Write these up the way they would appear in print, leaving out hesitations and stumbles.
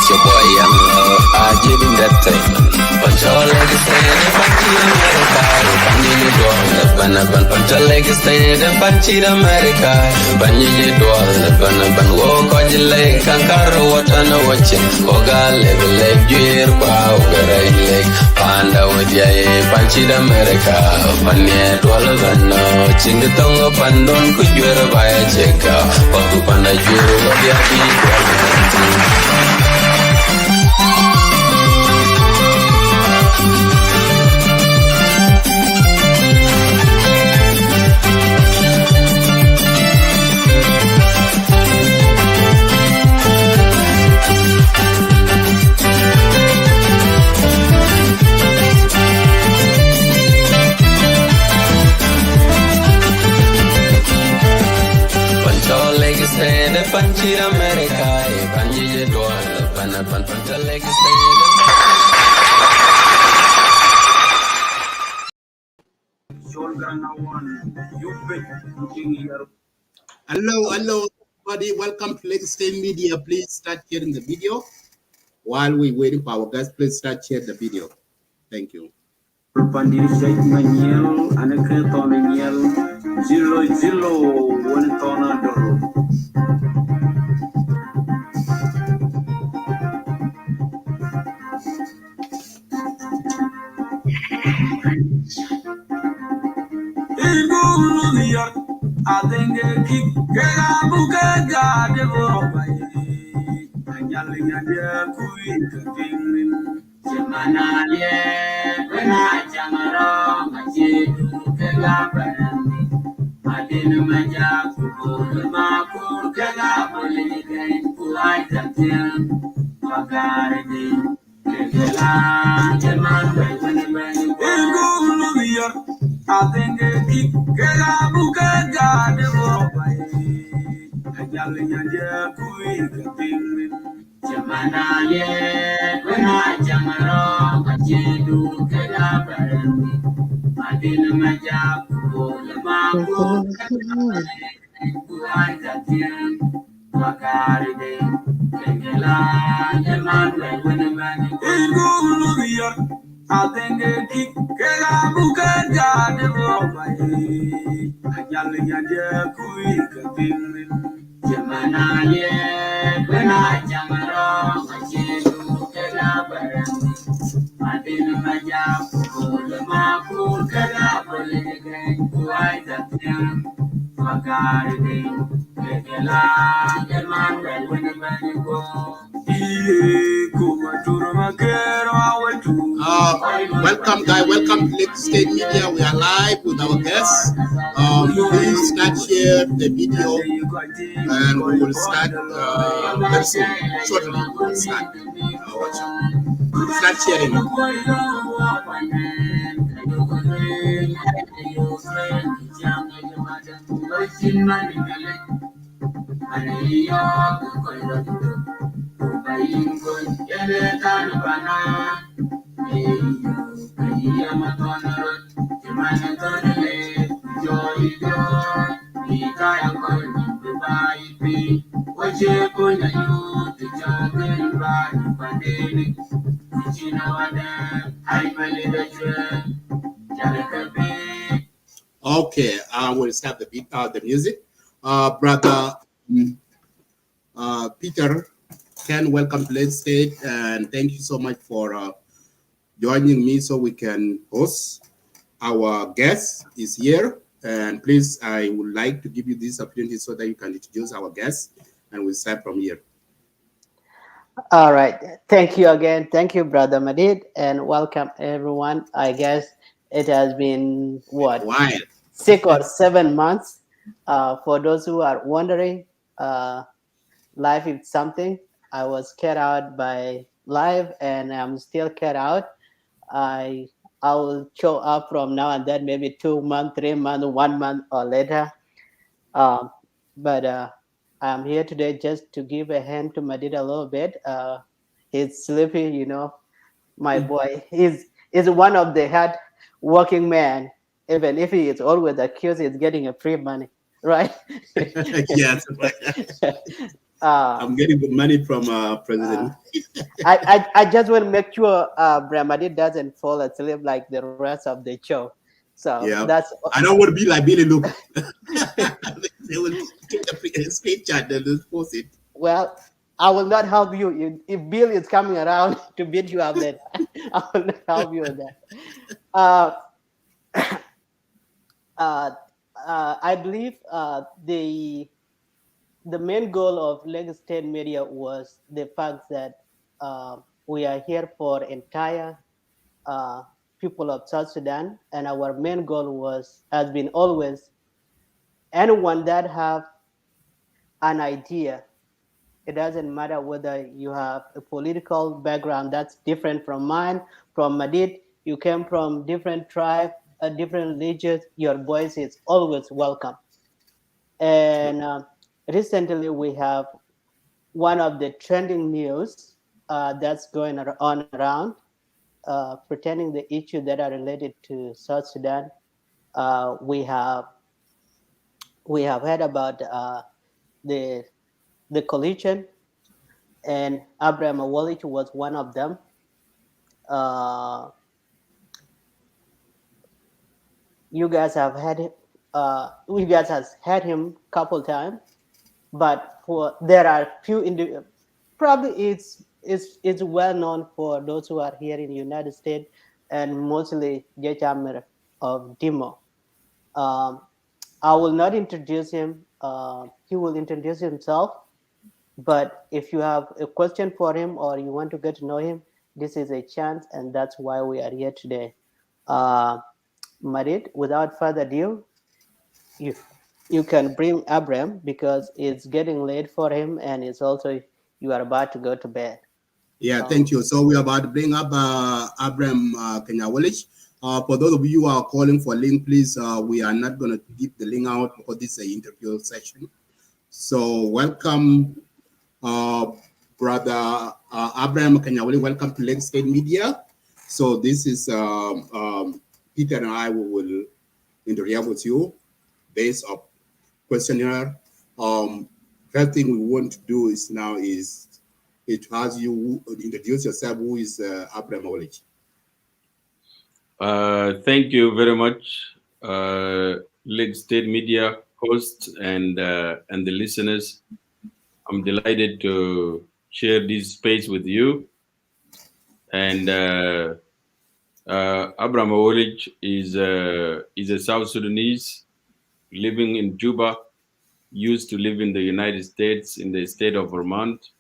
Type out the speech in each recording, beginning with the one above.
It's your boy Young I give him that thing. Control like a stand and punch in America. Banyi doang ban control like a stand and punch in America. Banyi doang ban wo kojile kankaro watana watching. Oga level juir kwa ogara ilek. Panda wadia punch in America. Banyi doang ban chingitongo pandon kujuera baya cheka. Paku panda juir wadia di Panchir America, Panji Dwala, Panapan Pantaleg Hello, everybody. Welcome to Lake State Media. Please start sharing the video. While we're waiting for our guests, please start sharing the video. Thank you. I think they keep Welcome, guys. Welcome to Lake State Media. We are live with our guests. Please start share the video, and we will start very soon. Shortly, we will start watching. Start sharing. Okay, we'll start the music. Brother Peter, Ken, welcome to Let's State, and thank you so much for joining me so we can host. Our guest is here, and please, I would like to give you this opportunity so that you can introduce our guest, and we'll start from here. All right. Thank you again. Thank you, Brother Madid, and welcome everyone. I guess it has been, what, 6 or 7 months? For those who are wondering, life is something. I was carried out by life, and I'm still carried out. I will show up from now and then, maybe 2 months, 3 months, 1 month or later. But I'm here today just to give a hand to Madid a little bit. He's sleepy, you know. My boy, he's one of the hard working men. Even if he is always accused, he's getting a free money, right? Yes. I'm getting the money from uh, President. I just want to make sure Bramadi doesn't fall asleep like the rest of the show. So Yeah, that's I don't want to be like Billy Look. They will take the screenshot and just post it. well. I will not help you if Bill is coming around to beat you up. Then I will not help you with that. Uh, uh, I believe the main goal of Lagos State Media was the fact that we are here for entire uh, people of South Sudan, and our main goal was has been always anyone that have an idea. It doesn't matter whether you have a political background that's different from mine, from Madid. You came from different tribe, a different religion. Your voice is always welcome. And recently, we have one of the trending news that's going on around pertaining the issues that are related to South Sudan. Uh, we have we have heard about the the coalition, and Abraham Awolich was one of them. Uh, you guys have had you guys has had him couple times, but for there are few probably it's well known for those who are here in the United States and mostly Jechamer of Dimo. Um, I will not introduce him. He will introduce himself. But if you have a question for him or you want to get to know him, this is a chance, and that's why we are here today. Uh, Marit, without further ado, you you can bring Abraham because it's getting late for him, and it's also you are about to go to bed. Yeah, Um, thank you. So we're about to bring up Abraham Awolich. For those of you who are calling for link, please, we are not going to give the link out because this is an interview session. So welcome, uh, brother Abraham Awolich. Welcome to Lake State Media. So this is Peter and I will interact with you based on questionnaire. Um, First thing we want to do is now is it has you introduce yourself. Who is Abraham Awolich? Thank you very much, Leg State Media hosts and the listeners. I'm delighted to share this space with you. And Abraham Awolich is a South Sudanese living in Juba. Used to live in the United States in the state of Vermont,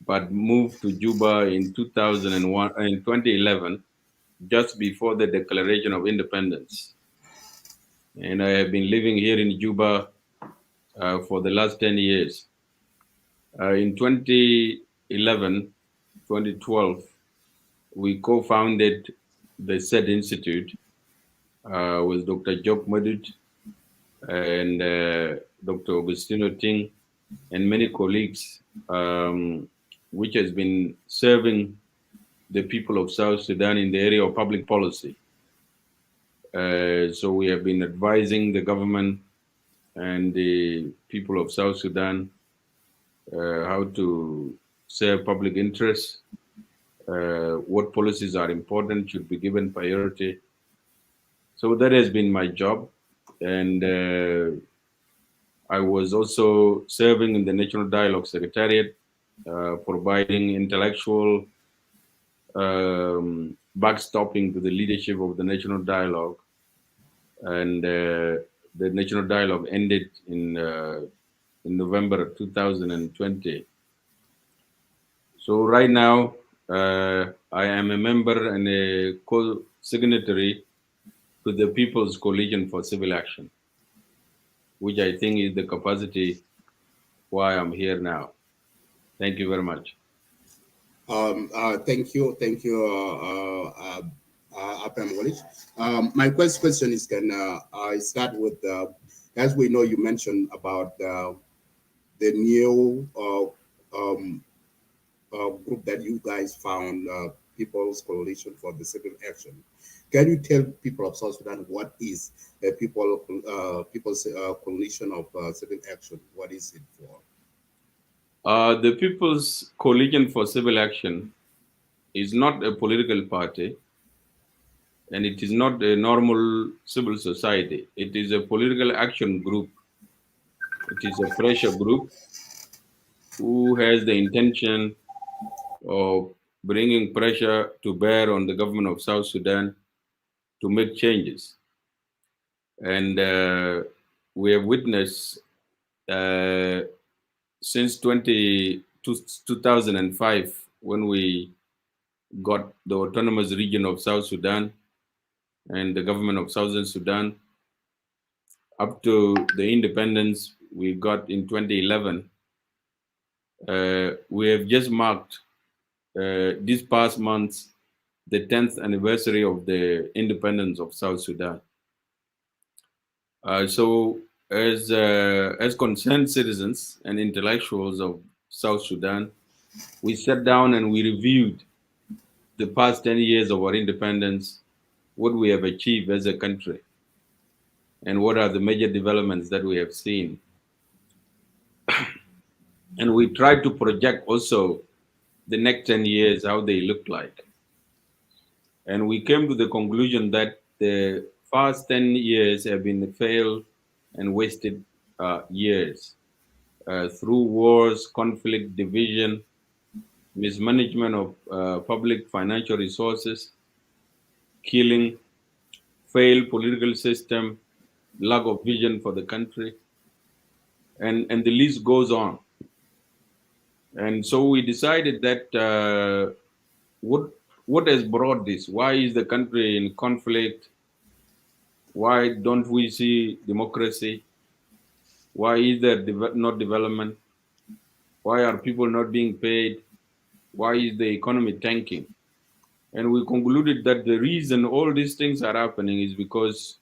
but moved to Juba in 2001 in 2011, just before the Declaration of Independence. And I have been living here in Juba for the last 10 years. In 2011, 2012, we co-founded the SED Institute with Dr. Job Madut and Dr. Augustino Ting and many colleagues, which has been serving the people of South Sudan in the area of public policy. So we have been advising the government and the people of South Sudan how to serve public interests, what policies are important, should be given priority. So that has been my job. And I was also serving in the National Dialogue Secretariat, providing intellectual backstopping to the leadership of the National Dialogue. And the National Dialogue ended in November 2020. So right now, I am a member and a co-signatory to the People's Coalition for Civil Action, which I think is the capacity why I'm here now. Thank you very much. Thank you, Abraham Awolich. My first question is: Can I start with, as we know, you mentioned about the new group that you guys found, People's Coalition for the Civil Action. Can you tell people of South Sudan what is the People's Coalition of Civil Action? What is it for? The People's Coalition for Civil Action is not a political party, and it is not a normal civil society. It is a political action group. It is a pressure group who has the intention of bringing pressure to bear on the government of South Sudan to make changes. And we have witnessed uh, since 2005, when we got the autonomous region of South Sudan and the government of Southern Sudan, up to the independence we got in 2011, we have just marked this past month the 10th anniversary of the independence of South Sudan. So, as concerned citizens and intellectuals of South Sudan, we sat down and we reviewed the past 10 years of our independence, what we have achieved as a country, and what are the major developments that we have seen. And we tried to project also the next 10 years, how they look like. And we came to the conclusion that the past 10 years have been failed and wasted years through wars, conflict, division, mismanagement of public financial resources, killing, failed political system, lack of vision for the country, and the list goes on. And so we decided that what has brought this? Why is the country in conflict? Why don't we see democracy? Why is there not development? Why are people not being paid? Why is the economy tanking? And we concluded that the reason all these things are happening is because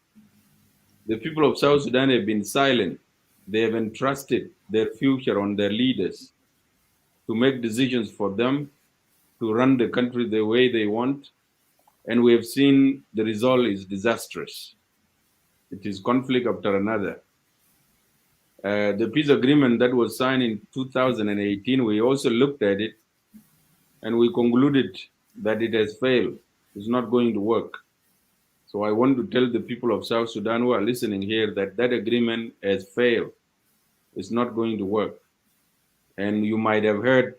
the people of South Sudan have been silent. They have entrusted their future on their leaders to make decisions for them, to run the country the way they want. And we have seen the result is disastrous. It is conflict after another. The peace agreement that was signed in 2018, we also looked at it and we concluded that it has failed. It's not going to work. So I want to tell the people of South Sudan who are listening here that that agreement has failed. It's not going to work. And you might have heard,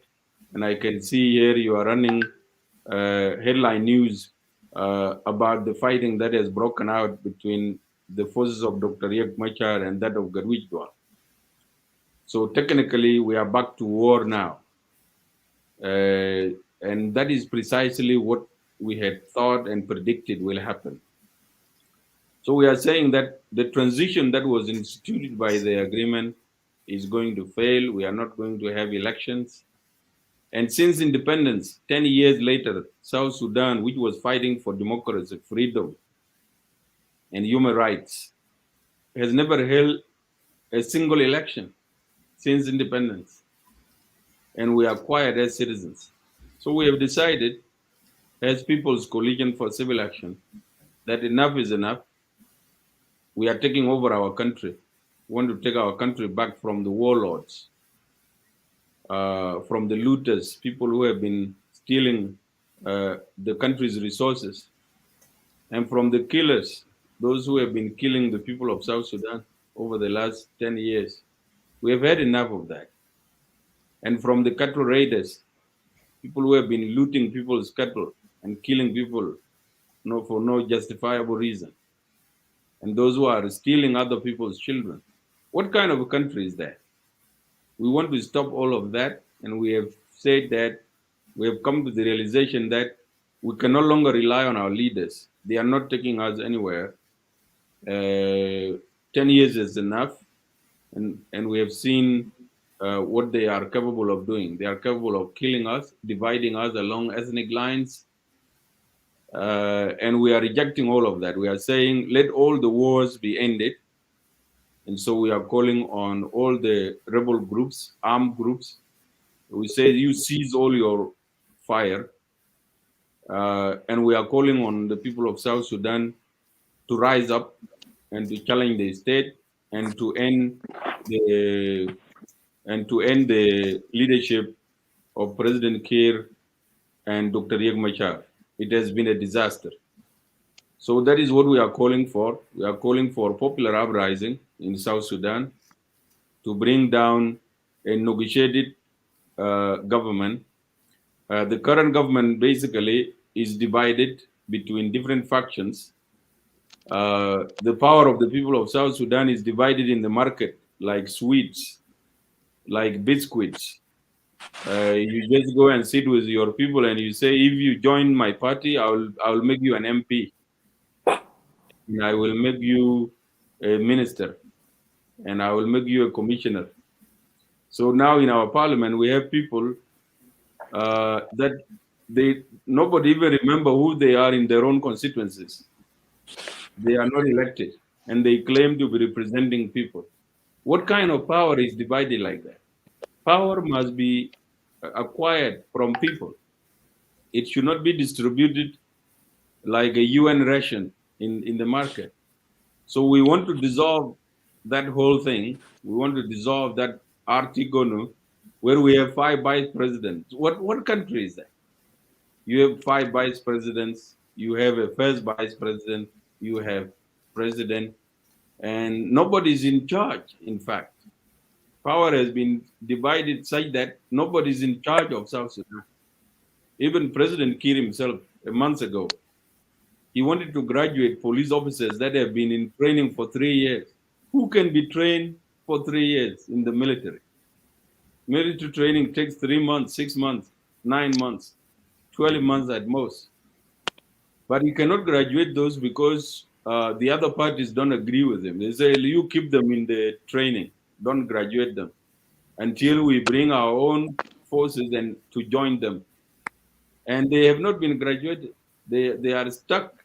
and I can see here you are running headline news about the fighting that has broken out between the forces of Dr. Riek Machar and that of Garwij Dwal. So technically, we are back to war now. And that is precisely what we had thought and predicted will happen. So we are saying that the transition that was instituted by the agreement is going to fail. We are not going to have elections. And since independence, 10 years later, South Sudan, which was fighting for democracy, freedom, and human rights, has never held a single election since independence. And we are quiet as citizens. So we have decided, as People's Coalition for Civil Action, that enough is enough. We are taking over our country. We want to take our country back from the warlords, from the looters, people who have been stealing the country's resources, and from the killers, those who have been killing the people of South Sudan over the last 10 years. We have had enough of that. And from the cattle raiders, people who have been looting people's cattle and killing people for no justifiable reason. And those who are stealing other people's children. What kind of a country is that? We want to stop all of that, and we have said that we have come to the realization that we can no longer rely on our leaders. They are not taking us anywhere. 10 years is enough, and we have seen what they are capable of doing. They are capable of killing us, dividing us along ethnic lines, and we are rejecting all of that. We are saying, let all the wars be ended. And so we are calling on all the rebel groups, armed groups. We say, you seize all your fire. And we are calling on the people of South Sudan to rise up and to challenge the state and to end and to end the leadership of President Kiir and Dr. Riek Machar. It has been a disaster. So that is what we are calling for. We are calling for popular uprising in South Sudan to bring down a negotiated government. The current government basically is divided between different factions. The power of the people of South Sudan is divided in the market like sweets, like biscuits. You just go and sit with your people and you say, if you join my party, I will make you an MP, and I will make you a minister, and I will make you a commissioner. So now in our parliament, we have people that nobody even remember who they are in their own constituencies. They are not elected, and they claim to be representing people. What kind of power is divided like that? Power must be acquired from people. It should not be distributed like a UN ration in the market. So we want to dissolve that whole thing. We want to dissolve that Artigono, where we have 5 vice presidents. What country is that? You have 5 vice presidents. You have a first vice president. You have president, and nobody is in charge. In fact, power has been divided such that nobody is in charge of South Sudan. Even President Kiir himself, a month ago, he wanted to graduate police officers that have been in training for 3 years. Who can be trained for 3 years in the military? Military training takes 3 months, 6 months, 9 months, 12 months at most. But you cannot graduate those because the other parties don't agree with them. They say, you keep them in the training, don't graduate them until we bring our own forces and to join them. And they have not been graduated. They are stuck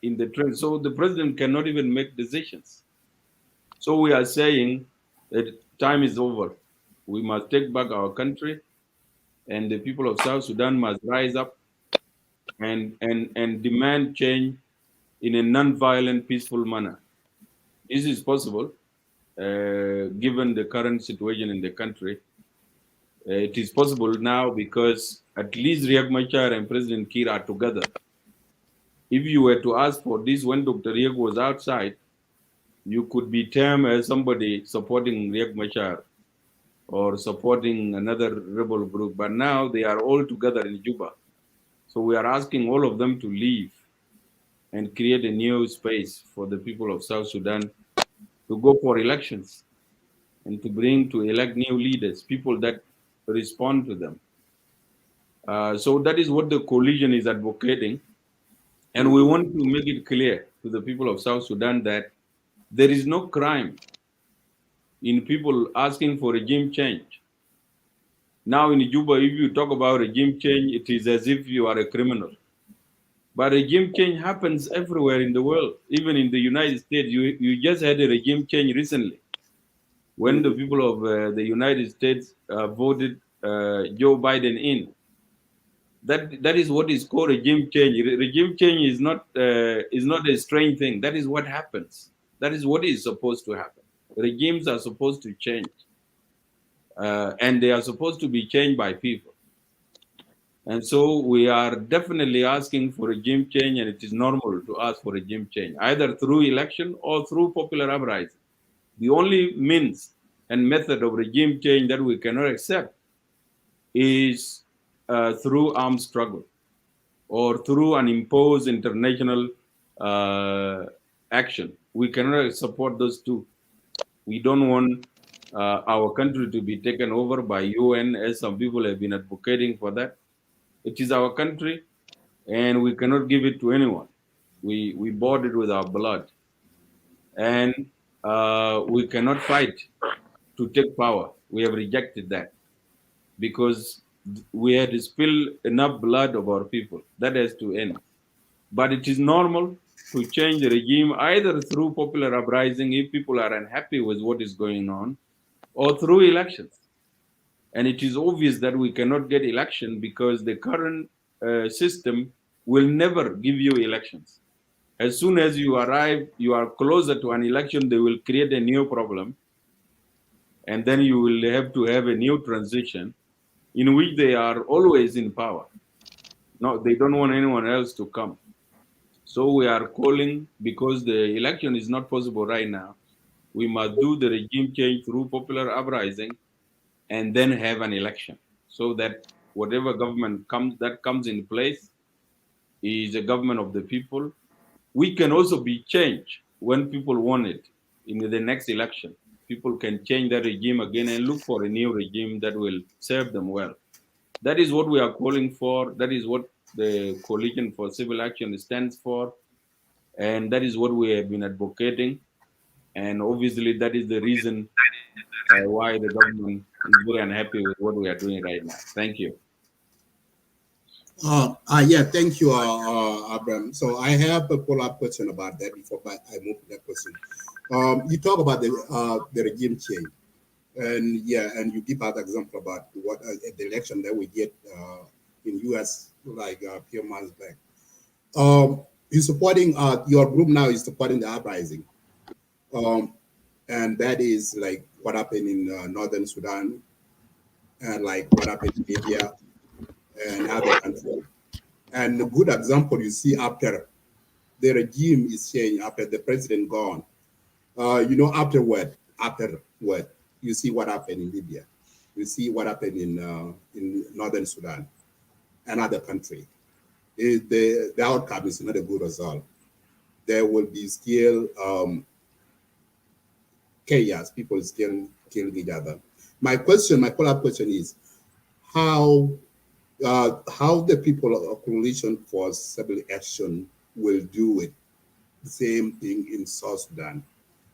in the trend. So the president cannot even make decisions. So we are saying that time is over. We must take back our country, and the people of South Sudan must rise up and demand change in a non-violent, peaceful manner. This is possible, given the current situation in the country. It is possible now because at least Riek Machar and President Kiir are together. If you were to ask for this when Dr. Riek was outside, you could be termed as somebody supporting Riek Machar or supporting another rebel group. But now they are all together in Juba. So we are asking all of them to leave and create a new space for the people of South Sudan to go for elections and to elect new leaders, people that respond to them. So that is what the coalition is advocating. And we want to make it clear to the people of South Sudan that there is no crime in people asking for regime change. Now in Juba, if you talk about regime change, it is as if you are a criminal. But regime change happens everywhere in the world, even in the United States. You just had a regime change recently when the people of the United States voted Joe Biden in. That is what is called regime change. Regime change is not a strange thing. That is what happens. That is what is supposed to happen. Regimes are supposed to change, and they are supposed to be changed by people. And so we are definitely asking for regime change, and it is normal to ask for regime change, either through election or through popular uprising. The only means and method of regime change that we cannot accept is through armed struggle or through an imposed international action. We cannot support those two. We don't want our country to be taken over by UN, as some people have been advocating for that. It is our country, and we cannot give it to anyone. We bought it with our blood, and we cannot fight to take power. We have rejected that because we had spilled enough blood of our people. That has to end. But it is normal to change the regime either through popular uprising if people are unhappy with what is going on, or through elections. And it is obvious that we cannot get election because the current system will never give you elections. As soon as you arrive, you are closer to an election, they will create a new problem. and then you will have to have a new transition in which they are always in power. No, they don't want anyone else to come. So we are calling, because the election is not possible right now, we must do the regime change through popular uprising and then have an election, so that whatever government comes in place is a government of the people. We can also be changed when people want it in the next election. People can change that regime again and look for a new regime that will serve them well. That is what we are calling for. That is what the Coalition for Civil Action stands for. And that is what we have been advocating. And obviously, that is the reason why the government is very unhappy with what we are doing right now. Thank you. Yeah, thank you, Abraham. So I have a follow-up question about that before I move to that question. You talk about the regime change, and yeah, and you give out example about what the election that we get in U.S. like a few months back. You're supporting your group now is supporting the uprising, and that is like what happened in northern Sudan, and like what happened in Libya and other countries. And a good example you see after the regime is changed, after the president gone, afterward, you see what happened in Libya, you see what happened in northern Sudan and other country. The outcome is not a good result. There will be still chaos, people still killing each other. My follow-up question is how the people of Coalition for Civil Action will do it. The same thing in South Sudan.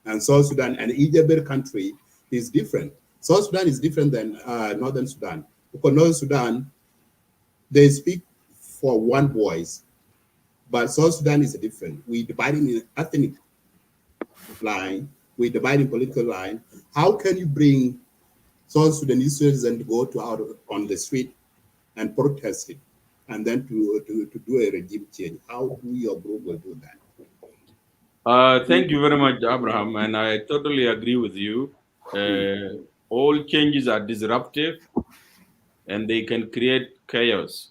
And South Sudan and each other country is different. South Sudan is different than Northern Sudan. Because Northern Sudan, they speak for one voice, but South Sudan is different. We divide in ethnic line, we divide in political line. How can you bring South Sudanese citizens to go out on the street and protest it, and then to do a regime change? How do your group will do that? Thank you very much, Abraham, and I totally agree with you. All changes are disruptive and they can create chaos.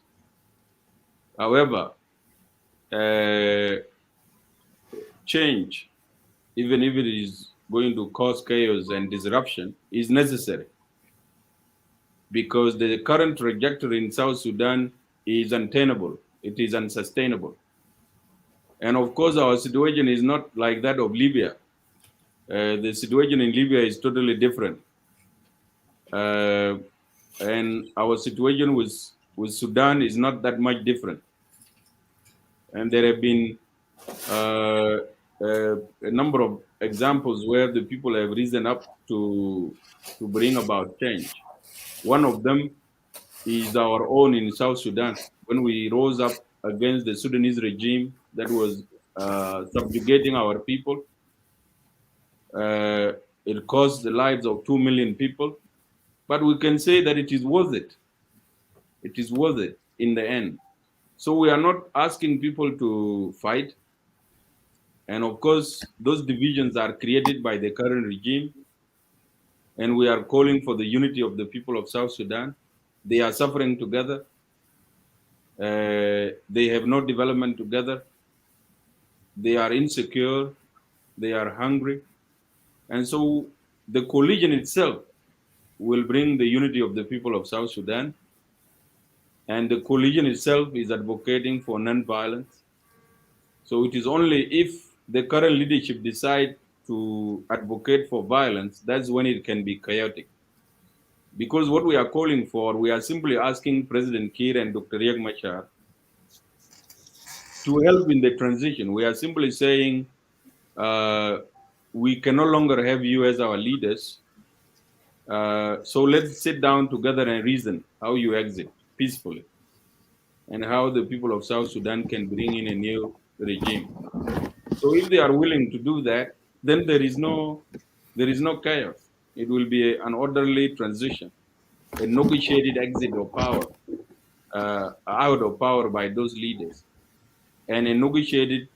However, change, even if it is going to cause chaos and disruption, is necessary, because the current trajectory in South Sudan is untenable. It is unsustainable. And of course, our situation is not like that of Libya. The situation in Libya is totally different. And our situation with Sudan is not that much different. And there have been a number of examples where the people have risen up to bring about change. One of them is our own in South Sudan, when we rose up against the Sudanese regime that was subjugating our people. It cost the lives of 2 million people, but we can say that it is worth it. It is worth it in the end. So we are not asking people to fight. And of course, those divisions are created by the current regime. And we are calling for the unity of the people of South Sudan. They are suffering together. They have no development together. They are insecure. They are hungry. And so the coalition itself will bring the unity of the people of South Sudan. And the coalition itself is advocating for non-violence. So it is only if the current leadership decide to advocate for violence, that's when it can be chaotic. Because what we are calling for, we are simply asking President Kiir and Dr. Riek Machar to help in the transition. We are simply saying we can no longer have you as our leaders. So let's sit down together and reason how you exit peacefully and how the people of South Sudan can bring in a new regime. So if they are willing to do that, then there is no chaos. It will be an orderly transition, a negotiated exit of power, out of power by those leaders, and a negotiated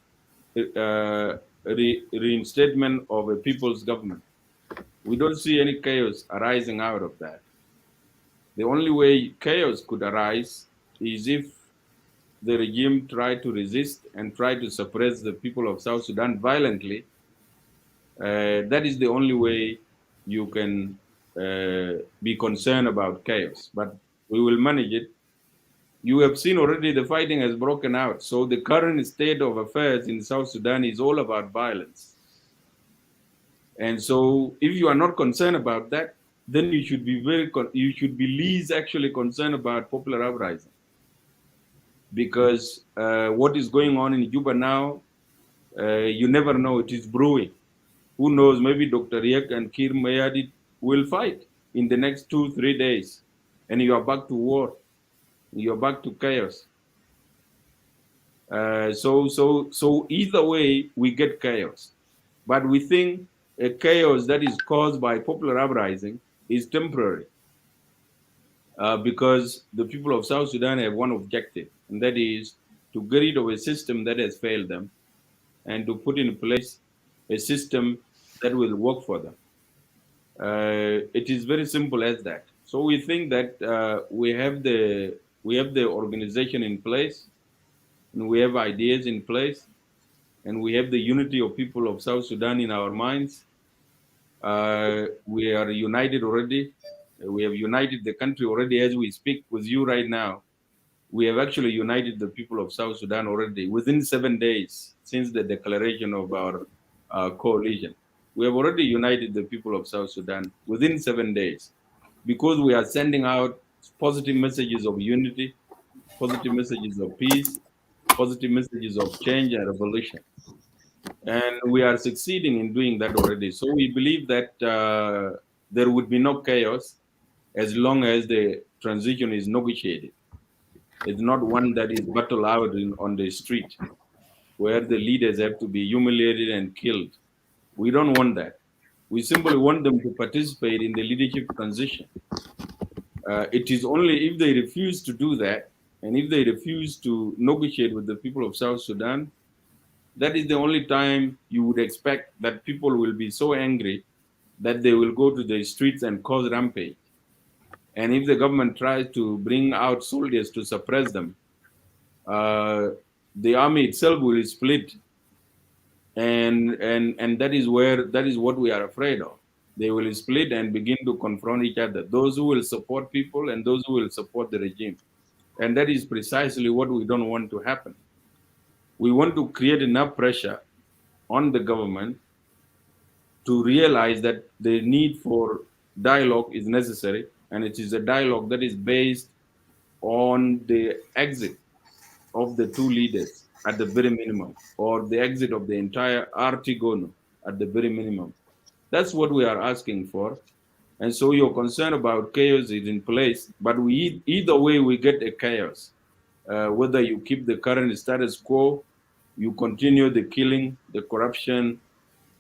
reinstatement of a people's government. We don't see any chaos arising out of that. The only way chaos could arise is if the regime tried to resist and try to suppress the people of South Sudan violently. That is the only way you can be concerned about chaos. But we will manage it. You have seen already the fighting has broken out. So the current state of affairs in South Sudan is all about violence. And so if you are not concerned about that, then you should be you should be least actually concerned about popular uprising. Because what is going on in Juba now, you never know, it is brewing. Who knows, maybe Dr. Riek and Kir Mayadit will fight in the next 2-3 days. And you are back to war. You are back to chaos. So either way, we get chaos. But we think a chaos that is caused by popular uprising is temporary. Because the people of South Sudan have one objective, and that is to get rid of a system that has failed them and to put in place a system that will work for them. It is very simple as that. So we think that we have the organization in place, and we have ideas in place, and we have the unity of people of South Sudan in our minds. We are united already. We have united the country already as we speak with you right now. We have actually united the people of South Sudan already within 7 days since the declaration of our coalition. We have already united the people of South Sudan within 7 days because we are sending out positive messages of unity, positive messages of peace, positive messages of change and revolution. And we are succeeding in doing that already. So we believe that there would be no chaos as long as the transition is negotiated. It's not one that is battled out on the street where the leaders have to be humiliated and killed. We don't want that. We simply want them to participate in the leadership transition. It is only if they refuse to do that, and if they refuse to negotiate with the people of South Sudan, that is the only time you would expect that people will be so angry that they will go to the streets and cause rampage. And if the government tries to bring out soldiers to suppress them, the army itself will split, and that is what we are afraid of. They will split and begin to confront each other. Those who will support people and those who will support the regime, and that is precisely what we don't want to happen. We want to create enough pressure on the government to realize that the need for dialogue is necessary, and it is a dialogue that is based on the exit of the two leaders at the very minimum, or the exit of the entire Artigono at the very minimum. That's what we are asking for. And so your concern about chaos is in place, but either way we get a chaos. Whether you keep the current status quo, you continue the killing, the corruption,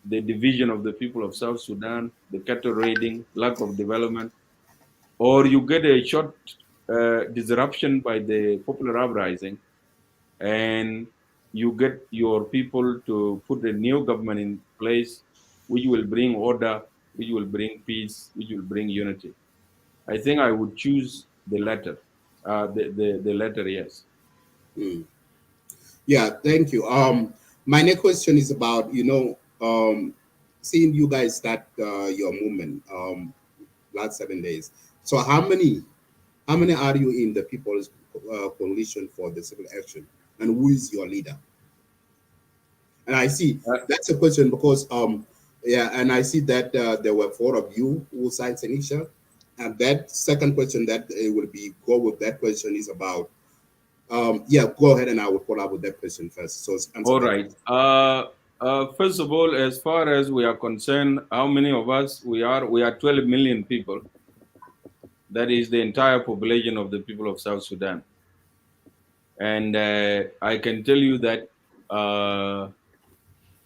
the division of the people of South Sudan, the cattle raiding, lack of development, or you get a short disruption by the popular uprising, and you get your people to put a new government in place, which will bring order, which will bring peace, which will bring unity. I think I would choose the latter, the latter, yes. Mm. Yeah, thank you. My next question is about seeing you guys start your movement last 7 days. So how many are you in the People's Coalition for the Civil Action, and who is your leader? And I see that's a question because yeah, and I see that there were 4 of you who signed signature, and that second question that will be go with that question is about yeah, go ahead and I will follow up with that question first. So answer All that. right. First of all, as far as we are concerned, how many of us we are? We are 12 million people. That is the entire population of the people of South Sudan. And I can tell you that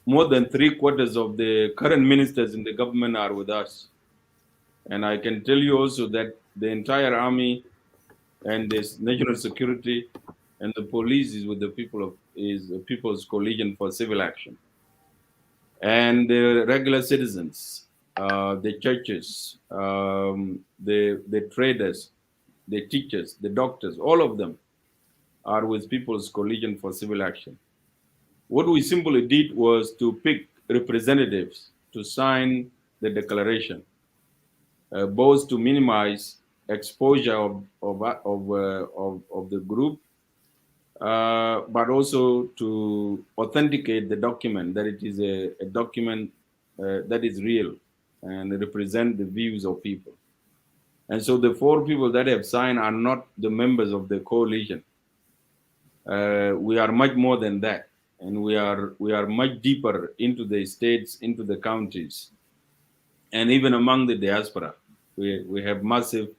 more than 3/4 of the current ministers in the government are with us. And I can tell you also that the entire army and this national security and the police is with the People's Coalition for Civil Action. And the regular citizens the churches, the traders, the teachers, the doctors, all of them are with People's Coalition for Civil Action. What we simply did was to pick representatives to sign the declaration, both to minimize exposure of the group, but also to authenticate the document, that it is a document that is real and represent the views of people. And so the 4 people that have signed are not the members of the coalition. We are much more than that, and we are much deeper into the states, into the counties, and even among the diaspora. We have massive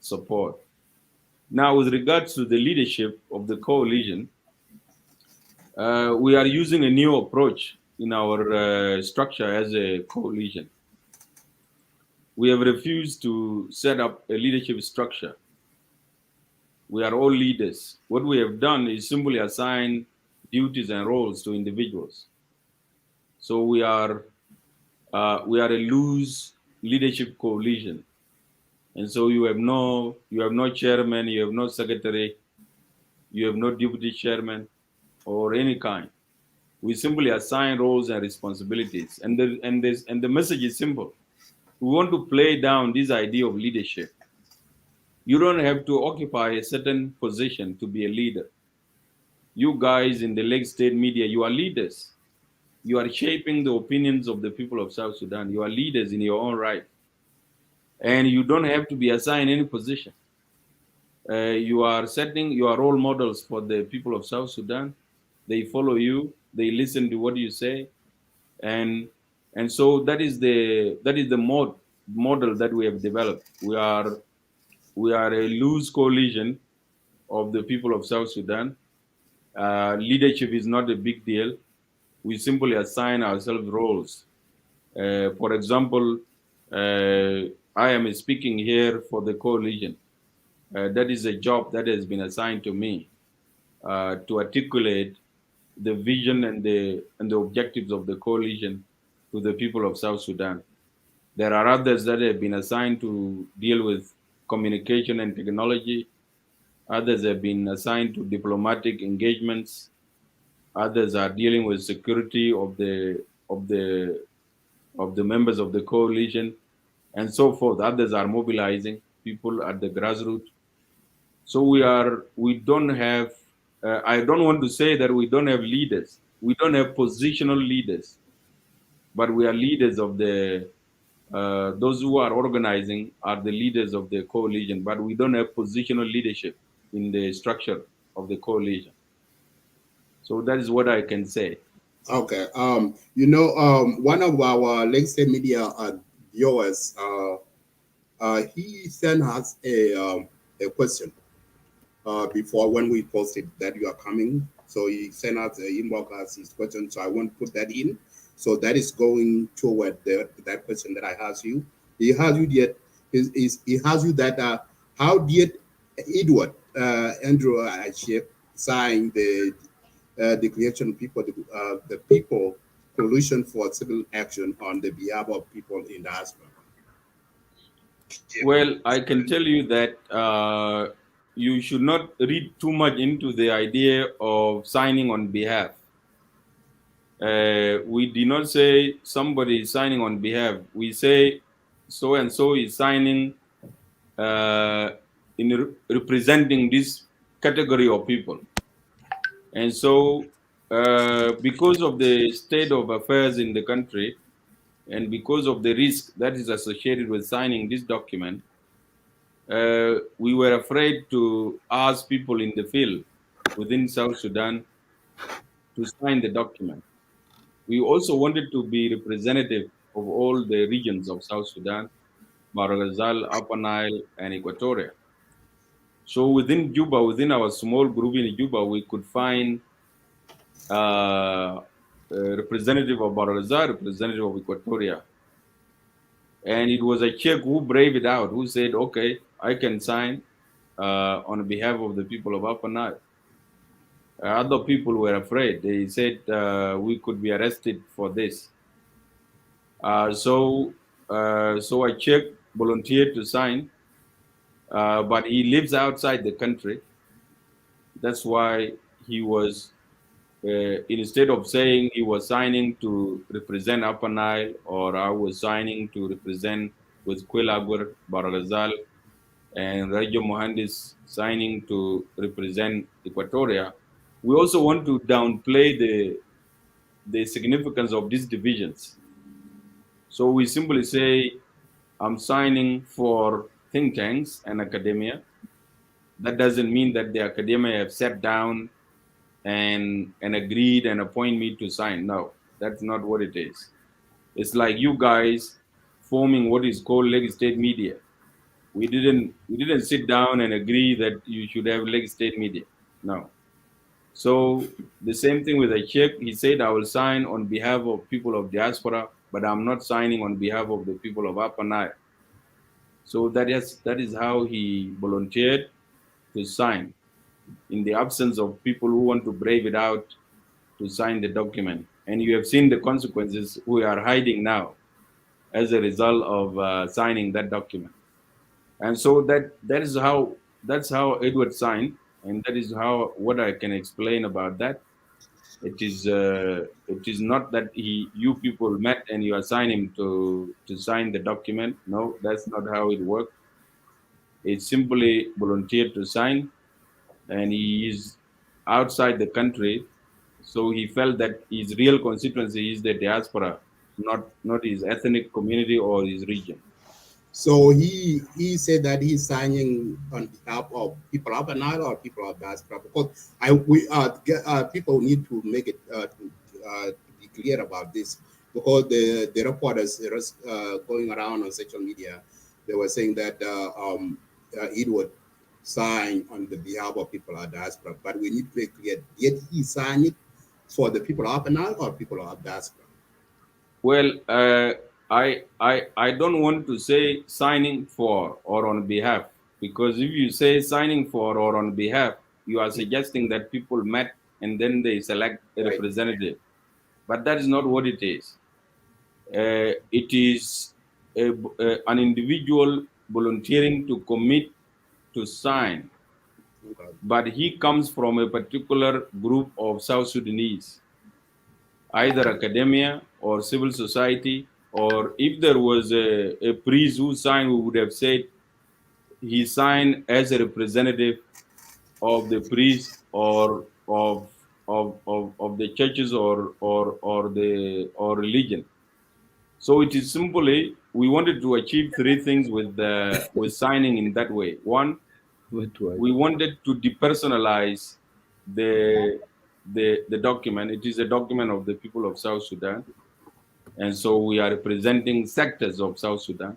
support. Now, with regards to the leadership of the coalition, we are using a new approach in our structure as a coalition. We have refused to set up a leadership structure. We are all leaders. What we have done is simply assign duties and roles to individuals. So we are a loose leadership coalition, and so you have no chairman, you have no secretary, you have no deputy chairman, or any kind. We simply assign roles and responsibilities, and the message is simple. We want to play down this idea of leadership. You don't have to occupy a certain position to be a leader. You guys in the Lake State media, you are leaders. You are shaping the opinions of the people of South Sudan. You are leaders in your own right. And you don't have to be assigned any position. You are role models for the people of South Sudan. They follow you. They listen to what you say. And so that is the model that we have developed. We are a loose coalition of the people of South Sudan. Leadership is not a big deal. We simply assign ourselves roles. For example, I am speaking here for the coalition. That is a job that has been assigned to me to articulate the vision and the objectives of the coalition to the people of South Sudan. There are others that have been assigned to deal with communication and technology. Others have been assigned to diplomatic engagements. Others are dealing with security of the members of the coalition, and so forth. Others are mobilizing people at the grassroots. So we don't have. I don't want to say that we don't have leaders. We don't have positional leaders, but we are leaders of the. Those who are organizing are the leaders of the coalition, but we don't have positional leadership in the structure of the coalition. So that is what I can say. Okay. One of our Lake State media viewers, he sent us a question before when we posted that you are coming. So he sent us inbox us his question. So I won't put that in. So that is going toward that question that I asked you. He has you yet. He has you that. How did Edward Andrew sign the declaration people, the people coalition for civil action on the behalf of people in diaspora? Well, I can tell you that you should not read too much into the idea of signing on behalf. We do not say somebody is signing on behalf. We say so and so is signing in representing this category of people. And so, because of the state of affairs in the country, and because of the risk that is associated with signing this document, we were afraid to ask people in the field within South Sudan to sign the document. We also wanted to be representative of all the regions of South Sudan, Barghazal, Upper Nile, and Equatoria. So within Juba, within our small group in Juba, we could find a representative of Barghazal, representative of Equatoria. And it was a Czech who braved it out, who said, okay, I can sign on behalf of the people of Upper Nile. Other people were afraid. They said we could be arrested for this. So So a Czech volunteered to sign, but he lives outside the country. That's why he was, instead of saying he was signing to represent Upper Nile, or I was signing to represent with Quilagur, Baragazal, and Rajo Mohandis signing to represent Equatoria, we also want to downplay the significance of these divisions. So we simply say, I'm signing for think tanks and academia. That doesn't mean that the academia have sat down and agreed and appoint me to sign. No, that's not what it is. It's like you guys forming what is called Lake State Media. We didn't sit down and agree that you should have Lake State Media. No. So the same thing with the check. He said, I will sign on behalf of people of diaspora, but I'm not signing on behalf of the people of Upper Nile. So that is how he volunteered to sign in the absence of people who want to brave it out to sign the document. And you have seen the consequences we are hiding now as a result of signing that document. And so that's how Edward signed, and that is how what I can explain about that. It is not that you people met and you assign him to sign the document. No, that's not how it worked. It simply volunteered to sign, and he is outside the country, so he felt that his real constituency is the diaspora, not his ethnic community or his region. So he said that he's signing on behalf of people of Nile or people of diaspora, because people need to make it to be clear about this, because the reporters going around on social media, they were saying that it would sign on the behalf of people of diaspora, but we need to make clear, did he sign it for the people of Nile or people of diaspora? Well, I don't want to say signing for or on behalf, because if you say signing for or on behalf, you are suggesting that people met and then they select a Right. representative. But that is not what it is. It is an individual volunteering to commit to sign, Okay. but he comes from a particular group of South Sudanese, either academia or civil society, or if there was a priest who signed, we would have said he signed as a representative of the priest or of the churches or religion. So it is simply we wanted to achieve three things with signing in that way. One, we wanted to depersonalize the the document. It is a document of the people of South Sudan, and so we are representing sectors of South Sudan.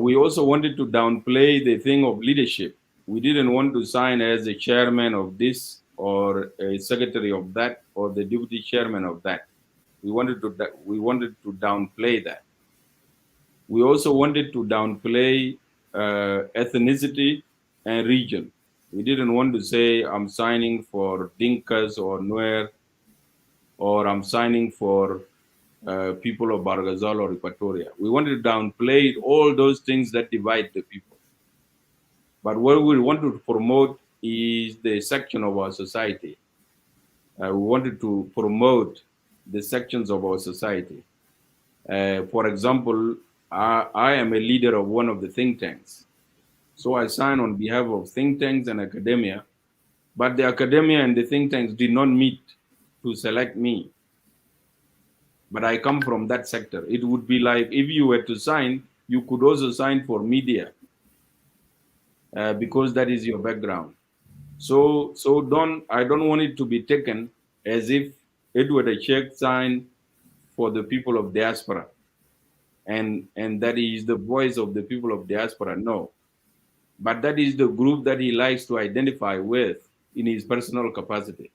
We also wanted to downplay the thing of leadership. We didn't want to sign as a chairman of this or a secretary of that or the deputy chairman of that. We wanted to downplay that. We also wanted to downplay ethnicity and region. We didn't want to say I'm signing for Dinkas or Nuer, or I'm signing for people of Bargazal or Equatoria. We wanted to downplay all those things that divide the people. But what we want to promote is the section of our society. We wanted to promote the sections of our society. For example, I am a leader of one of the think tanks. So I sign on behalf of think tanks and academia, but the academia and the think tanks did not meet to select me. But I come from that sector. It would be like if you were to sign, you could also sign for media because that is your background. So I don't want it to be taken as if Edward Achek signed for the people of diaspora, and that is the voice of the people of diaspora. No, but that is the group that he likes to identify with in his personal capacity.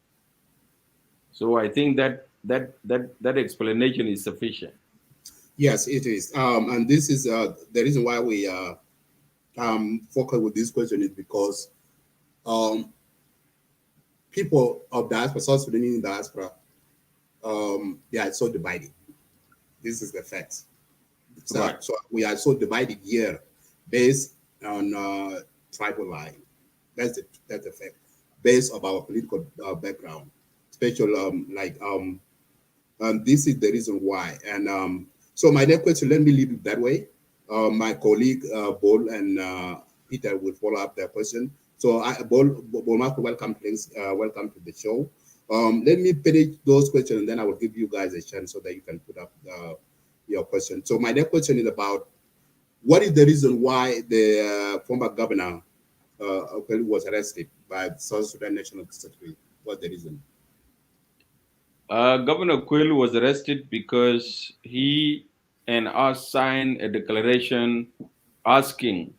So I think that explanation is sufficient. Yes, it is. And this is the reason why we focus with this question is because um, people of diaspora, South Sudanese diaspora, they are so divided. This is the fact. So, so we are so divided here based on tribal line. That's the fact, based on our political background, especially this is the reason why. And so my next question, let me leave it that way. My colleague Bol and Peter will follow up their question. So Bol Marco, welcome, thanks, welcome to the show. Let me finish those questions and then I will give you guys a chance so that you can put up your question. So my next question is about what is the reason why the former governor was arrested by the South Sudan National Secretary? What's the reason? Governor Quill was arrested because he and us signed a declaration asking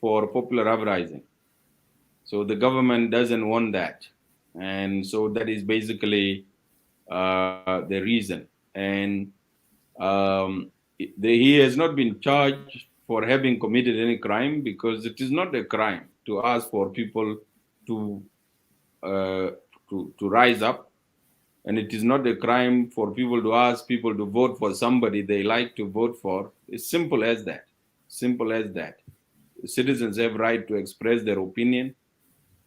for popular uprising. So the government doesn't want that. And so that is basically the reason. And he has not been charged for having committed any crime because it is not a crime to ask for people to uh, to rise up, and it is not a crime for people to ask people to vote for somebody they like to vote for. It's simple as that. Simple as that. Citizens have right to express their opinion.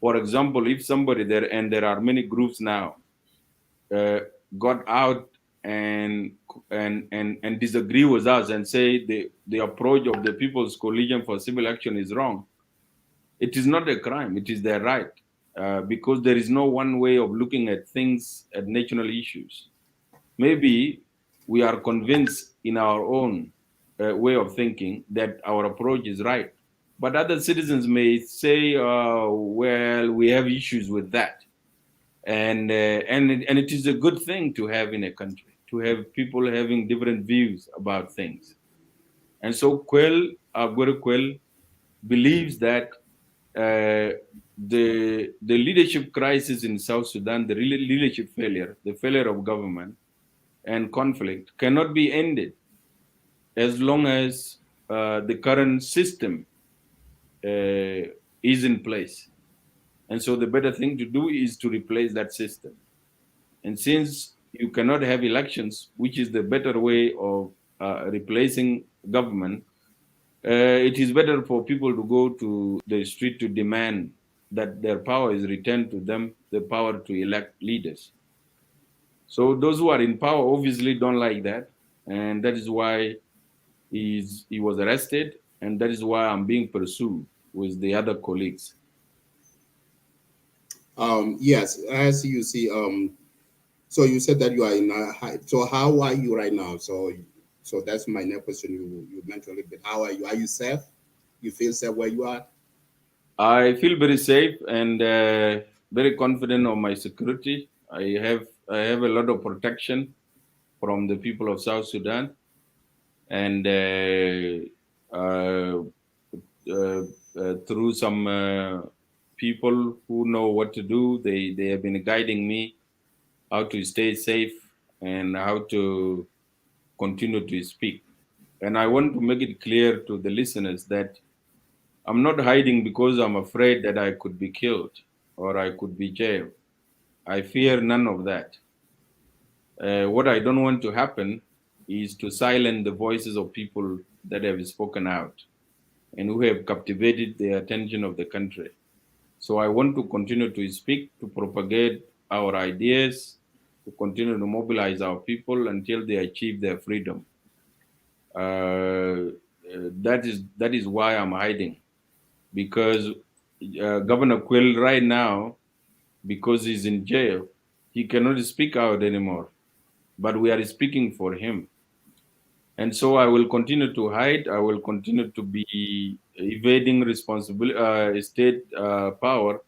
For example, if somebody there, and there are many groups now, uh, got out and disagree with us and say the approach of the People's Coalition for Civil Action is wrong, it is not a crime. It is their right, because there is no one way of looking at things, at national issues. Maybe we are convinced in our own way of thinking that our approach is right, but other citizens may say, "Well, we have issues with that." And it is a good thing to have in a country, to have people having different views about things. And so Aguero Quell believes that the leadership crisis in South Sudan, the leadership failure, the failure of government and conflict cannot be ended as long as the current system is in place. And so the better thing to do is to replace that system. And since you cannot have elections, which is the better way of replacing government, it is better for people to go to the street to demand that their power is returned to them, the power to elect leaders. So those who are in power obviously don't like that, and that is why he was arrested, and that is why I'm being pursued with the other colleagues. Yes, as you see, so you said that you are in a high. So how are you right now? So that's my next question. You mentioned a little bit. How are you? Are you safe? You feel safe where you are? I feel very safe and very confident of my security. I have a lot of protection from the people of South Sudan, and through some people who know what to do, they have been guiding me how to stay safe and how to continue to speak. And I want to make it clear to the listeners that I'm not hiding because I'm afraid that I could be killed or I could be jailed. I fear none of that. What I don't want to happen is to silence the voices of people that have spoken out and who have captivated the attention of the country. So I want to continue to speak, to propagate our ideas, to continue to mobilize our people until they achieve their freedom. That is why I'm hiding, because Governor Quill right now, because he's in jail, he cannot speak out anymore. But we are speaking for him. And so I will continue to hide. I will continue to be evading responsibility, state power,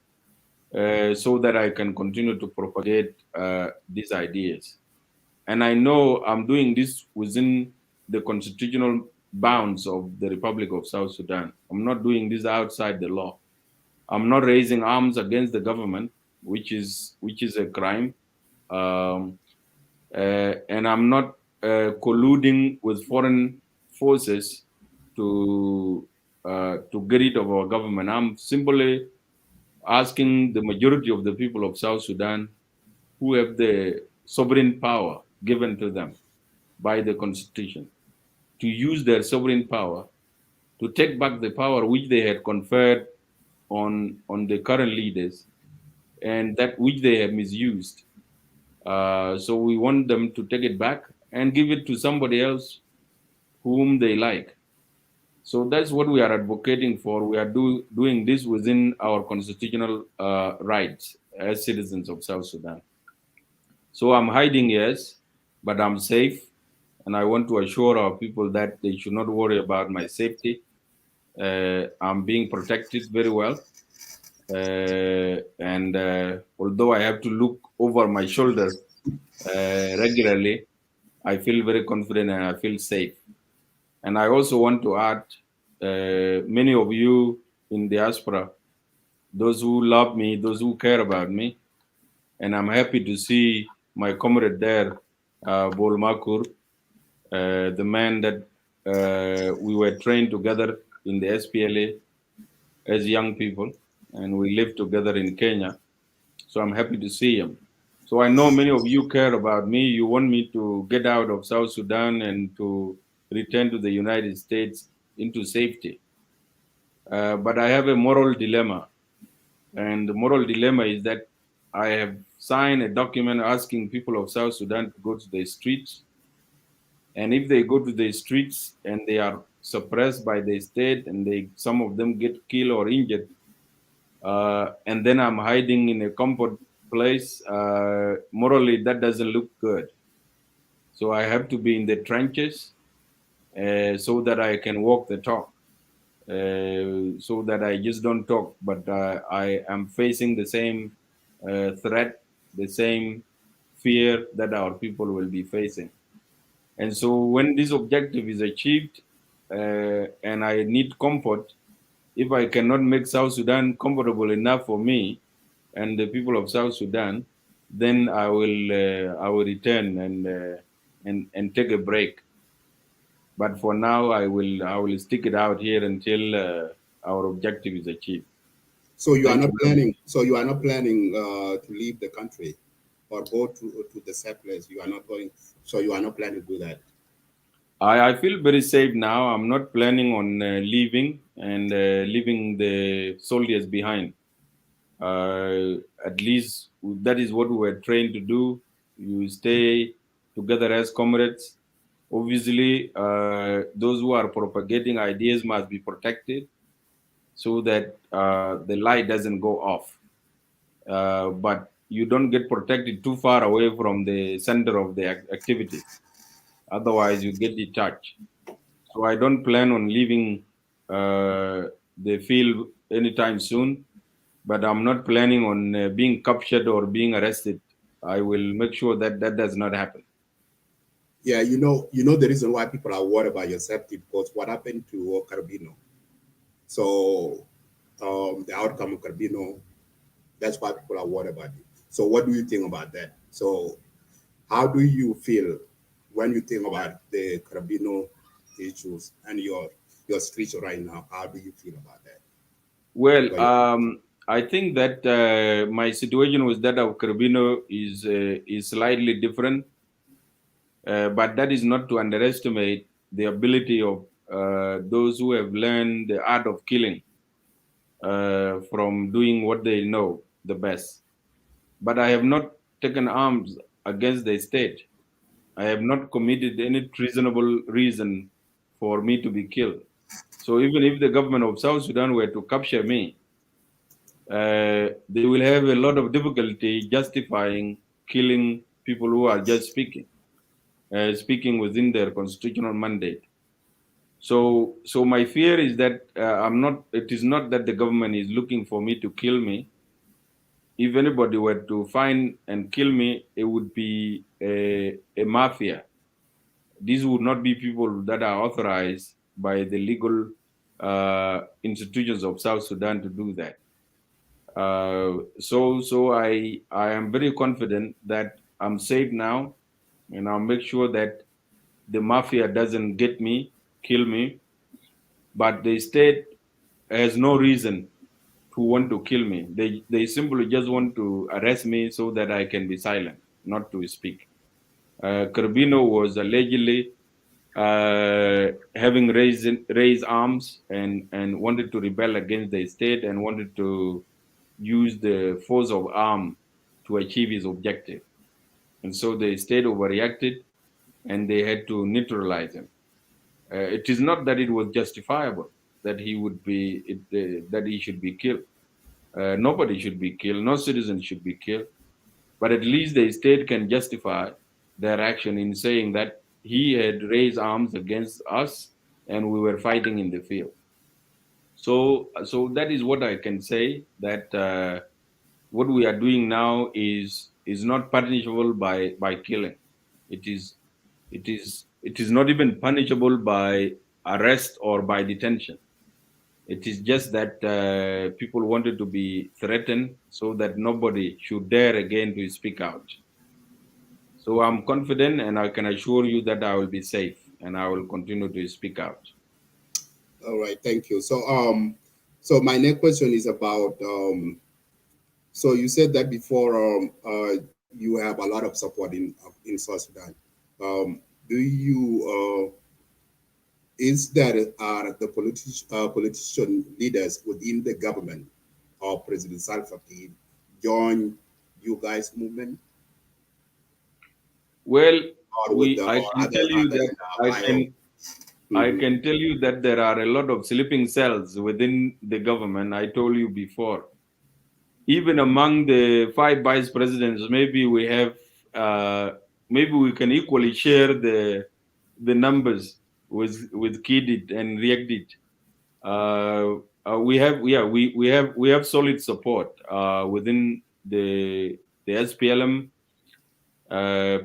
so that I can continue to propagate these ideas. And I know I'm doing this within the constitutional bounds of the Republic of South Sudan. I'm not doing this outside the law. I'm not raising arms against the government, which is a crime. Um, and I'm not colluding with foreign forces to get rid of our government. I'm simply asking the majority of the people of South Sudan, who have the sovereign power given to them by the constitution, to use their sovereign power to take back the power which they had conferred on the current leaders and that which they have misused. So we want them to take it back and give it to somebody else whom they like. So that's what we are advocating for. We are doing this within our constitutional rights as citizens of South Sudan. So I'm hiding, yes, but I'm safe. And I want to assure our people that they should not worry about my safety. I'm being protected very well. And although I have to look over my shoulder regularly, I feel very confident and I feel safe. And I also want to add many of you in diaspora, those who love me, those who care about me, and I'm happy to see my comrade there, Bol Makur, the man that we were trained together in the SPLA as young people, and we lived together in Kenya. So I'm happy to see him. So I know many of you care about me. You want me to get out of South Sudan and to return to the United States into safety. But I have a moral dilemma. And the moral dilemma is that I have signed a document asking people of South Sudan to go to the streets. And if they go to the streets and they are suppressed by the state and some of them get killed or injured, and then I'm hiding in a comfort place, morally that doesn't look good. So I have to be in the trenches so that I can walk the talk. So that I just don't talk, but I am facing the same threat, the same fear that our people will be facing. And so when this objective is achieved and I need comfort, if I cannot make South Sudan comfortable enough for me and the people of South Sudan, then I will return and take a break. But for now, I will stick it out here until our objective is achieved. So you are not planning. So you are not planning to leave the country or go to the safe place. You are not going. So you are not planning to do that. I feel very safe now. I'm not planning on leaving and leaving the soldiers behind. At least that is what we were trained to do. You stay together as comrades. Obviously, those who are propagating ideas must be protected so that the light doesn't go off. But you don't get protected too far away from the center of the activity. Otherwise, you get detached. So I don't plan on leaving the field anytime soon, but I'm not planning on being captured or being arrested. I will make sure that that does not happen. Yeah, you know the reason why people are worried about your safety because what happened to Carbino. So the outcome of Carbino, that's why people are worried about it. So what do you think about that? So how do you feel when you think about the Carbino issues and your streets right now? How do you feel about that? Well, I think that my situation with that of Carbino is slightly different, but that is not to underestimate the ability of those who have learned the art of killing from doing what they know the best. But I have not taken arms against the state. I have not committed any treasonable reason for me to be killed. So even if the government of South Sudan were to capture me, they will have a lot of difficulty justifying killing people who are just speaking within their constitutional mandate. So my fear is that I'm not. It is not that the government is looking for me to kill me. If anybody were to find and kill me, it would be a mafia. These would not be people that are authorized by the legal institutions of South Sudan to do that. So I am very confident that I'm safe now, and I'll make sure that the mafia doesn't get me, kill me, but the state has no reason to want to kill me. They simply just want to arrest me so that I can be silent, not to speak. Carbino was allegedly having raised arms and wanted to rebel against the state and wanted to use the force of arm to achieve his objective. And so the state overreacted and they had to neutralize him. It is not that it was justifiable that that he should be killed. Nobody should be killed. No citizen should be killed. But at least the state can justify their action in saying that he had raised arms against us and we were fighting in the field. So that is what I can say. That what we are doing now is not punishable by killing. It is not even punishable by arrest or by detention. It is just that people wanted to be threatened so that nobody should dare again to speak out. So I'm confident and I can assure you that I will be safe and I will continue to speak out. All right, thank you. So my next question is about so you said that before you have a lot of support in South Sudan. Do you is that the politician leaders within the government or President Salva Kiir join you guys movement? Well, Or with I or can tell other you other that I can tell you that there are a lot of sleeping cells within the government. I told you before. Even among the 5 vice presidents, maybe we can equally share the numbers with Kidid and Reactid. We have solid support within the SPLM.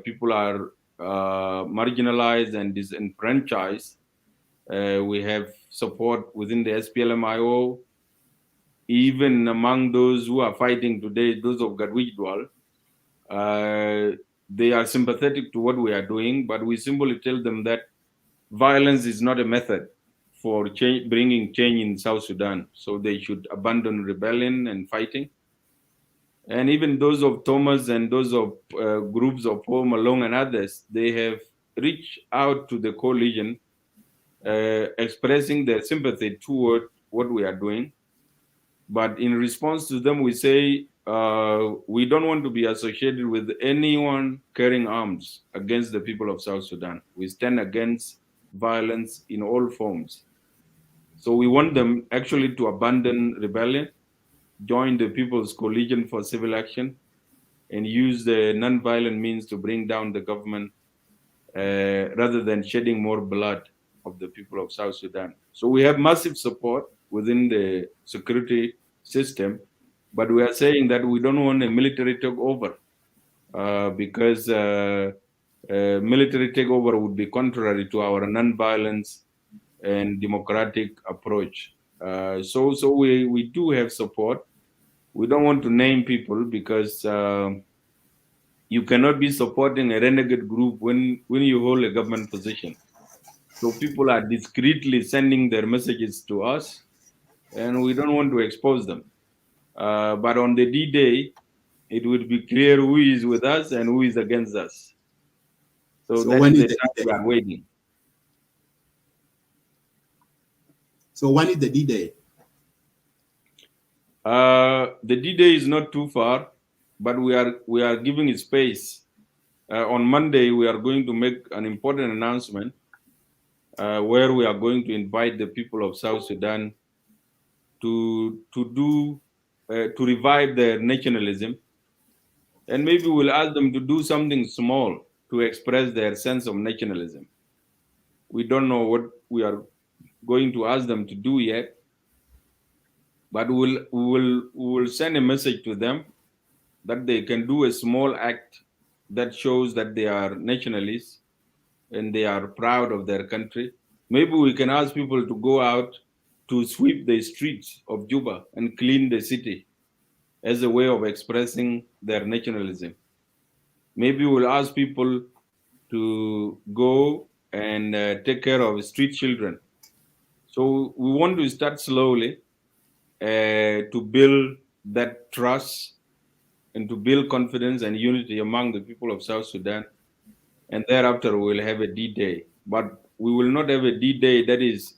People are marginalized and disenfranchised. We have support within the SPLM-IO. Even among those who are fighting today, those of Gadwidwal, they are sympathetic to what we are doing, but we simply tell them that violence is not a method for bringing change in South Sudan. So they should abandon rebellion and fighting. And even those of Thomas and those of groups of Paul Malone and others, they have reached out to the coalition, expressing their sympathy toward what we are doing. But in response to them, we say we don't want to be associated with anyone carrying arms against the people of South Sudan. We stand against violence in all forms. So we want them actually to abandon rebellion, join the People's Coalition for Civil Action, and use the non-violent means to bring down the government rather than shedding more blood of the people of South Sudan. So we have massive support within the security system, but we are saying that we don't want a military takeover because military takeover would be contrary to our non-violence and democratic approach. So we do have support. We don't want to name people because you cannot be supporting a renegade group when you hold a government position. So people are discreetly sending their messages to us, and we don't want to expose them. But on the D-Day, it will be clear who is with us and who is against us. So that is the time we are waiting. So when is the D-Day? The D-Day is not too far, but we are giving it space. On Monday, we are going to make an important announcement where we are going to invite the people of South Sudan to revive their nationalism, and maybe we'll ask them to do something small to express their sense of nationalism. We don't know what we are going to ask them to do yet, but we will send a message to them that they can do a small act that shows that they are nationalists and they are proud of their country. Maybe we can ask people to go out to sweep the streets of Juba and clean the city as a way of expressing their nationalism. Maybe we'll ask people to go and take care of street children. So we want to start slowly to build that trust and to build confidence and unity among the people of South Sudan. And thereafter, we'll have a D-Day. But we will not have a D-Day that is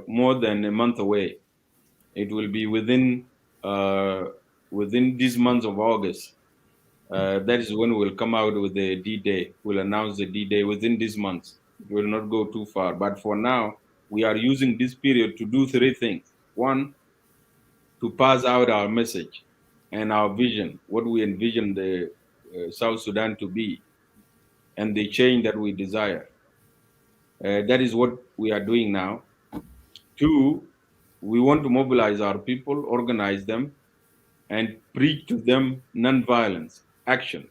more than a month away. It will be within this month of August. That is when we'll come out with the D-Day. We'll announce the D-Day within this month. It will not go too far. But for now, we are using this period to do three things. One, to pass out our message and our vision, what we envision the South Sudan to be, and the change that we desire. That is what we are doing now. Two, we want to mobilize our people, organize them, and preach to them nonviolence, action.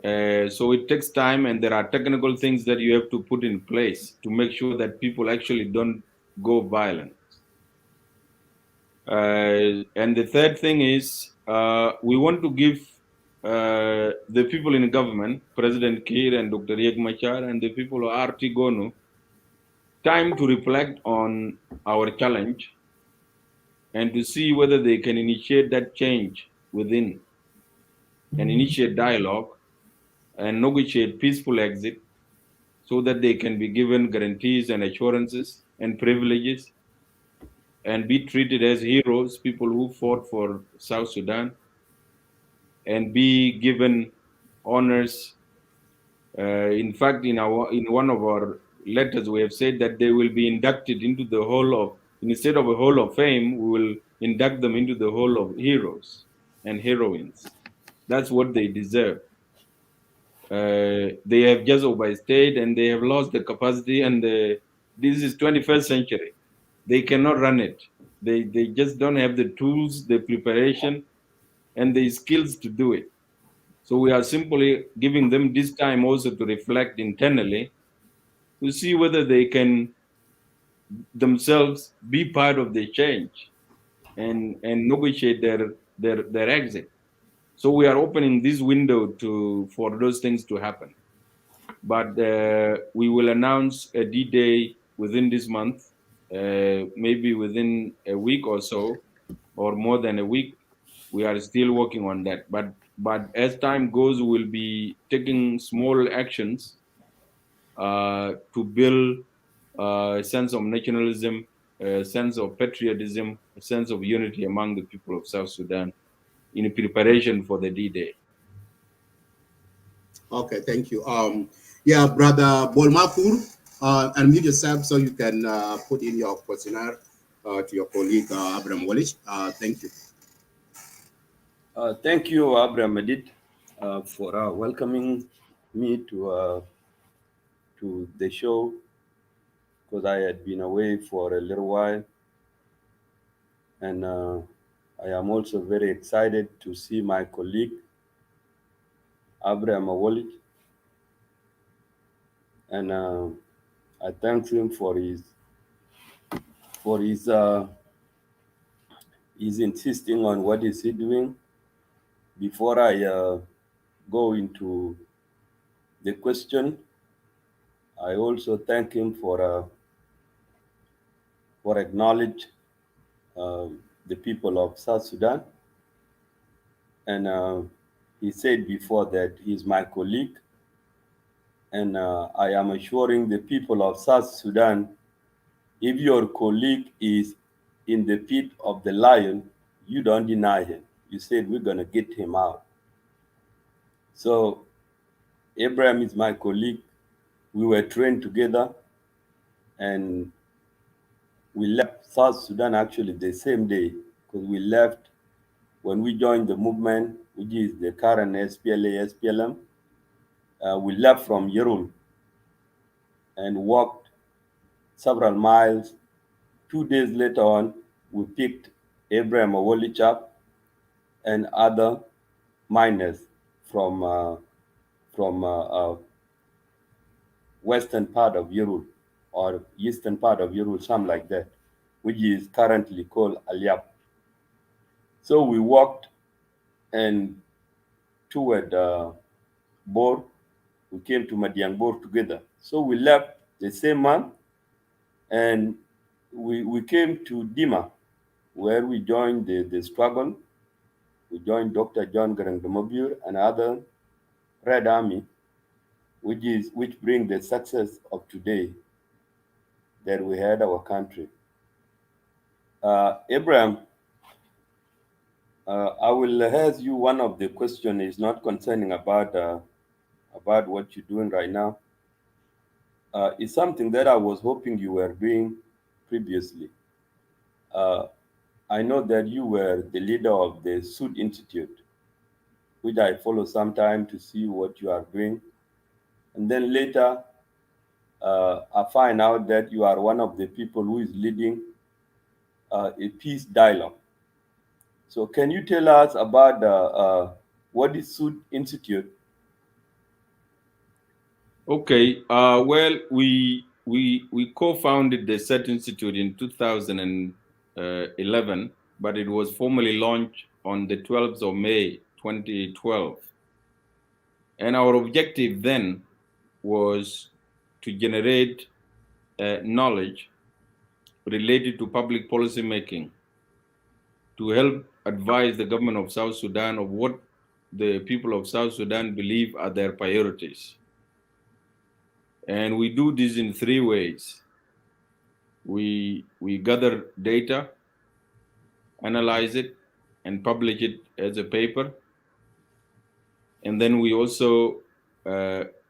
So it takes time, and there are technical things that you have to put in place to make sure that people actually don't go violent. And the third thing is we want to give the people in government, President Kiir and Dr. Riek Machar, and the people of RT Gonu, time to reflect on our challenge and to see whether they can initiate that change within and initiate dialogue and negotiate peaceful exit so that they can be given guarantees and assurances and privileges and be treated as heroes, people who fought for South Sudan, and be given honors. In fact, in one of our letters, we have said that they will be inducted into the hall of, instead of a hall of fame, we will induct them into the hall of heroes and heroines. That's what they deserve. They have just overstayed and they have lost the capacity, and this is 21st century. They cannot run it. They just don't have the tools, the preparation, and the skills to do it. So we are simply giving them this time also to reflect internally to see whether they can themselves be part of the change and negotiate their exit. So we are opening this window for those things to happen. But we will announce a D-Day within this month, maybe within a week or so, or more than a week. We are still working on that. But as time goes, we'll be taking small actions to build a sense of nationalism, a sense of patriotism, a sense of unity among the people of South Sudan in preparation for the D-Day. Okay, thank you. Yeah, Brother Bolmakur, unmute yourself so you can put in your questionnaire to your colleague Abraham Awolich. Thank you. Thank you, Abraham Adid, for welcoming me to the show, because I had been away for a little while, and I am also very excited to see my colleague Abraham Awolich, and I thank him for his insisting on what is he doing. Before I go into the question, I also thank him for acknowledge the people of South Sudan, and he said before that he's my colleague, and I am assuring the people of South Sudan, if your colleague is in the pit of the lion, you don't deny him. You said we're gonna get him out. So Abraham is my colleague. We were trained together, and we left South Sudan actually the same day, because we left when we joined the movement, which is the current SPLA, SPLM. We left from Yerul and walked several miles. 2 days later on, we picked Abraham Awolich up and other miners from western part of Yerul, or eastern part of Yerul, something like that, which is currently called Aliap. So we walked and toward Bor. We came to Madiang Bor together. So we left the same month, and we came to Dima, where we joined the struggle. We joined Dr. John Garang and other Red Army which bring the success of today that we had our country. Abraham, I will ask you one of the question is not concerning about what you're doing right now. It's something that I was hoping you were doing previously. Uh, I know that you were the leader of the Sud Institute, which I follow sometime to see what you are doing. And then later, I find out that you are one of the people who is leading a peace dialogue. So, can you tell us about what is Sud Institute? Okay. Well, we co-founded the SET Institute in 2011, but it was formally launched on the 12th of May 2012. And our objective then was to generate knowledge related to public policy making, to help advise the government of South Sudan of what the people of South Sudan believe are their priorities. And we do this in three ways. We gather data, analyze it, and publish it as a paper. And then we also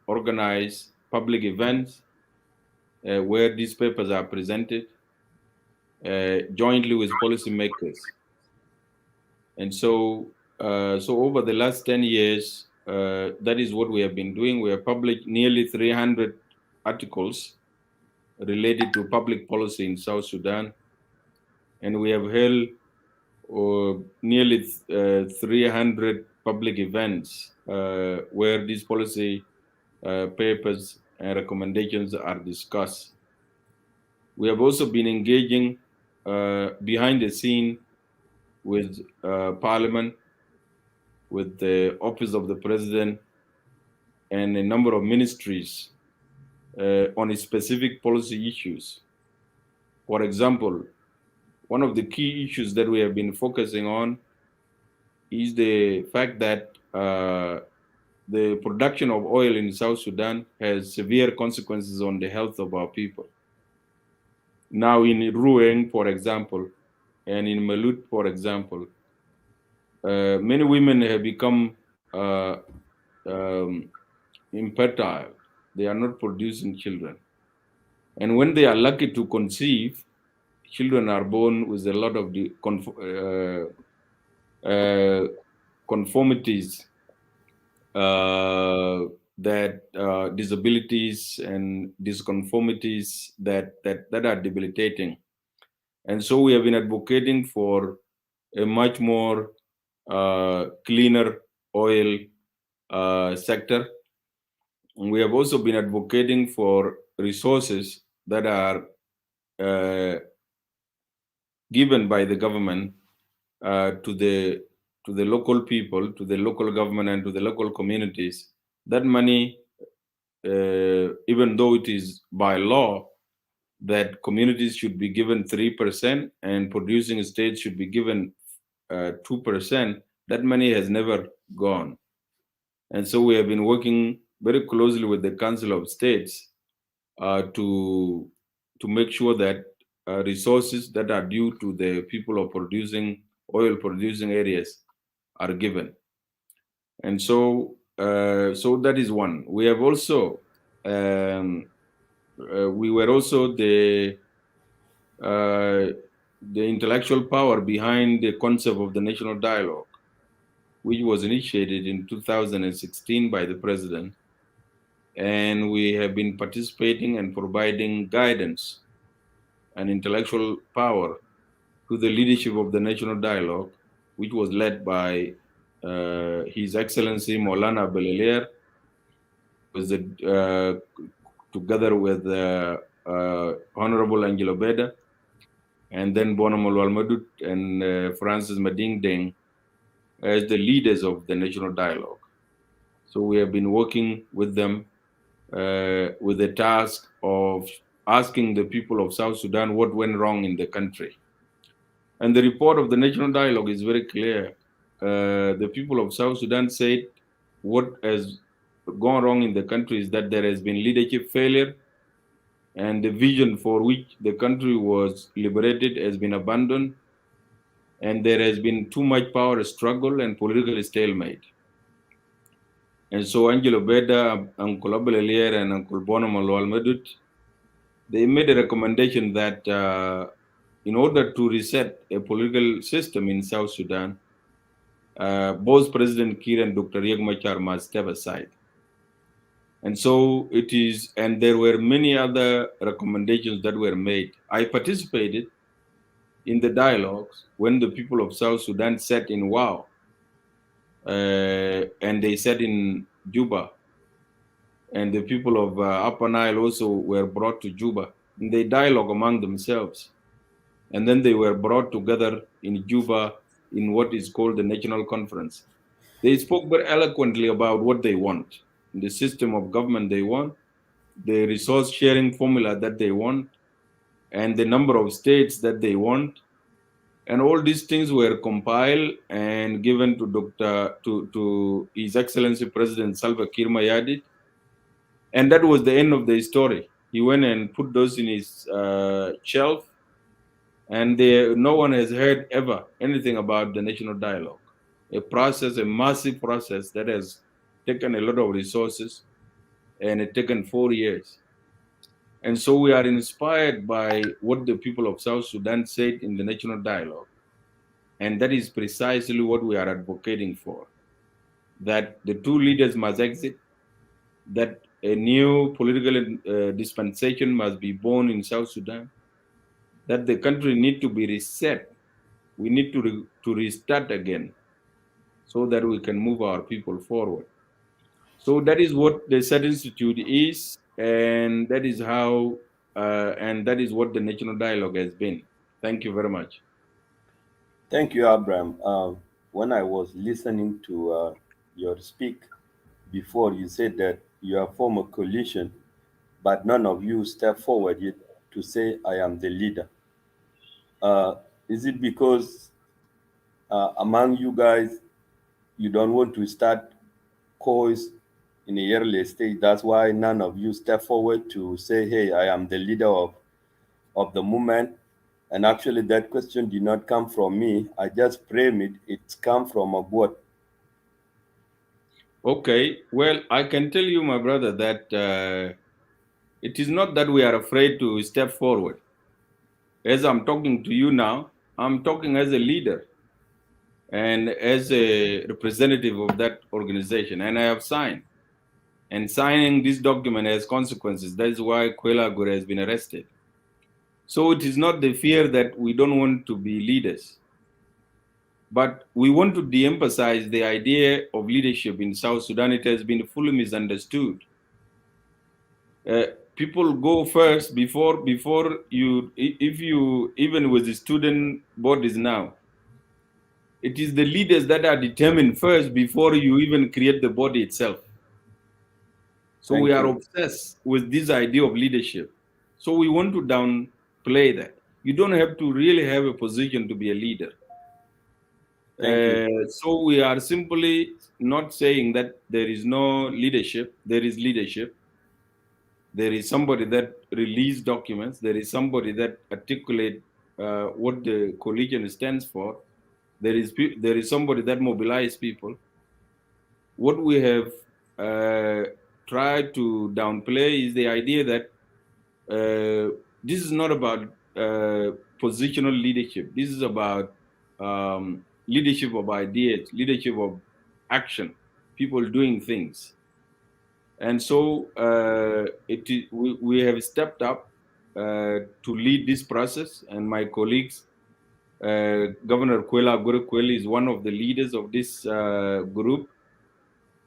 organize public events where these papers are presented jointly with policymakers. And so over the last 10 years, that is what we have been doing. We have published nearly 300 articles related to public policy in South Sudan. And we have held nearly 300 public events where these policy papers and recommendations are discussed. We have also been engaging behind the scene with Parliament, with the Office of the President, and a number of ministries on specific policy issues. For example, one of the key issues that we have been focusing on is the fact that the production of oil in South Sudan has severe consequences on the health of our people. Now in Rueng, for example, and in Malut, for example, many women have become infertile. They are not producing children. And when they are lucky to conceive, children are born with a lot of conformities, disabilities and disconformities that are debilitating. And so we have been advocating for a much more cleaner oil sector. And we have also been advocating for resources that are given by the government to the local people, to the local government, and to the local communities. That money, even though it is by law that communities should be given 3% and producing states should be given 2%, that money has never gone. And so we have been working very closely with the Council of States to make sure that resources that are due to the people of oil producing areas are given. And so that is one. We have also we were also the intellectual power behind the concept of the national dialogue, which was initiated in 2016 by the president. And we have been participating and providing guidance and intellectual power to the leadership of the national dialogue, which was led by His Excellency Maulana Belalier, together with Honorable Angelo Beda, and then Bonomo Walmadut and Francis Mading Deng as the leaders of the national dialogue. So we have been working with them with the task of asking the people of South Sudan what went wrong in the country. And the report of the national dialogue is very clear. The people of South Sudan said what has gone wrong in the country is that there has been leadership failure, and the vision for which the country was liberated has been abandoned, and there has been too much power struggle and political stalemate. And so Angelo Beda, Uncle Abelalier, and Uncle Bonomalwal Medut, they made a recommendation that in order to reset a political system in South Sudan, both President Kiir and Dr. Riek Machar must step aside. And so it is, and there were many other recommendations that were made. I participated in the dialogues when the people of South Sudan sat in Wow, and they sat in Juba, and the people of Upper Nile also were brought to Juba, and they dialogue among themselves. And then they were brought together in Juba in what is called the National Conference. They spoke very eloquently about what they want, the system of government they want, the resource sharing formula that they want, and the number of states that they want. And all these things were compiled and given to His Excellency President Salva Kiir Mayardit. And that was the end of the story. He went and put those in his shelf, and no one has heard ever anything about the national dialogue, a process, a massive process that has taken a lot of resources, and it taken 4 years. And so we are inspired by what the people of South Sudan said in the national dialogue. And that is precisely what we are advocating for, that the two leaders must exit, that a new political dispensation must be born in South Sudan, that the country need to be reset. We need to restart again so that we can move our people forward. So that is what the SET Institute is, and that is how, and that is what the national dialogue has been. Thank you very much. Thank you, Abraham. When I was listening to your speak before, you said that you have formed a coalition, but none of you step forward yet to say, I am the leader. Is it because among you guys, you don't want to start cause in a early stage? That's why none of you step forward to say, hey, I am the leader of the movement. And actually, that question did not come from me. I just frame it. It's come from a board. Okay, well, I can tell you, my brother, that it is not that we are afraid to step forward. As I'm talking to you now, I'm talking as a leader and as a representative of that organization, and I have signed. And signing this document has consequences. That is why Kwela Agure has been arrested. So it is not the fear that we don't want to be leaders, but we want to de-emphasize the idea of leadership in South Sudan. It has been fully misunderstood. People go first before you, if you, even with the student bodies now, it is the leaders that are determined first before you even create the body itself. So we are obsessed with this idea of leadership. So we want to downplay that. You don't have to really have a position to be a leader. So we are simply not saying that there is no leadership. There is leadership. There is somebody that release documents. There is somebody that articulate what the coalition stands for. There is somebody that mobilize people. What we have tried to downplay is the idea that this is not about positional leadership. This is about leadership of ideas, leadership of action, people doing things. And so we have stepped up to lead this process, and my colleagues, Governor Kwela Agure is one of the leaders of this group.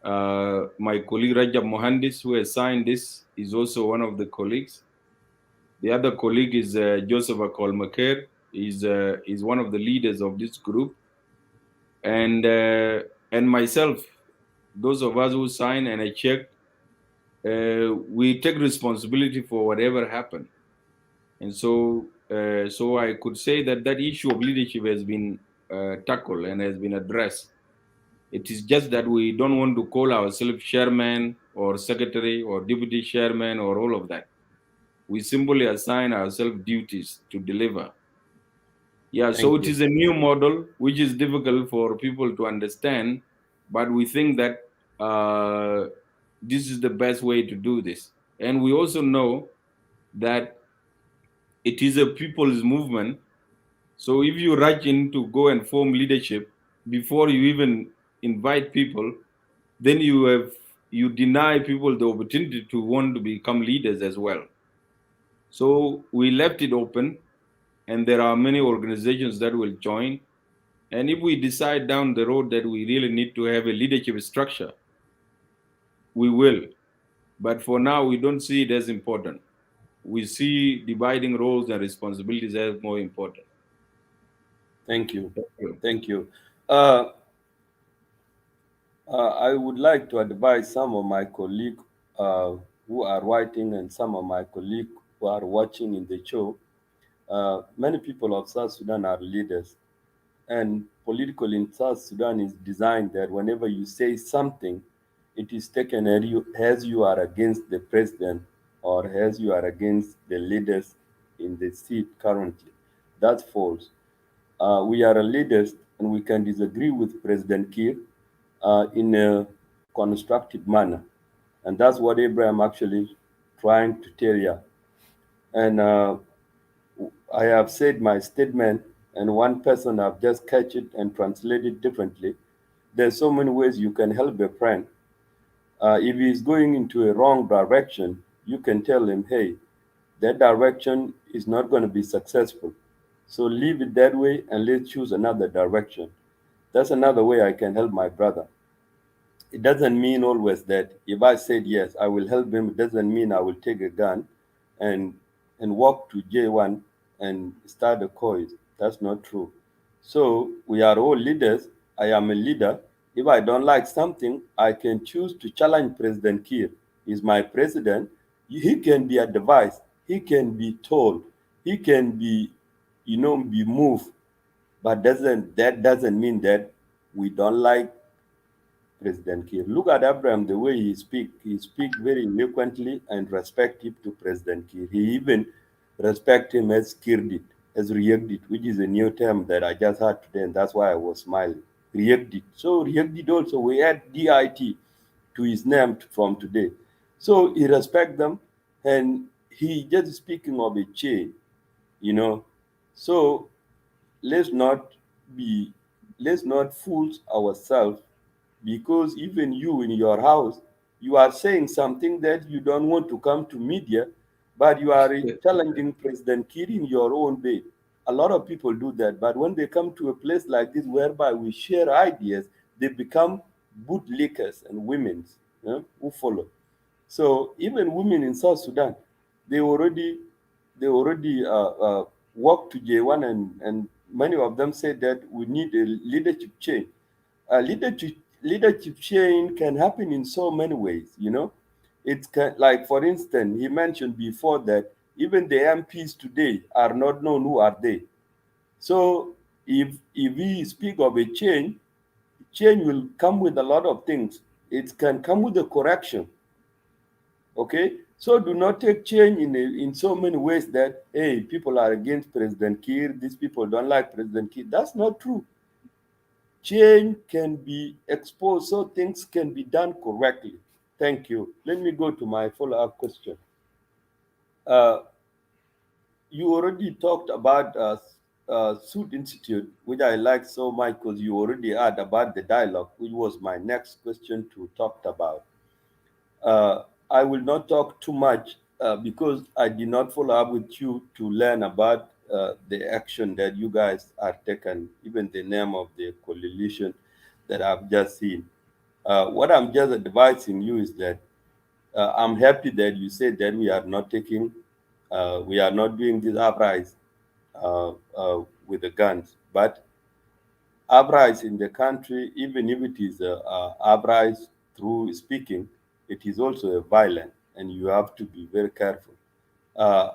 My colleague Rajab Mohandis, who has signed this, is also one of the colleagues. The other colleague is Joseph Akol Maker, is one of the leaders of this group, and myself. Those of us who sign and I check, we take responsibility for whatever happened. And so I could say that issue of leadership has been tackled and has been addressed. It is just that we don't want to call ourselves chairman or secretary or deputy chairman or all of that. We simply assign ourselves duties to deliver. Yeah, so Thank it you. is a new model which is difficult for people to understand, but we think that this is the best way to do this. And we also know that it is a people's movement. So if you rush in to go and form leadership before you even invite people, then you deny people the opportunity to want to become leaders as well. So we left it open, and there are many organizations that will join. And if we decide down the road that we really need to have a leadership structure, we will. But for now, we don't see it as important. We see dividing roles and responsibilities as more important. Thank you. Thank you. Thank you. Uh, I would like to advise some of my colleagues who are writing and some of my colleagues who are watching in the show. Many people of South Sudan are leaders, and political in South Sudan is designed that whenever you say something, it is taken as you are against the president or as you are against the leaders in the seat currently. That's false. We are leaders and we can disagree with President Kiir in a constructive manner. And that's what Abraham actually trying to tell you. And I have said my statement, and one person have just catch it and translate it differently. There's so many ways you can help a friend. If he's going into a wrong direction, you can tell him, hey, that direction is not going to be successful. So leave it that way and let's choose another direction. That's another way I can help my brother. It doesn't mean always that if I said yes, I will help him. It doesn't mean I will take a gun and walk to J1 and start a cause. That's not true. So we are all leaders. I am a leader. If I don't like something, I can choose to challenge President Kiir. He's my president. He can be advised. He can be told. He can be, be moved. But that doesn't mean that we don't like President Kiir. Look at Abraham, the way he speak. He speak very eloquently and respectful to President Kiir. He even respect him as Kiir did, as Riek did, which is a new term that I just heard today, and that's why I was smiling. Riek did. So Riek did also. We add DIT to his name from today. So he respect them, and he just speaking of a chain, you know. So let's not be let's not fool ourselves, because even you in your house, you are saying something that you don't want to come to media, but you are challenging President Kiir in your own way. A lot of people do that, but when they come to a place like this whereby we share ideas, they become bootlickers and women, who follow. So even women in South Sudan, they already walk to J1, and many of them say that we need a leadership change. Leadership change can happen in so many ways. It can, like for instance, he mentioned before that even the MPs today are not known who are they. So if we speak of a change will come with a lot of things. It can come with a correction. Okay, so do not take change in so many ways that, hey, people are against President Kiir, these people don't like President Kiir. That's not true. Change can be exposed so things can be done correctly. Thank you. Let me go to my follow-up question. Uh, you already talked about Sud Institute, which I like so much because you already had about the dialogue, which was my next question to talk about. I will not talk too much because I did not follow up with you to learn about the action that you guys are taking, even the name of the coalition that I've just seen. What I'm just advising you is that I'm happy that you said that we are not doing this uprise with the guns, but uprise in the country, even if it is uprise through speaking, it is also a violent, and you have to be very careful. Uh,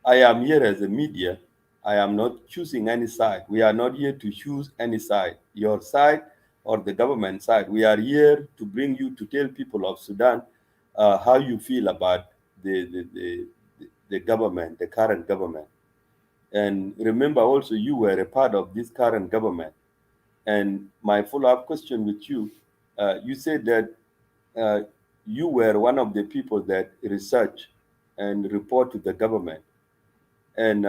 I am here as a media. I am not choosing any side. We are not here to choose any side, your side or the government side. We are here to bring you to tell people of Sudan how you feel about the government, the current government. And remember also, you were a part of this current government. And my follow-up question with you, you said that uh, you were one of the people that research and report to the government, and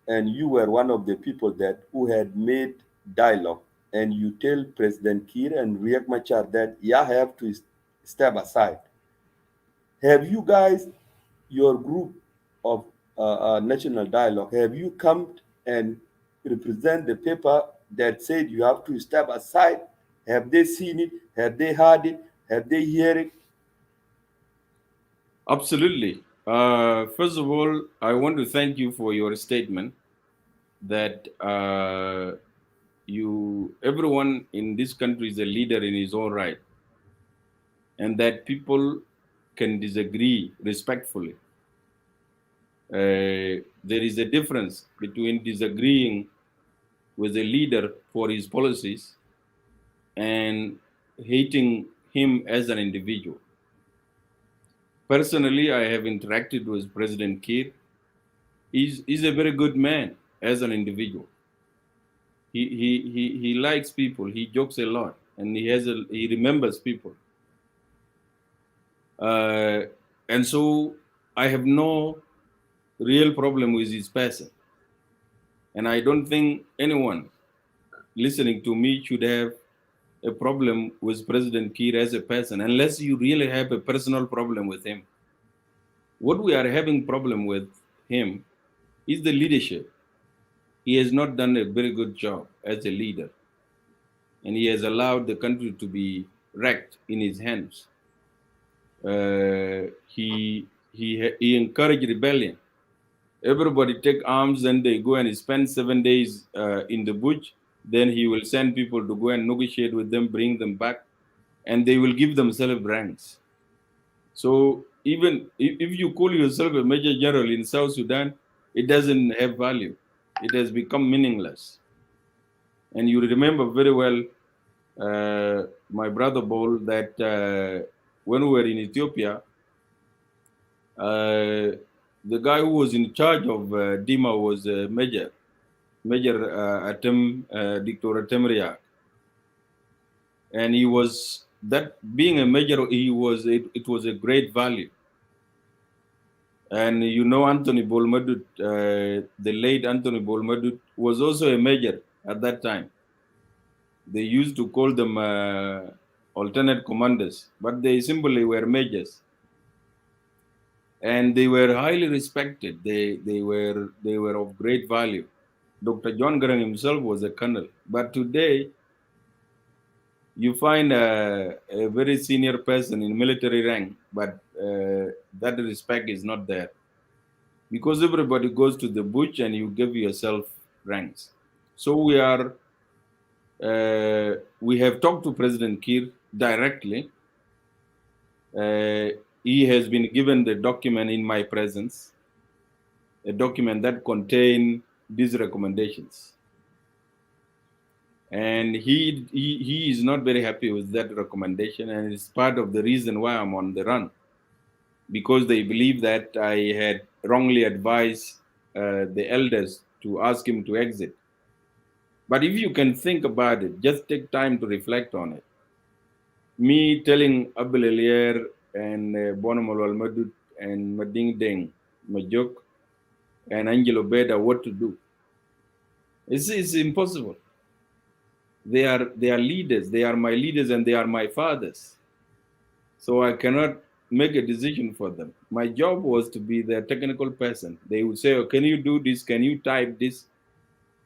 you were one of the people that who had made dialogue, and you tell President Kiir and Riek Machar that you have to step aside. Have you guys, your group of national dialogue, have you come and represent the paper that said you have to step aside? Have they seen it? Have they heard it? Have they heard it? Absolutely. First of all, I want to thank you for your statement that everyone in this country is a leader in his own right, and that people can disagree respectfully. There is a difference between disagreeing with a leader for his policies and hating him as an individual. Personally, I have interacted with President Kiir. He's a very good man as an individual. He likes people. He jokes a lot, and he remembers people. And so I have no real problem with his person. And I don't think anyone listening to me should have a problem with President Kiir as a person, unless you really have a personal problem with him. What we are having problem with him is the leadership. He has not done a very good job as a leader, and he has allowed the country to be wrecked in his hands. He encouraged rebellion. Everybody take arms and they go and spend 7 days in the bush. Then he will send people to go and negotiate with them, bring them back, and they will give themselves ranks. So even if you call yourself a major general in South Sudan, it doesn't have value. It has become meaningless. And you remember very well, my brother Bol, that when we were in Ethiopia, the guy who was in charge of Dima was Major Dr. Atem Riak. And he was, that being a major, it was a great value. And you know, Anthony Bolmadut, the late Anthony Bolmadut, was also a major at that time. They used to call them alternate commanders, but they simply were majors. And they were highly respected. They were of great value. Dr. John Garang himself was a colonel. But today, you find a very senior person in military rank, but that respect is not there. Because everybody goes to the bush and you give yourself ranks. So we have talked to President Kiir directly. He has been given the document in my presence, a document that contains these recommendations. And he is not very happy with that recommendation, and it's part of the reason why I'm on the run, because they believe that I had wrongly advised the elders to ask him to exit. But if you can think about it, just take time to reflect on it. Me telling Abel Elier and Bonomol Madut and Mading Deng, Majok, and Angelo Beda what to do. It's impossible. They are leaders. They are my leaders and they are my fathers. So I cannot make a decision for them. My job was to be their technical person. They would say, oh, can you do this? Can you type this?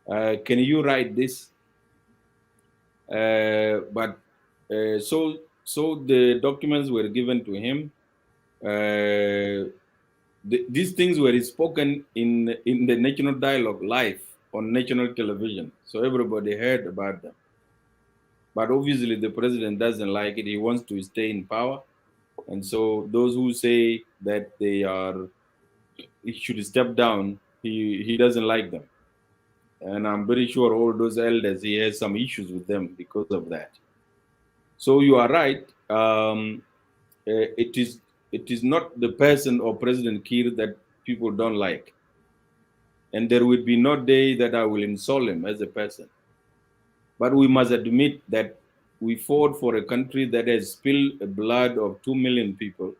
Can you write this? So the documents were given to him. These things were spoken in the national dialogue live on national television. So everybody heard about them. But obviously the president doesn't like it. He wants to stay in power. And so those who say that he should step down, he doesn't like them. And I'm very sure all those elders, he has some issues with them because of that. So you are right. It is it is not the person or President Kiir that people don't like. And there will be no day that I will insult him as a person. But we must admit that we fought for a country that has spilled the blood of 2 million people,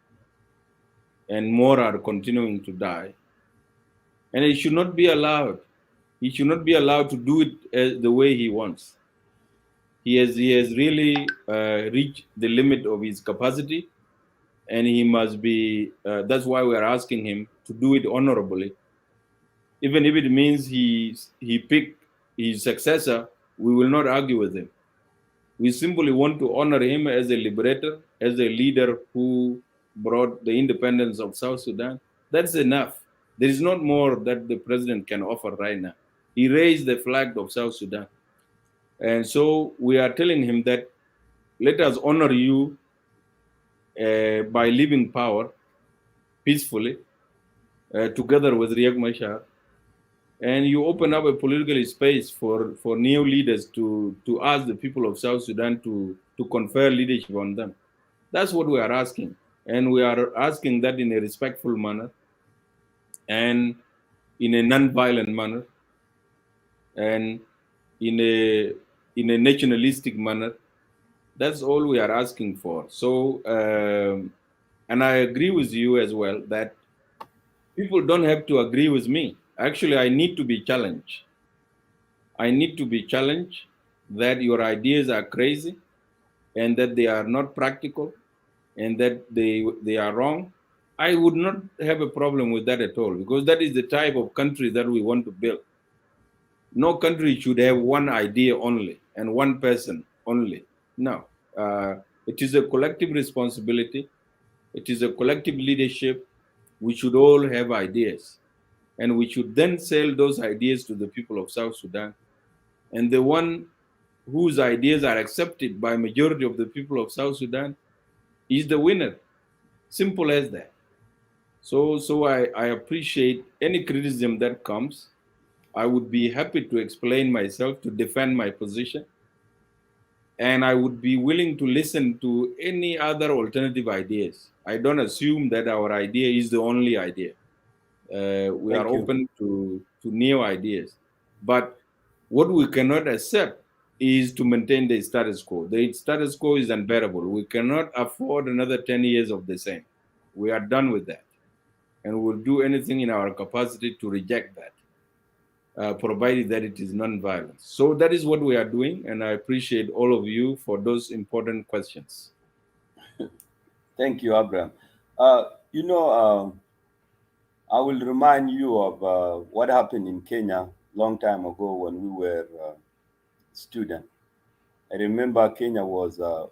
and more are continuing to die. And it should not be allowed. He should not be allowed to do it the way he wants. He has really reached the limit of his capacity, and he must be. That's why we are asking him to do it honorably, even if it means he picked his successor. We will not argue with him. We simply want to honor him as a liberator, as a leader who brought the independence of South Sudan. That's enough. There is not more that the president can offer right now. He raised the flag of South Sudan. And so we are telling him that let us honor you by leaving power peacefully together with Riek Machar. And you open up a political space for new leaders to ask the people of South Sudan to confer leadership on them. That's what we are asking. And we are asking that in a respectful manner and in a non-violent manner and in a nationalistic manner. That's all we are asking for. So, and I agree with you as well that people don't have to agree with me. Actually, I need to be challenged. I need to be challenged that your ideas are crazy and that they are not practical and that they are wrong. I would not have a problem with that at all because that is the type of country that we want to build. No country should have one idea only and one person only. No. It is a collective responsibility. It is a collective leadership. We should all have ideas. And we should then sell those ideas to the people of South Sudan. And the one whose ideas are accepted by majority of the people of South Sudan is the winner. Simple as that. So I appreciate any criticism that comes. I would be happy to explain myself, to defend my position, and I would be willing to listen to any other alternative ideas. I don't assume that our idea is the only idea. We are Thank you. open to new ideas. But what we cannot accept is to maintain the status quo. The status quo is unbearable. We cannot afford another 10 years of the same. We are done with that. And we'll do anything in our capacity to reject that, provided that it is non-violence. So that is what we are doing, and I appreciate all of you for those important questions. Thank you, Abraham. You know, I will remind you of what happened in Kenya long time ago when we were student. I remember Kenya was not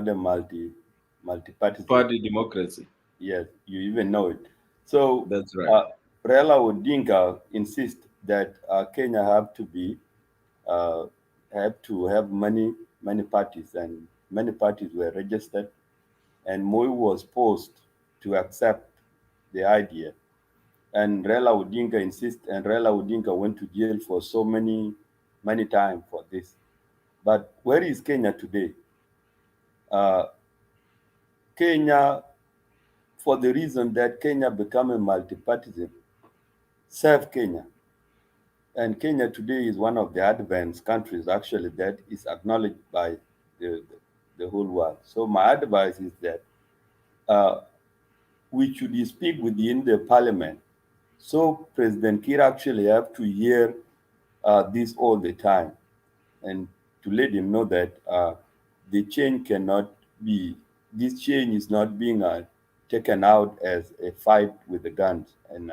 a multi-partisan. Party democracy. Yes, you even know it. So That's right. uh, Raila Odinga insists that Kenya uh, have to have many parties, and many parties were registered, and Moi was forced to accept the idea. And Raila Odinga insists, and Raila Odinga went to jail for so many times for this. But where is Kenya today? Uh, Kenya, for the reason that Kenya became a multi-partisan, serve Kenya. And Kenya today is one of the advanced countries actually that is acknowledged by the, the whole world. So my advice is that uh, we should speak within the parliament. So President Kir actually have to hear this all the time and to let him know that the change cannot be, this change is not being taken out as a fight with the guns. And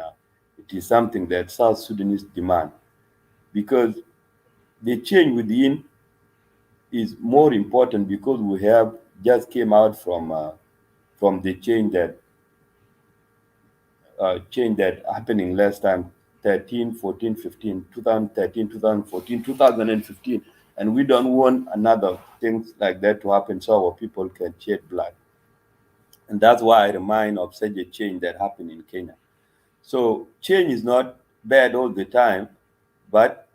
it is something that South Sudanese demand because the change within is more important because we have just came out from the change that happening last time 13, 14, 15, 2013, 2014, 2015, and we don't want another things like that to happen so our people can shed blood. And that's why I remind of such a change that happened in Kenya. So change is not bad all the time, but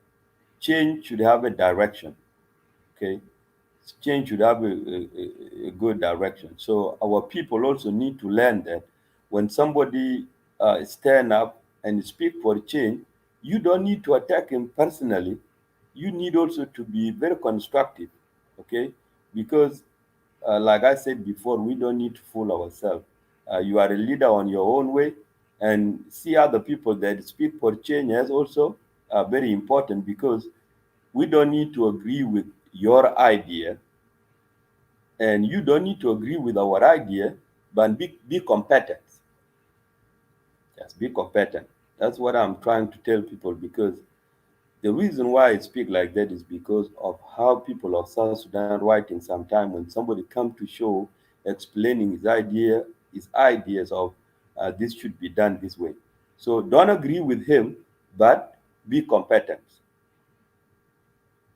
change should have a direction. Okay. change should have a good direction. So our people also need to learn that when somebody stand up and speak for change, you don't need to attack him personally. You need also to be very constructive, okay? Because like I said before, we don't need to fool ourselves. You are a leader on your own way, and see other people that speak for change as also very important, because we don't need to agree with your idea, and you don't need to agree with our idea, but be competent. Just be competent. That's what I'm trying to tell people, because the reason why I speak like that is because of how people of South Sudan writing sometime when somebody come to show explaining his ideas of this should be done this way. So don't agree with him, but be competent.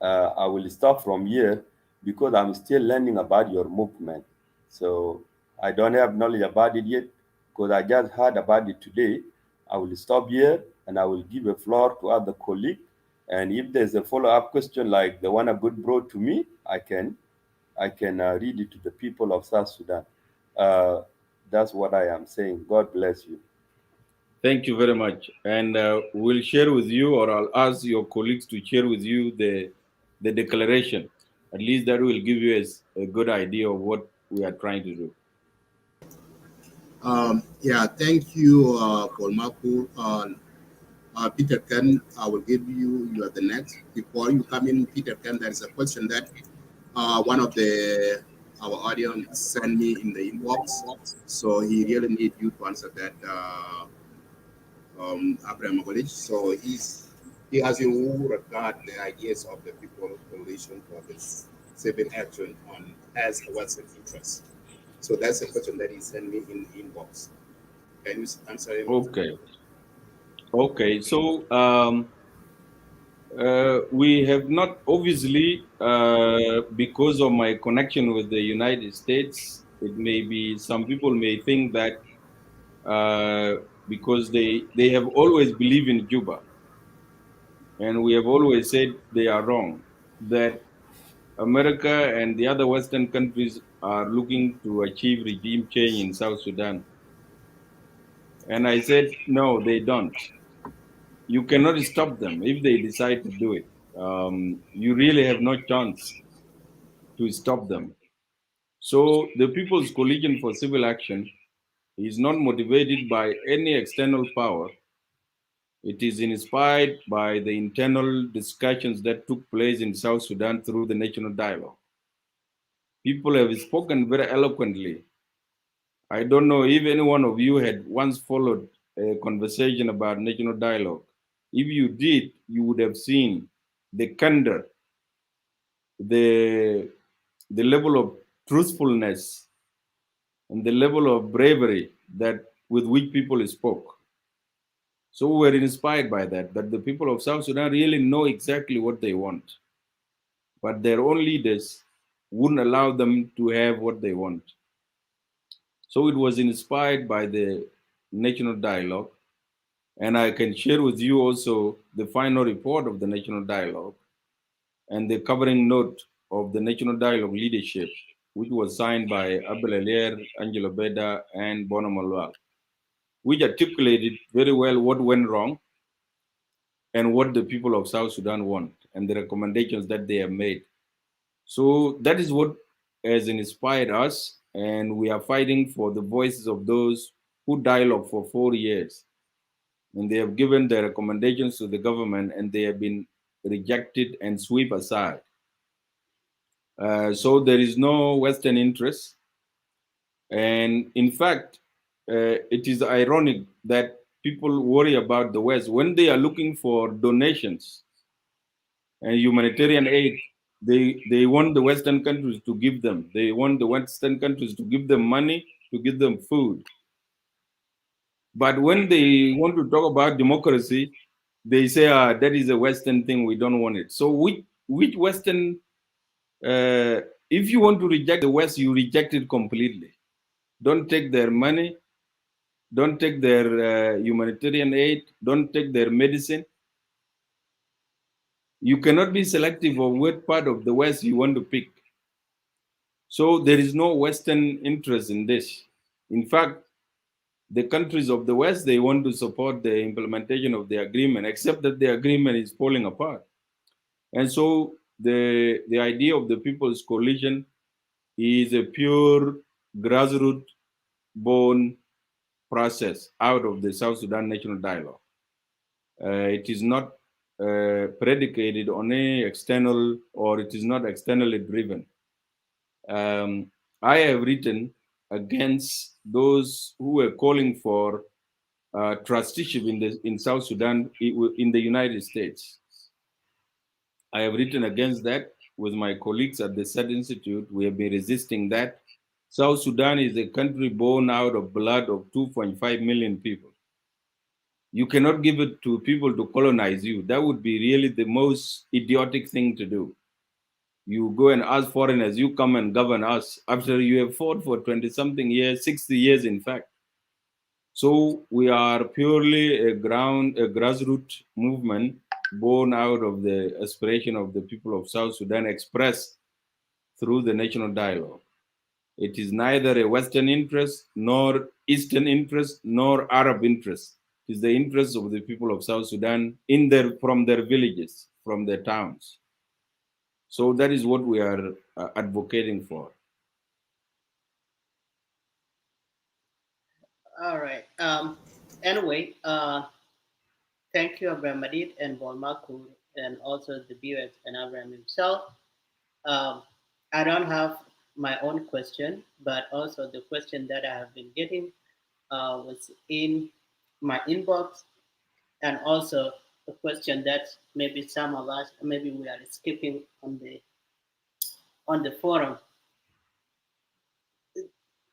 I will stop from here because I'm still learning about your movement. So I don't have knowledge about it yet because I just heard about it today. I will stop here and I will give a floor to other colleagues. And if there's a follow-up question like the one a good brought to me, I can read it to the people of South Sudan. Uh, that's what I am saying. God bless you. Thank you very much. And we'll share with you, or I'll ask your colleagues to share with you the declaration. At least that will give you a good idea of what we are trying to do. Yeah, thank you, Paul Maku. Peter Ken, I will give you are the next. Before you come in, Peter Ken, there is a question that one of our audience sent me in the inbox. So he really need you to answer that, Abraham Awolich. So he has you regard the ideas of the people coalition for this civil action on as a Western interest. So that's a question that he sent me in the inbox. Can you answer him? Okay. Okay. So we have not, obviously, because of my connection with the United States, it may be, some people may think that because they have always believed in Juba, and we have always said they are wrong, that America and the other Western countries are looking to achieve regime change in South Sudan. And I said, no, they don't. You cannot stop them if they decide to do it. You really have no chance to stop them. So the People's Coalition for Civil Action is not motivated by any external power. It is inspired by the internal discussions that took place in South Sudan through the national dialogue. People have spoken very eloquently. I don't know if any one of you had once followed a conversation about national dialogue. If you did, you would have seen the candor, the, the level of truthfulness, and the level of bravery that with which people spoke. So we were inspired by that the people of South Sudan really know exactly what they want, but their own leaders wouldn't allow them to have what they want. So it was inspired by the national dialogue. And I can share with you also the final report of the national dialogue and the covering note of the national dialogue leadership, which was signed by Abel Alier, Angelo Beda, and Bono Malwal, which articulated very well what went wrong and what the people of South Sudan want and the recommendations that they have made. So that is what has inspired us, and we are fighting for the voices of those who dialogue for 4 years. And they have given their recommendations to the government, and they have been rejected and swept aside. So there is no Western interest. And in fact, it is ironic that people worry about the West when they are looking for donations and humanitarian aid. They want the Western countries to give them. They want the Western countries to give them money, to give them food. But when they want to talk about democracy, they say, that is a Western thing, we don't want it. So which Western, if you want to reject the West, you reject it completely. Don't take their money, don't take their humanitarian aid, don't take their medicine. You cannot be selective of what part of the West you want to pick. So there is no Western interest in this. In fact, the countries of the West, they want to support the implementation of the agreement, except that the agreement is falling apart. And so the idea of the People's Coalition is a pure grassroots born process out of the South Sudan National Dialogue. It is not predicated on any external, or it is not externally driven. I have written against those who were calling for trusteeship in South Sudan in the United States. I have written against that with my colleagues at the SET Institute. We have been resisting that. South Sudan is a country born out of blood of 2.5 million people. You cannot give it to people to colonize you. That would be really the most idiotic thing to do. You go and ask foreigners, you come and govern us after you have fought for 20 something years, 60 years, in fact. So we are purely a grassroots movement born out of the aspiration of the people of South Sudan expressed through the national dialogue. It is neither a Western interest, nor Eastern interest, nor Arab interest. It is the interest of the people of South Sudan from their villages, from their towns. So that is what we are advocating for. All right. Anyway, thank you, Abraham Madid and Bolmaku, and also the viewers and Abraham himself. Um, I don't have my own question, but also the question that I have been getting was in my inbox, and also a question that maybe some of us, maybe we are skipping on the forum.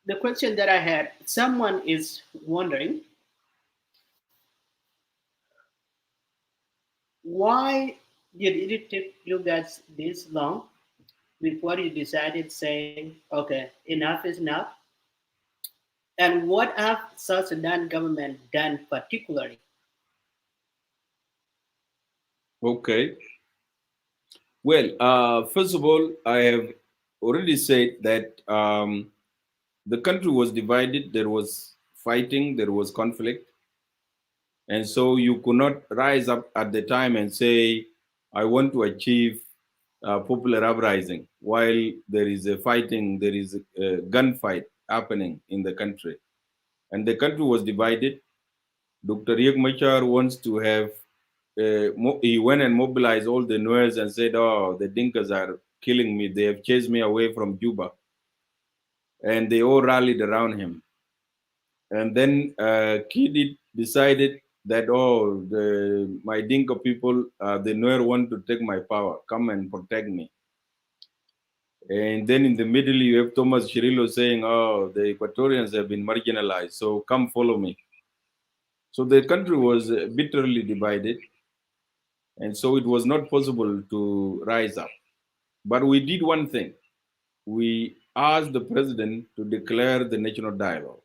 The question that I had, someone is wondering why did it take you guys this long before you decided saying, okay, enough is enough? And what have South Sudan government done particularly? Okay. Well, first of all, I have already said that the country was divided, there was fighting, there was conflict. And so you could not rise up at the time and say, I want to achieve popular uprising while there is a fighting, there is a gunfight happening in the country. And the country was divided. Dr. Riek Machar wants to have, he went and mobilized all the Nuers and said, oh, the Dinkas are killing me. They have chased me away from Juba. And they all rallied around him. And then Kidid decided that, oh, my Dinka people, the Nuer want to take my power, come and protect me. And then in the middle, you have Thomas Shirillo saying, oh, the Equatorians have been marginalized, so come follow me. So the country was bitterly divided. And so it was not possible to rise up. But we did one thing. We asked the president to declare the national dialogue.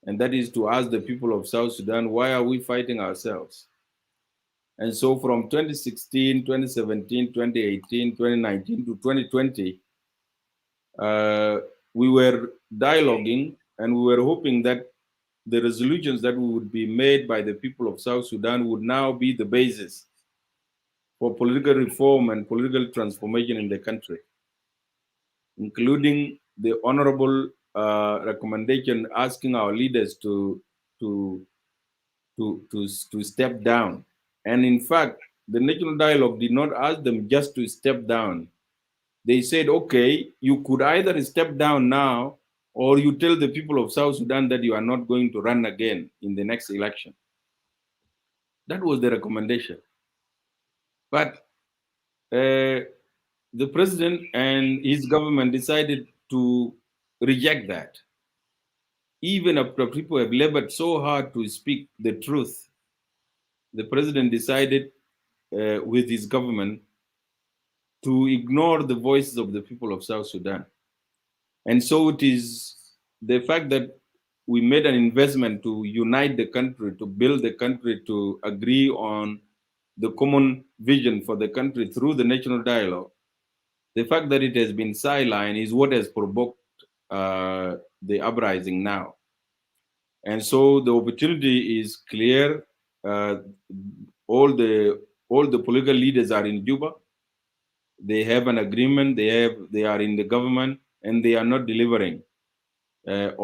And that is to ask the people of South Sudan, why are we fighting ourselves? And so from 2016, 2017, 2018, 2019 to 2020, we were dialoguing and we were hoping that the resolutions that would be made by the people of South Sudan would now be the basis for political reform and political transformation in the country, including the honorable recommendation asking our leaders to step down. And in fact, the national dialogue did not ask them just to step down. They said, okay, you could either step down now or you tell the people of South Sudan that you are not going to run again in the next election. That was the recommendation. But the president and his government decided to reject that. Even after people have labored so hard to speak the truth, the president decided with his government to ignore the voices of the people of South Sudan. And so it is the fact that we made an investment to unite the country, to build the country, to agree on the common vision for the country through the national dialogue, The fact that it has been sidelined is what has provoked the uprising now. And so the opportunity is clear. Uh, all the political leaders are in Juba. They have an agreement. They are in the government, and they are not delivering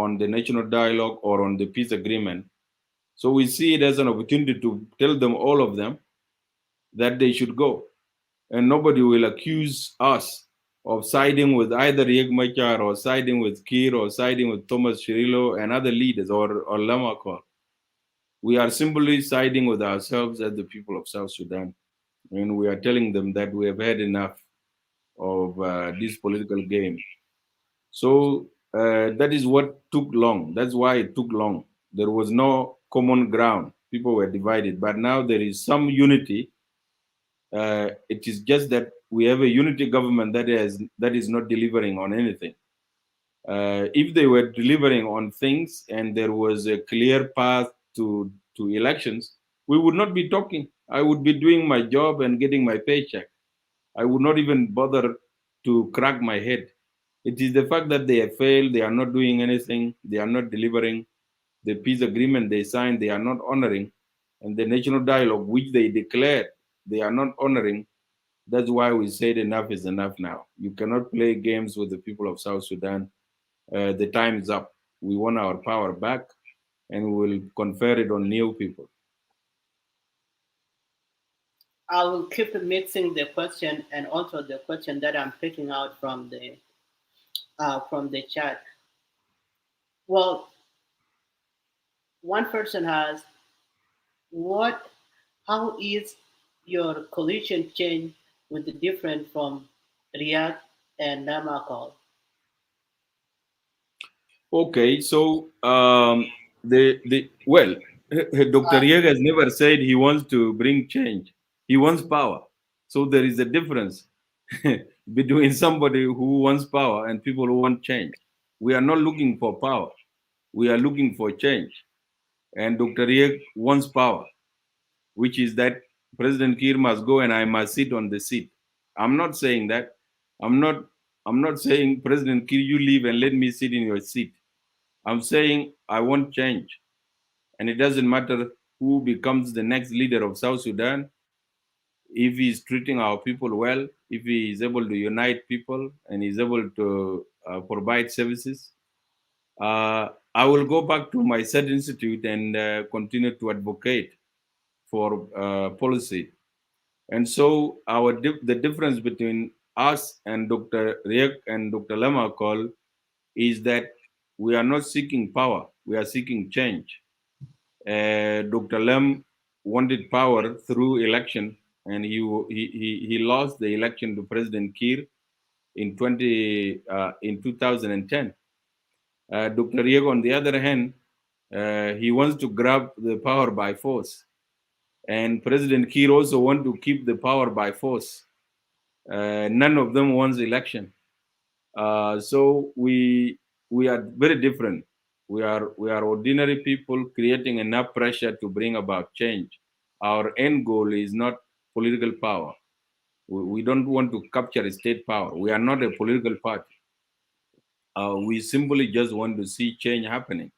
on the national dialogue or on the peace agreement. So we see it as an opportunity to tell them, all of them, that they should go, and nobody will accuse us of siding with either Riek Machar or siding with Kir or siding with Thomas Shirillo and other leaders or Lamakol. We are simply siding with ourselves as the people of South Sudan. And we are telling them that we have had enough of this political game. So that is what took long. That's why it took long. There was no common ground. People were divided. But now there is some unity. It is just that we have a unity government that is not delivering on anything. If they were delivering on things and there was a clear path to elections, we would not be talking. I would be doing my job and getting my paycheck. I would not even bother to crack my head. It is the fact that they have failed, they are not doing anything, they are not delivering. The peace agreement they signed, they are not honoring. And the national dialogue, which they declared, they are not honoring. That's why we said enough is enough now. You cannot play games with the people of South Sudan. The time is up. We want our power back, and we will confer it on new people. I will keep mixing the question and also the question that I'm picking out from the chat. Well, one person has what? How is your coalition change with the different from React and Namakol? Okay, so the well, Dr. Yeg has never said he wants to bring change. He wants power. So there is a difference between somebody who wants power and people who want change. We are not looking for power. We are looking for change. And Dr. Yeg wants power, which is that President Kiir must go and I must sit on the seat. I'm not saying that. I'm not I'm not saying President Kiir, you leave and let me sit in your seat. I'm saying I want change. And it doesn't matter who becomes the next leader of South Sudan, if he's treating our people well, if he is able to unite people and is able to provide services. I will go back to my said institute and continue to advocate for policy. And so the difference between us and Dr. Riek and Dr. Lamakol is that we are not seeking power, we are seeking change. Dr. Lem wanted power through election, and he lost the election to President Kiir in 2010. Dr. Riek, on the other hand, he wants to grab the power by force, and President Kiir also wants to keep the power by force. None of them wants election. So we are very different. We are ordinary people creating enough pressure to bring about change. Our end goal is not political power. We don't want to capture state power. We are not a political party. We simply just want to see change happening.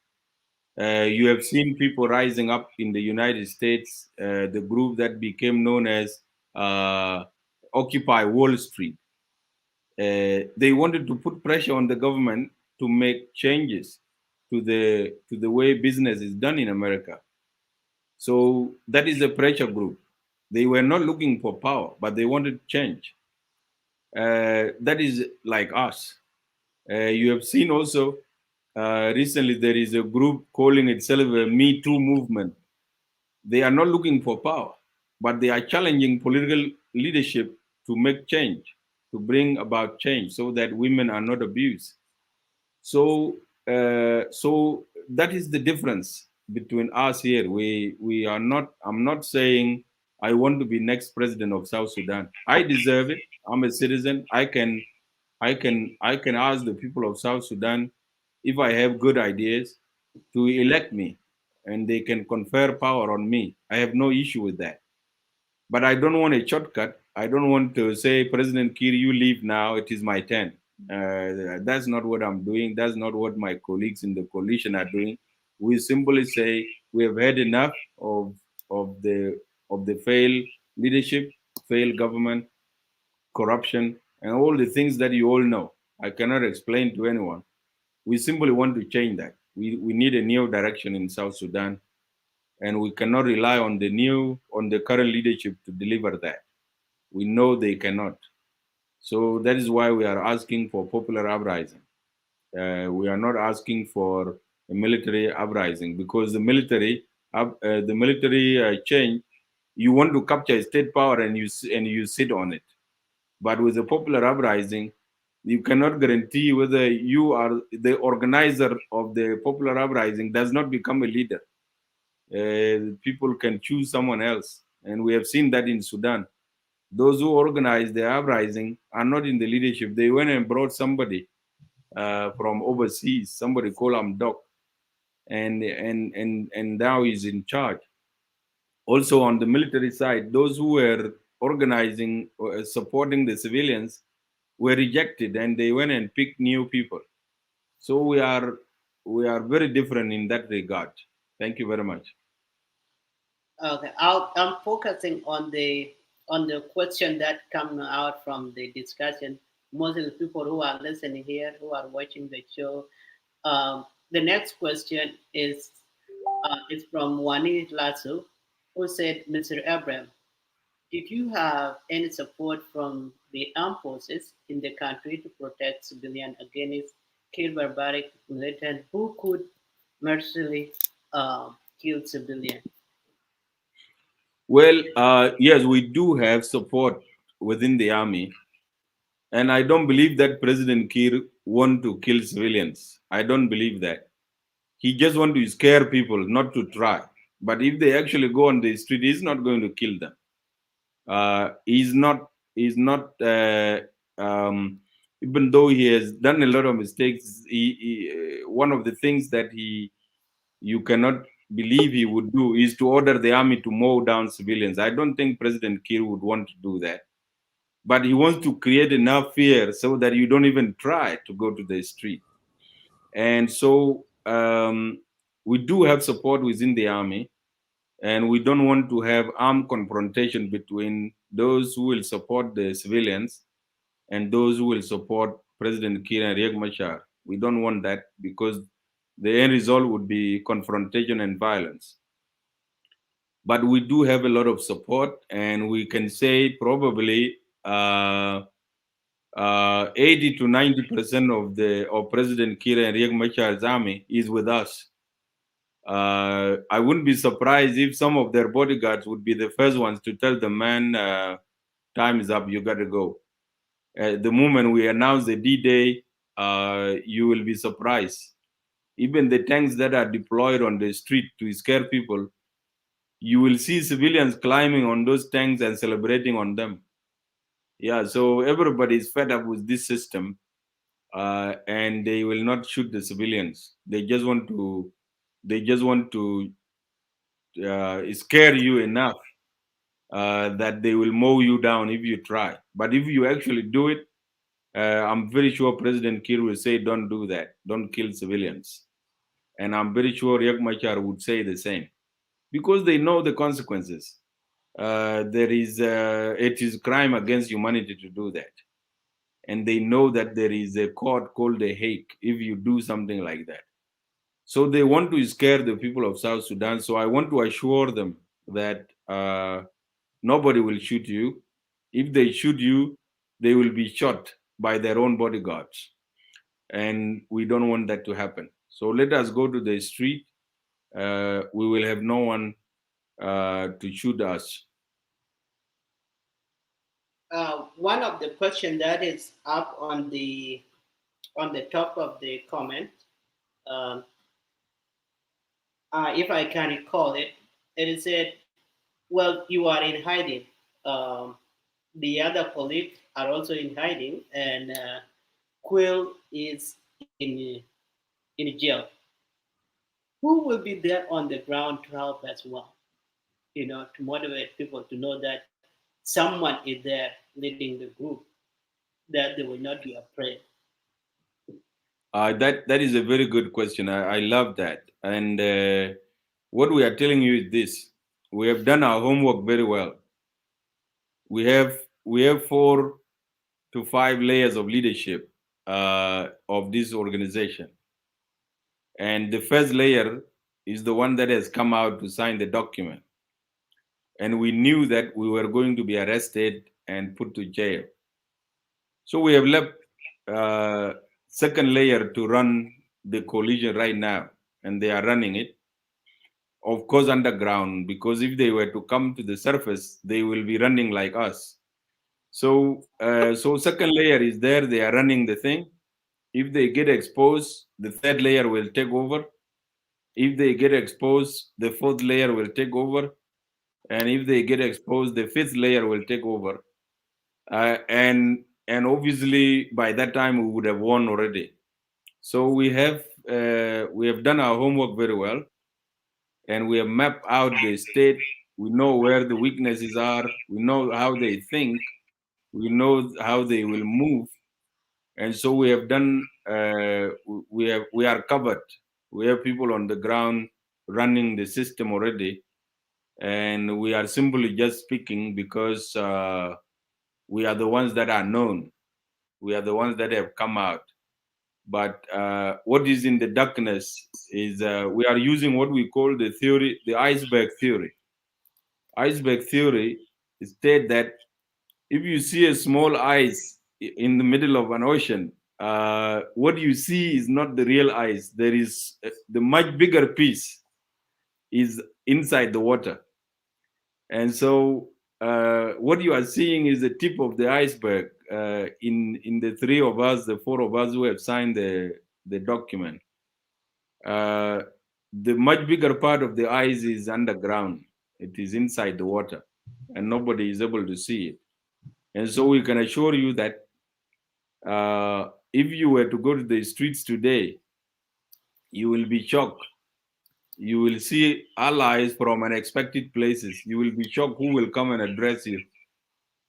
You have seen people rising up in the United States, the group that became known as Occupy Wall Street. They wanted to put pressure on the government to make changes to the way business is done in America. So that is a pressure group. They were not looking for power, but they wanted change. That is like us. You have seen also recently there is a group calling itself a Me Too movement. They are not looking for power, but they are challenging political leadership to make change, to bring about change so that women are not abused. So that is the difference between us here. We are not. I'm not saying I want to be next president of South Sudan. I deserve it. I'm a citizen. I can ask the people of South Sudan if I have good ideas to elect me, and they can confer power on me. I have no issue with that. But I don't want a shortcut. I don't want to say, President Kir, you leave now, it is my turn. That's not what I'm doing. That's not what my colleagues in the coalition are doing. We simply say we have had enough of the failed leadership, failed government, corruption, and all the things that you all know. I cannot explain to anyone. We simply want to change that. We need a new direction in South Sudan, and we cannot rely on the current leadership to deliver that. We know they cannot. So that is why we are asking for popular uprising. We are not asking for a military uprising, because the military change, you want to capture state power and you sit on it. But with the popular uprising, you cannot guarantee whether you are the organizer of the popular uprising does not become a leader. People can choose someone else, and we have seen that in Sudan. Those who organized the uprising are not in the leadership. They went and brought somebody from overseas, somebody called Amdok, and now he's in charge. Also on the military side, those who were organizing, supporting the civilians, were rejected, and they went and picked new people. So we are very different in that regard. Thank you very much. Okay, I'm focusing on the question that come out from the discussion. Mostly people who are listening here, who are watching the show. The next question is from Wani Lasso, who said, Mr. Abraham, did you have any support from the armed forces in the country to protect civilians against kill barbaric militants who could mercilessly kill civilians? Well, yes, we do have support within the army, and I don't believe that President Kiir want to kill civilians. I don't believe that. He just want to scare people not to try. But if they actually go on the street, he's not going to kill them. He's not. He's not. Even though he has done a lot of mistakes, one of the things that you cannot believe he would do is to order the army to mow down civilians. I don't think President Kiir would want to do that. But he wants to create enough fear so that you don't even try to go to the street. And so we do have support within the army, and we don't want to have armed confrontation between those who will support the civilians and those who will support President Kiir and Riek Machar. We don't want that, because the end result would be confrontation and violence. But we do have a lot of support, and we can say probably 80 to 90% of President Kiir and Riek Machar's army is with us. I wouldn't be surprised if some of their bodyguards would be the first ones to tell the man, time is up, you got to go. The moment we announce the D-Day, you will be surprised. Even the tanks that are deployed on the street to scare people, you will see civilians climbing on those tanks and celebrating on them. Yeah, so everybody is fed up with this system, and they will not shoot the civilians. They just want to scare you enough that they will mow you down if you try. But if you actually do it, I'm very sure President Kiir will say, "Don't do that. Don't kill civilians." And I'm very sure Riek Machar would say the same, because they know the consequences. It is crime against humanity to do that, and they know that there is a court called the Hague if you do something like that. So they want to scare the people of South Sudan. So I want to assure them that nobody will shoot you. If they shoot you, they will be shot by their own bodyguards, and we don't want that to happen. So let us go to the street. We will have no one to shoot us. One of the questions that is up on the top of the comment, um, if I can recall it, it said, "Well, you are in hiding. Um, the other colleagues are also in hiding, and Quill is in jail. Who will be there on the ground to help as well? You know, to motivate people to know that someone is there leading the group, that they will not be afraid? That is a very good question. I love that. And what we are telling you is this: we have done our homework very well. We have 4 to 5 layers of leadership of this organization, and the first layer is the one that has come out to sign the document. And we knew that we were going to be arrested and put to jail. So we have left second layer to run the coalition right now, and they are running it, of course, underground, because if they were to come to the surface, they will be running like us. So second layer is there. They are running the thing. If they get exposed, the third layer will take over. If they get exposed, the fourth layer will take over. And if they get exposed, the fifth layer will take over. And obviously by that time we would have won already. So we have done our homework very well, and we have mapped out the state. We know where the weaknesses are. We know how they think. We know how they will move, and so we have done. We are covered. We have people on the ground running the system already, and we are simply just speaking because we are the ones that are known. We are the ones that have come out. But what is in the darkness is we are using what we call the theory, the iceberg theory. Iceberg theory states that if you see a small ice in the middle of an ocean, what you see is not the real ice. There is the much bigger piece is inside the water. And so what you are seeing is the tip of the iceberg in the three of us, the four of us who have signed the document. The much bigger part of the ice is underground. It is inside the water, and nobody is able to see it. And so we can assure you that if you were to go to the streets today, you will be shocked. You will see allies from unexpected places. You will be shocked who will come and address you.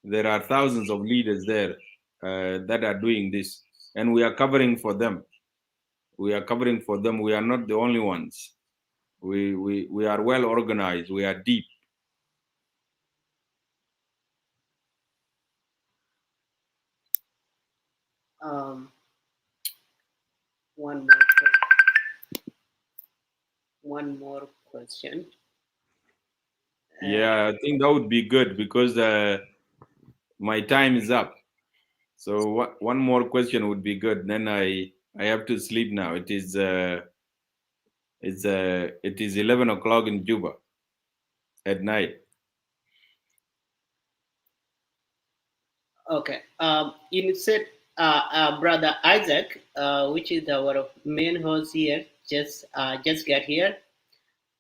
There are thousands of leaders there that are doing this, and we are covering for them. We are covering for them. We are not the only ones. We are well organized. We are deep. Um, one more question. Yeah, I think that would be good because my time is up. So one more question would be good. Then I have to sleep now. It is 11 o'clock in Juba at night. Okay. You said, Brother Isaac, which is our main host here, just get here.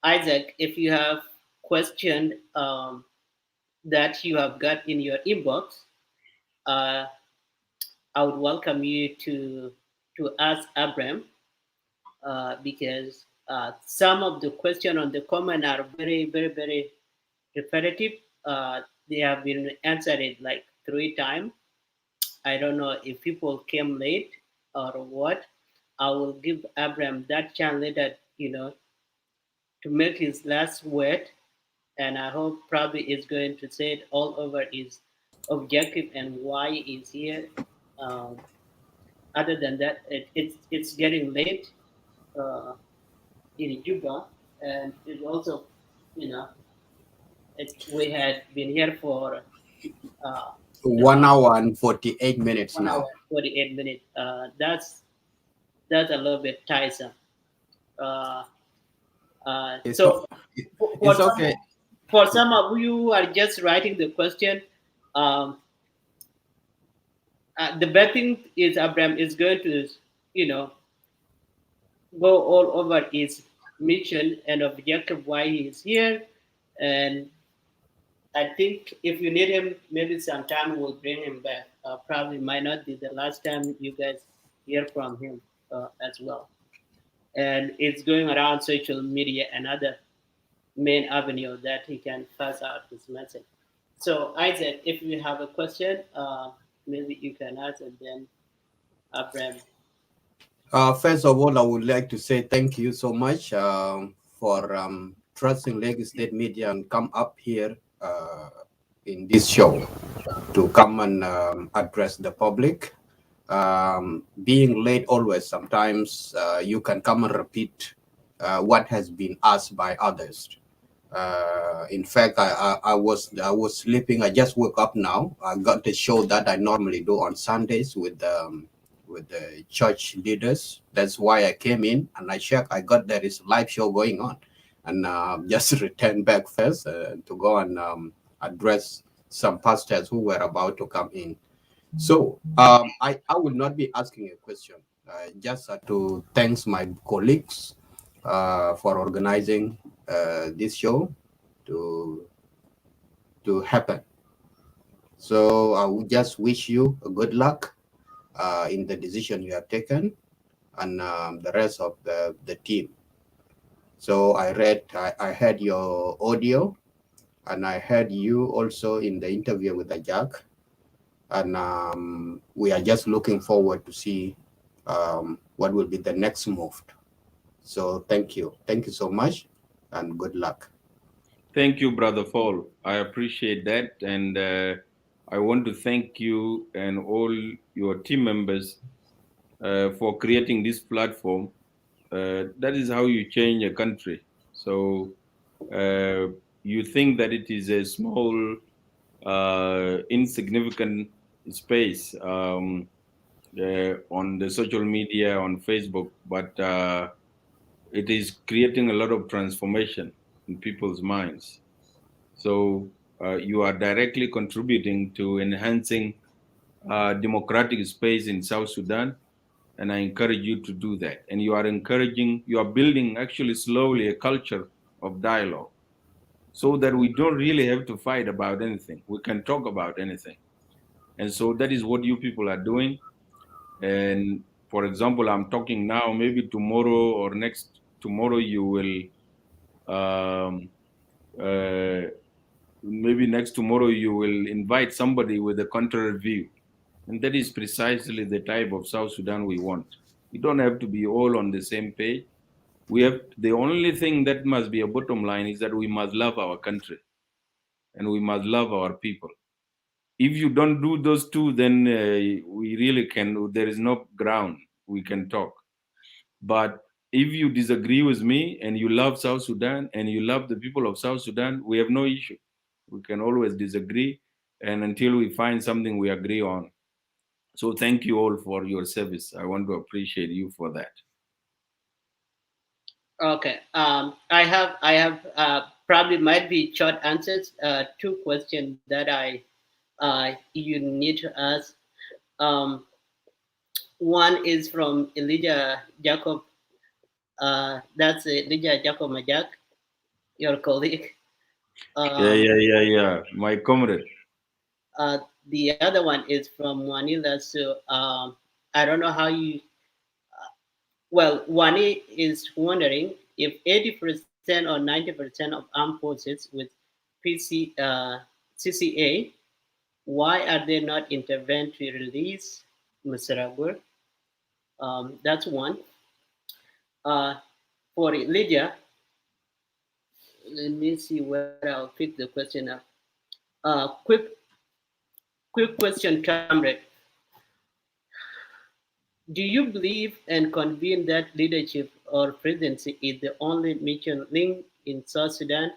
Isaac, if you have question that you have got in your inbox, uh, I would welcome you to ask Abraham, because some of the question on the comment are very, very, very repetitive. They have been answered like 3 times. I don't know if people came late or what. I will give Abraham that chance later, to make his last word, and I hope probably is going to say it all over his objective and why he's here. Um, Other than that, it's getting late uh, in Juba, and it also, you know, we had been here for uh, 1 hour and 48 minutes 1 hour now. and 48 minutes. That's a little bit tiresome. Uh, It's, so for it's some okay. for some of you who are just writing the question, um, the bad thing is Abraham is going to, you know, go all over his mission and objective why he is here, and I think if you need him, maybe sometime we'll bring him back. Probably might not be the last time you guys hear from him as well. And it's going around social media, another main avenue that he can pass out his message. So Isaac, if you have a question, maybe you can ask, and then Abraham. First of all, I would like to say thank you so much for trusting Lagos State Media and come up here in this show to come and address the public. Being late always, sometimes you can come and repeat what has been asked by others. In fact, I was sleeping. I just woke up now. I got the show that I normally do on Sundays with the church leaders. That's why I came in and I checked. I got there is a live show going on, and just returned back first to go and address some pastors who were about to come in. So I will not be asking a question. Just to thanks my colleagues for organizing this show to to happen. So I would just wish you a good luck in the decision you have taken and the rest of the team. So I heard your audio and I heard you also in the interview with the Jack. And we are just looking forward to see what will be the next move. So thank you so much, and good luck. Thank you, Brother Paul. I appreciate that. And I want to thank you and all your team members for creating this platform. That is how you change a country. So you think that it is a small, insignificant space on the social media, on Facebook, but it is creating a lot of transformation in people's minds. So you are directly contributing to enhancing democratic space in South Sudan, and I encourage you to do that. And you are building actually slowly a culture of dialogue, so that we don't really have to fight about anything. We can talk about anything, and so that is what you people are doing. And for example, I'm talking now. Maybe tomorrow or next tomorrow, you will. Um, uh, Maybe next tomorrow you will invite somebody with a contrary view. And that is precisely the type of South Sudan we want. We don't have to be all on the same page. The only thing that must be a bottom line is that we must love our country and we must love our people. If you don't do those two, then we really there is no ground we can talk. But if you disagree with me and you love South Sudan and you love the people of South Sudan, we have no issue. We can always disagree, and until we find something we agree on. So thank you all for your service. I want to appreciate you for that. Okay. I have probably might be short answers. Two questions that you need to ask. Um, One is from Elijah Jacob. That's Elijah Jacob Majak, your colleague. Yeah, Um, yeah, yeah, yeah. My comrade. the other one is from Wanila. So I don't know how you. Well, Wani is wondering if 80% or 90% of armed forces with CCA, why are they not intervened to release Musaragur? That's one. Uh, for Lydia, let me see where I'll pick the question up. Uh, quick, quick question, comrade. Do you believe and convene that leadership or presidency is the only mission link in South Sudan?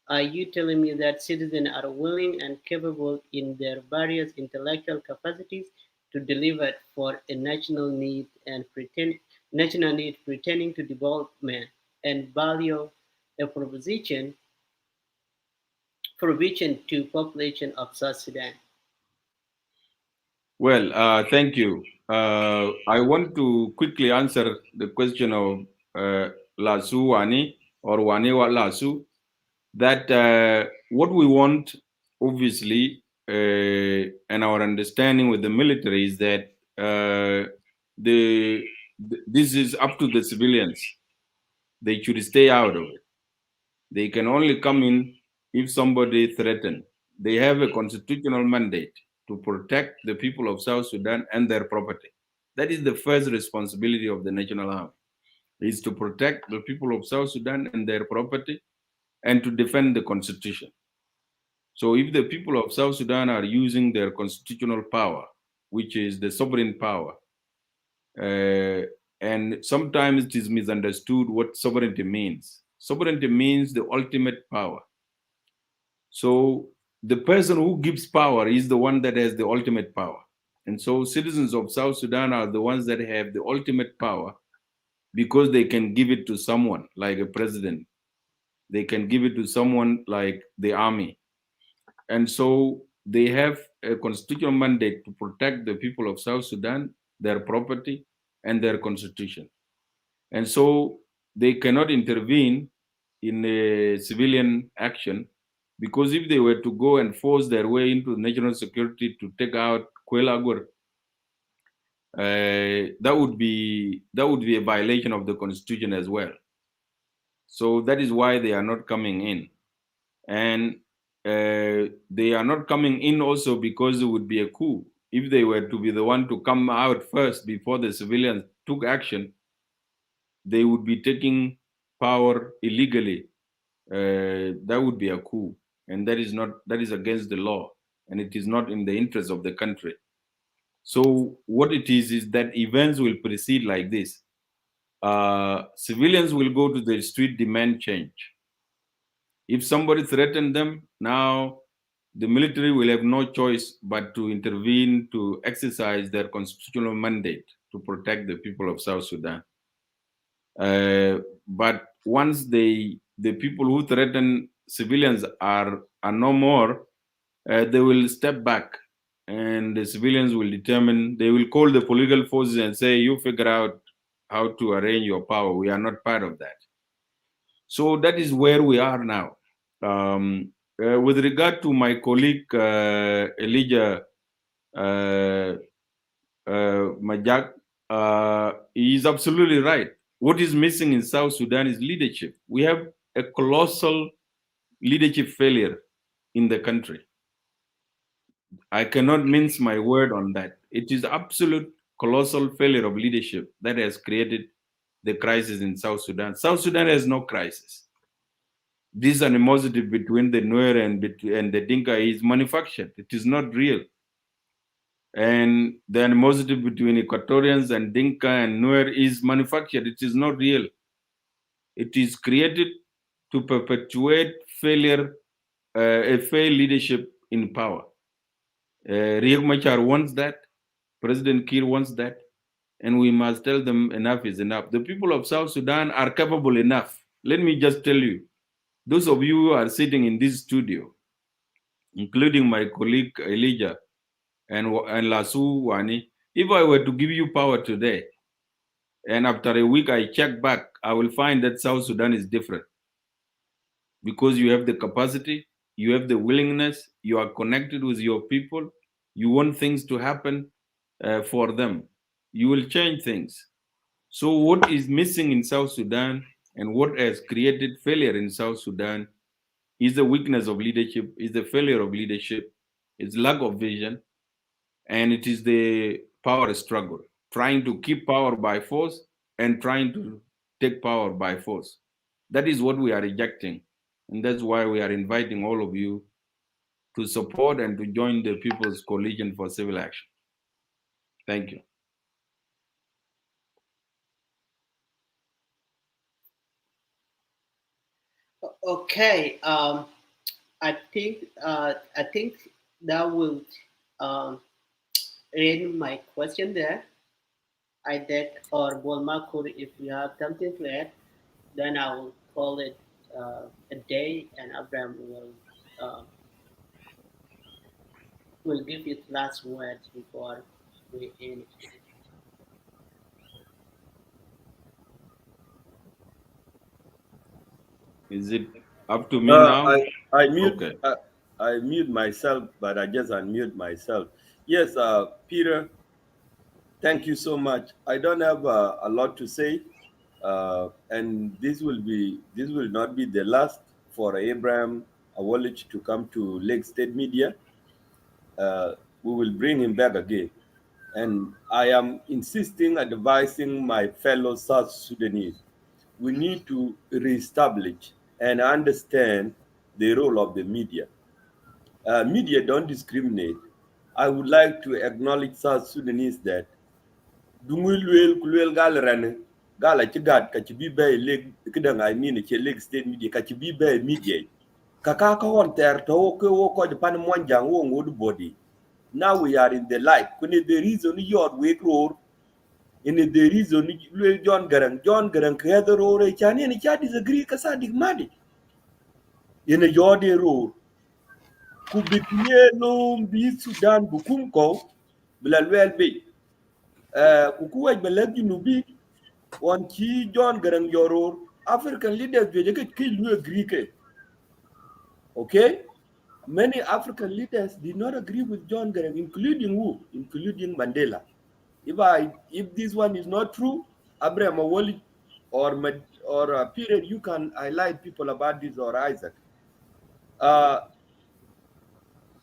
Are you telling me that citizens are willing and capable in their various intellectual capacities to deliver for a national need pretending to development and value a provision to population of South Sudan? Well, thank you. I want to quickly answer the question of Lasu Wani or Wanewa Lasu. That what we want, obviously, and our understanding with the military is that this is up to the civilians. They should stay out of it. They can only come in if somebody threatens. They have a constitutional mandate to protect the people of South Sudan and their property. That is the first responsibility of the National Army, is to protect the people of South Sudan and their property and to defend the constitution. So if the people of South Sudan are using their constitutional power, which is the sovereign power, and sometimes it is misunderstood what sovereignty means. Sovereignty means the ultimate power. So the person who gives power is the one that has the ultimate power. And so citizens of South Sudan are the ones that have the ultimate power because they can give it to someone like a president. They can give it to someone like the army. And so they have a constitutional mandate to protect the people of South Sudan, their property, and their constitution. And so they cannot intervene in a civilian action, because if they were to go and force their way into national security to take out Kwelagur, that would be a violation of the constitution as well. So that is why they are not coming in. And they are not coming in also because it would be a coup. If they were to be the one to come out first before the civilians took action, they would be taking power illegally. That would be a coup, and that is against the law, and it is not in the interest of the country. So what it is that events will proceed like this. Civilians will go to the street, demand change. If somebody threatens them, now the military will have no choice but to intervene to exercise their constitutional mandate to protect the people of South Sudan. But once the people who threaten civilians are no more, they will step back, and the civilians will determine. They will call the political forces and say, "You figure out how to arrange your power. We are not part of that." So that is where we are now. With regard to my colleague Elijah Majak, he is absolutely right. What is missing in South Sudan is leadership. We have a colossal leadership failure in the country. I cannot mince my word on that. It is absolute colossal failure of leadership that has created the crisis in South Sudan. South Sudan has no crisis. This animosity between the Nuer and the Dinka is manufactured. It is not real. And the animosity between Equatorians and Dinka and Nuer is manufactured. It is not real. It is created to perpetuate failure, a failed leadership in power. Riek Machar wants that. President Kiir wants that. And we must tell them enough is enough. The people of South Sudan are capable enough. Let me just tell you, those of you who are sitting in this studio, including my colleague Elijah and Lasu Wani, if I were to give you power today, and after a week I check back, I will find that South Sudan is different. Because you have the capacity, you have the willingness, you are connected with your people, you want things to happen for them. You will change things. So what is missing in South Sudan and what has created failure in South Sudan is the weakness of leadership, is the failure of leadership, it's lack of vision, and it is the power struggle, trying to keep power by force and trying to take power by force. That is what we are rejecting. And that's why we are inviting all of you to support and to join the People's Coalition for Civil Action. Thank you. Okay. I think that will end my question there. I did or Bolmakur, if you have something to add, then I will call it a day, and Abraham will give you the last words before we end. Is it up to me now? I mute. Okay. I mute myself, but I just unmute myself. Yes, Peter. Thank you so much. I don't have a lot to say, and this will not be the last for Abraham. Awolich to come to Lake State Media, we will bring him back again. And I am insisting, advising my fellow South Sudanese, we need to reestablish and understand the role of the media. Media don't discriminate. I would like to acknowledge South Sudanese that Dungulwel Kulwel Galarane, Gala Chigat, Kachibibe Leg, Kidang, I mean, a Leg State Media, Kachibibe Media. Kakaka on there to walk the Panamwanjang wood body. Now we are in the light. When the reason your wake roar, in the reason John Garang creator or a Chan and a chat is a Greek Asadik Madi. In a Jordan roar. Kubit Yellow be Sudan Bukumko, Bilalwell Bay. Kukuwa Belagi Nubi, one key John Garang Yoror, African leaders, they get kill you Greek. Okay? Many African leaders did not agree with John Garang, including who? Including Mandela. If this one is not true, Abraham Awolich or a period, you can highlight people about this, or Isaac.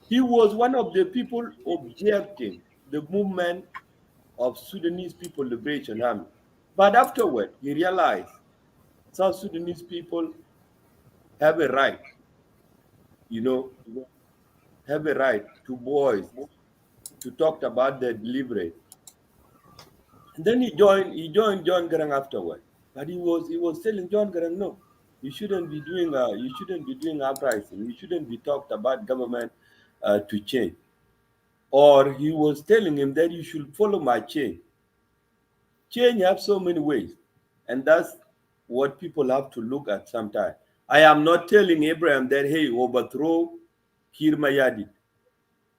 He was one of the people objecting the movement of Sudanese People Liberation Army. But afterward, he realized South Sudanese people have a right, you know, have a right to voice, to talk about their delivery. And then he joined John Garang afterward. But he was telling John Garang, no, you shouldn't be doing uprising. You shouldn't be talked about government to change. Or he was telling him that you should follow my change. Change have so many ways, and that's what people have to look at sometimes. I am not telling Abraham that hey, overthrow Kir Mayadi,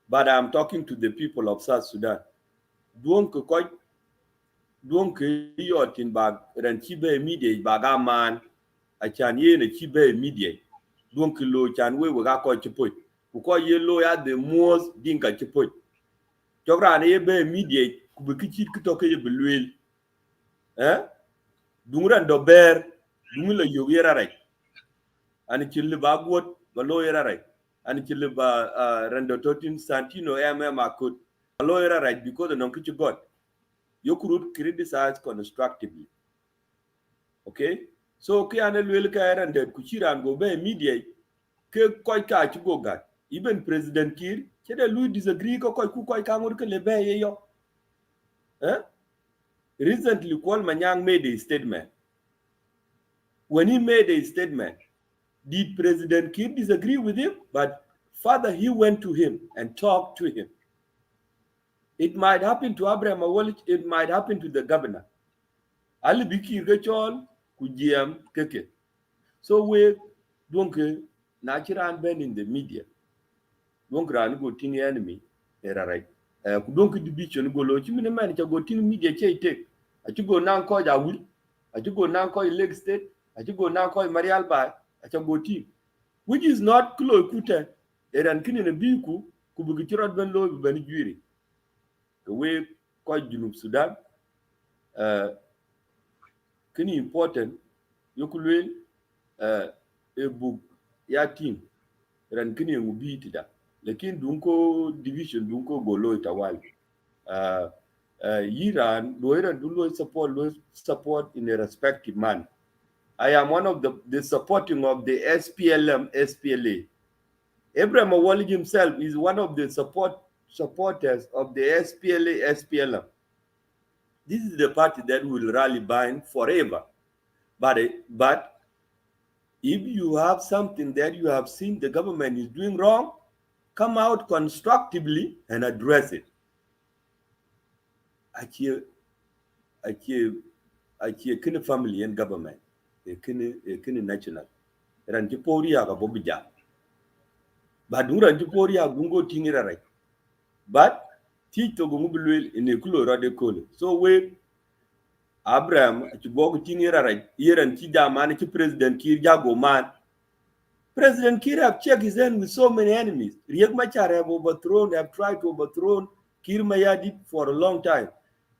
but I'm talking to the people of South Sudan. Donc yotin bag ran chibe media baga man a chan ye ne chibe media. Donc lo chan we ga ko chipoi. Ko ye lo ya the most dinka chipoi. Jogra ne ye be media kubikichit kitoke ye belwel. Dunguran do bear dungula yogera right. And chille bagwot baloyera right. And chille ba rando totin santino akut baloyera right because the nonkichi god. You could criticize constructively. Okay? So ke anelwel ka and kuchira and go be media ke koi ka go gat. Even President Kir, chede lui disagree ko koi ku koi kamur ke lebe ye yo. Recently, Kwal Manyang made a statement. When he made a statement, did President Kir disagree with him? But further, he went to him and talked to him. It might happen to Abraham Awolich, it might happen to the governor. Ali Biki Gachol, Kujiam Keke. So we don't natural ben in the media. Don't run go ting enemy, era right. Don't division go lo chimine man go ting media take. I go now call Awil, I go now call Lake State, I go now call Marial Bai, I go team. Which is not Klo Kute, Eran Kin in a Biku, Kubukirat Ben Lo Ben Jury. The way quite Junub Sudan, Kini important, Yokulwil, a book, ya team, Ran Kini will be it that. Lekin Dunko division, Dunko Golo Itawal. Iran, Loira do support in a respective man. I am one of the supporting of the SPLM, SPLA. Abraham Awolich himself is one of the supporters of the SPLA, SPLM. This is the party that will rally bind forever. But if you have something that you have seen the government is doing wrong, come out constructively and address it. I can family and government. A can national. Rantiporia ga bobija. But Rantiporia gungo tingira right. But Tito Gumubul in a Kulo Radicol. So we Abraham Chibog tingira right. Here and Tida man President Kir Jago man. President Kir have checked his end with so many enemies. Riek Machar have tried to overthrow Kir Mayadi for a long time.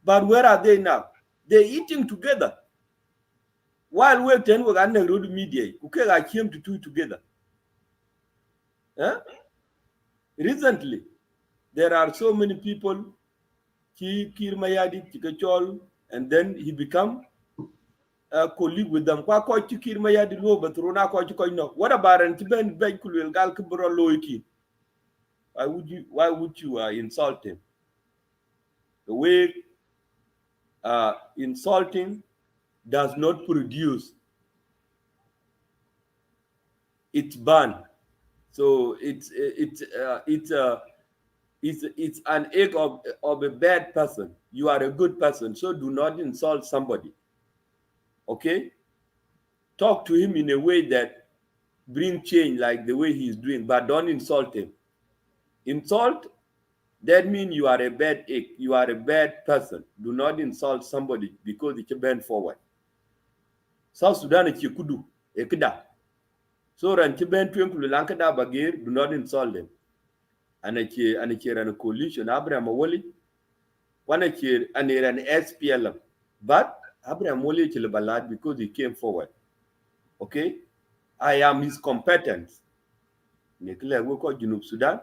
But where are they now? They're eating together. While we're 10 we're under road media, okay, I came to two together. Eh? Recently, there are so many people, Kir Mayadi, Tikachol, and then he become a colleague with them. Kwa ko Kir Mayadi lo batrona ko no. What about an Tiben Bekulil Gal Kubro Loiki? Why would you insult him? The way insulting does not produce, it's ban. So it's an egg of a bad person. You are a good person, so do not insult somebody. Okay, talk to him in a way that bring change, like the way he's doing, but don't insult him. Insult, that means you are a bad egg. You are a bad person. Do not insult somebody because it can bend forward. South Sudan is kudu ekida. So ran ki ben twen kulu lankada bagir, do not insult them. And ran a coalition Abraham Awolich, one and an SPLM. But Abraham Awolich balad because he came forward. Okay? I am his competence. Nekle wo ko Junub Sudan.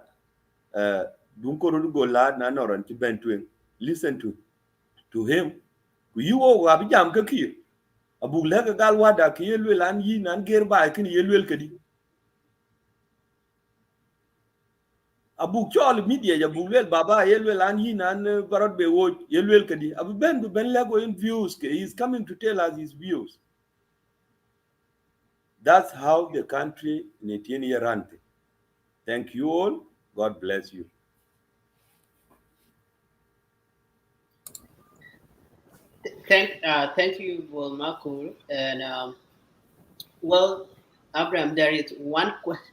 Dunko go lad na noran ki ben twen. Listen to him. Ku yiwo wa bijam ka kir. Abu lega gal wada ki yelwel an yi nan ger ba kin yelwel kadi. Abu chol media ya bulwel baba yelwel an yi nan barot be wo yelwel kadi. Abu ben lego in views. He's coming to tell us his views. That's how the country in 18 year run. Thank you all. God bless you. Thank you, well, Makul. And well, Abraham, there is one question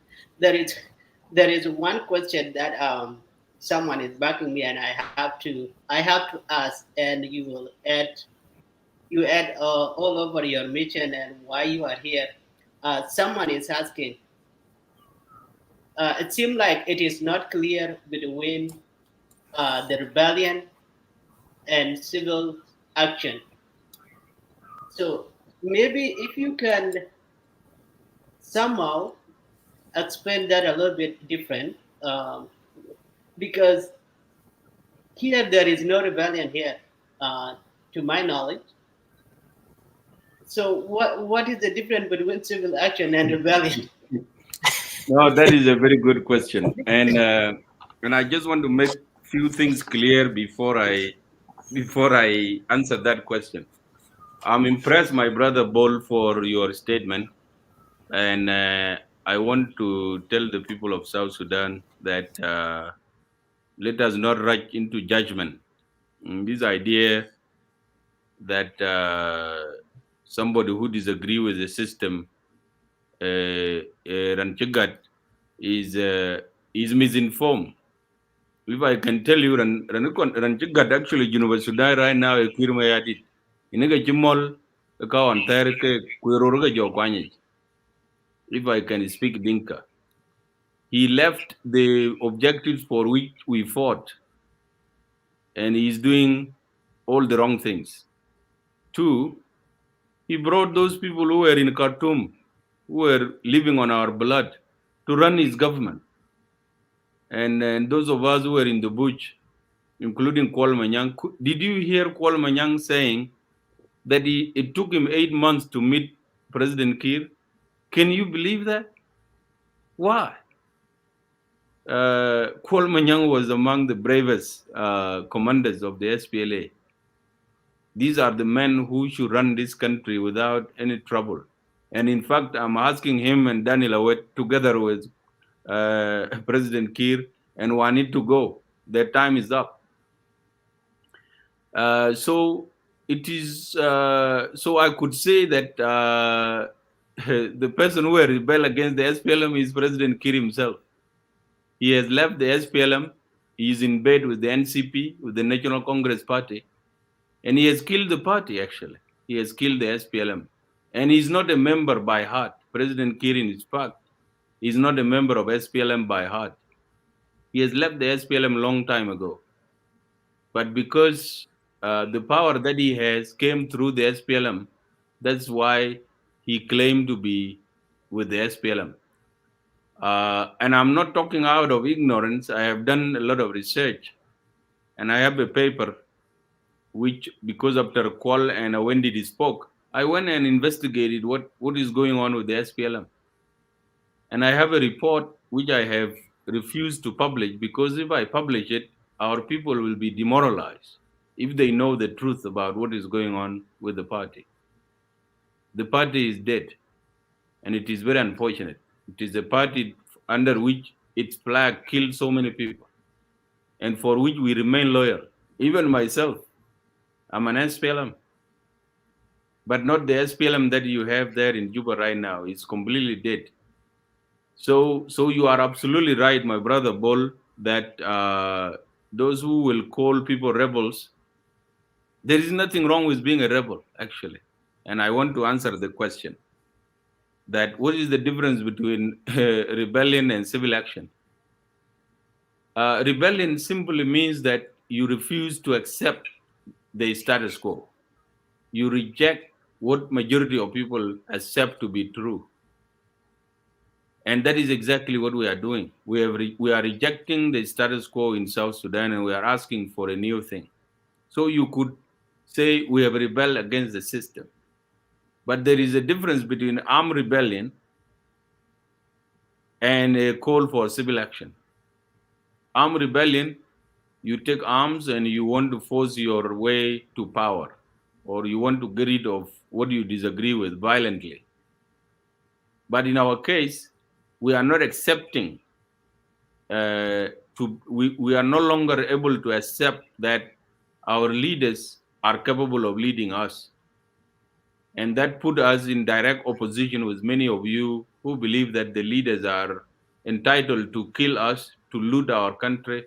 that someone is backing me, and I have to ask, and you add all over your mission and why you are here. Someone is asking. It seems like it is not clear between the rebellion and civil action. So maybe if you can somehow explain that a little bit different, because here there is no rebellion here, to my knowledge. So what is the difference between civil action and rebellion? No, that is a very good question, and I just want to make few things clear before I answer that question. I'm impressed, my brother Bol, for your statement, and I want to tell the people of South Sudan that let us not rush into judgment. This idea that somebody who disagree with the system, Ranchigat, is misinformed. If I can tell you, Ranchigat actually, University Sudan right now, Kirmayadit, Inaga Jimol, a cow on Terke, Kuroga Jokwany. If I can speak Dinka, he left the objectives for which we fought, and he's doing all the wrong things. Two, he brought those people who were in Khartoum, who were living on our blood, to run his government. And those of us who were in the bush, including Kwal Manyang, did you hear Kwal Manyang saying that it took him 8 months to meet President Kiir? Can you believe that? Why? Kwal Manyang was among the bravest commanders of the SPLA. These are the men who should run this country without any trouble. And in fact, I'm asking him and Daniel Awet, together with President Kiir, and Wanit to go. Their time is up. So it is. So I could say that the person who will rebel against the SPLM is President Kiir himself. He has left the SPLM. He is in bed with the NCP, with the National Congress Party, and he has killed the party. Actually, he has killed the SPLM, and he's not a member by heart. President Kiir, in fact, is not a member of SPLM by heart. He has left the SPLM a long time ago. But because the power that he has came through the SPLM, that's why he claimed to be with the SPLM. And I'm not talking out of ignorance. I have done a lot of research, and I have a paper which, because after Kwal and Wendy spoke, I went and investigated what is going on with the SPLM. And I have a report which I have refused to publish, because if I publish it, our people will be demoralized if they know the truth about what is going on with the party. The party is dead, and it is very unfortunate. It is a party under which its flag killed so many people, and for which we remain loyal. Even myself, I'm an SPLM, but not the SPLM that you have there in Juba right now. It's completely dead. So you are absolutely right, my brother Bol, that those who will call people rebels, there is nothing wrong with being a rebel, actually. And I want to answer the question that what is the difference between rebellion and civil action? Rebellion simply means that you refuse to accept the status quo. You reject what majority of people accept to be true. And that is exactly what we are doing. We are rejecting the status quo in South Sudan, and we are asking for a new thing. So you could say we have rebelled against the system. But there is a difference between armed rebellion and a call for civil action. Armed rebellion, you take arms and you want to force your way to power, or you want to get rid of what you disagree with violently. But in our case, we are not accepting we are no longer able to accept that our leaders are capable of leading us. And that put us in direct opposition with many of you who believe that the leaders are entitled to kill us, to loot our country,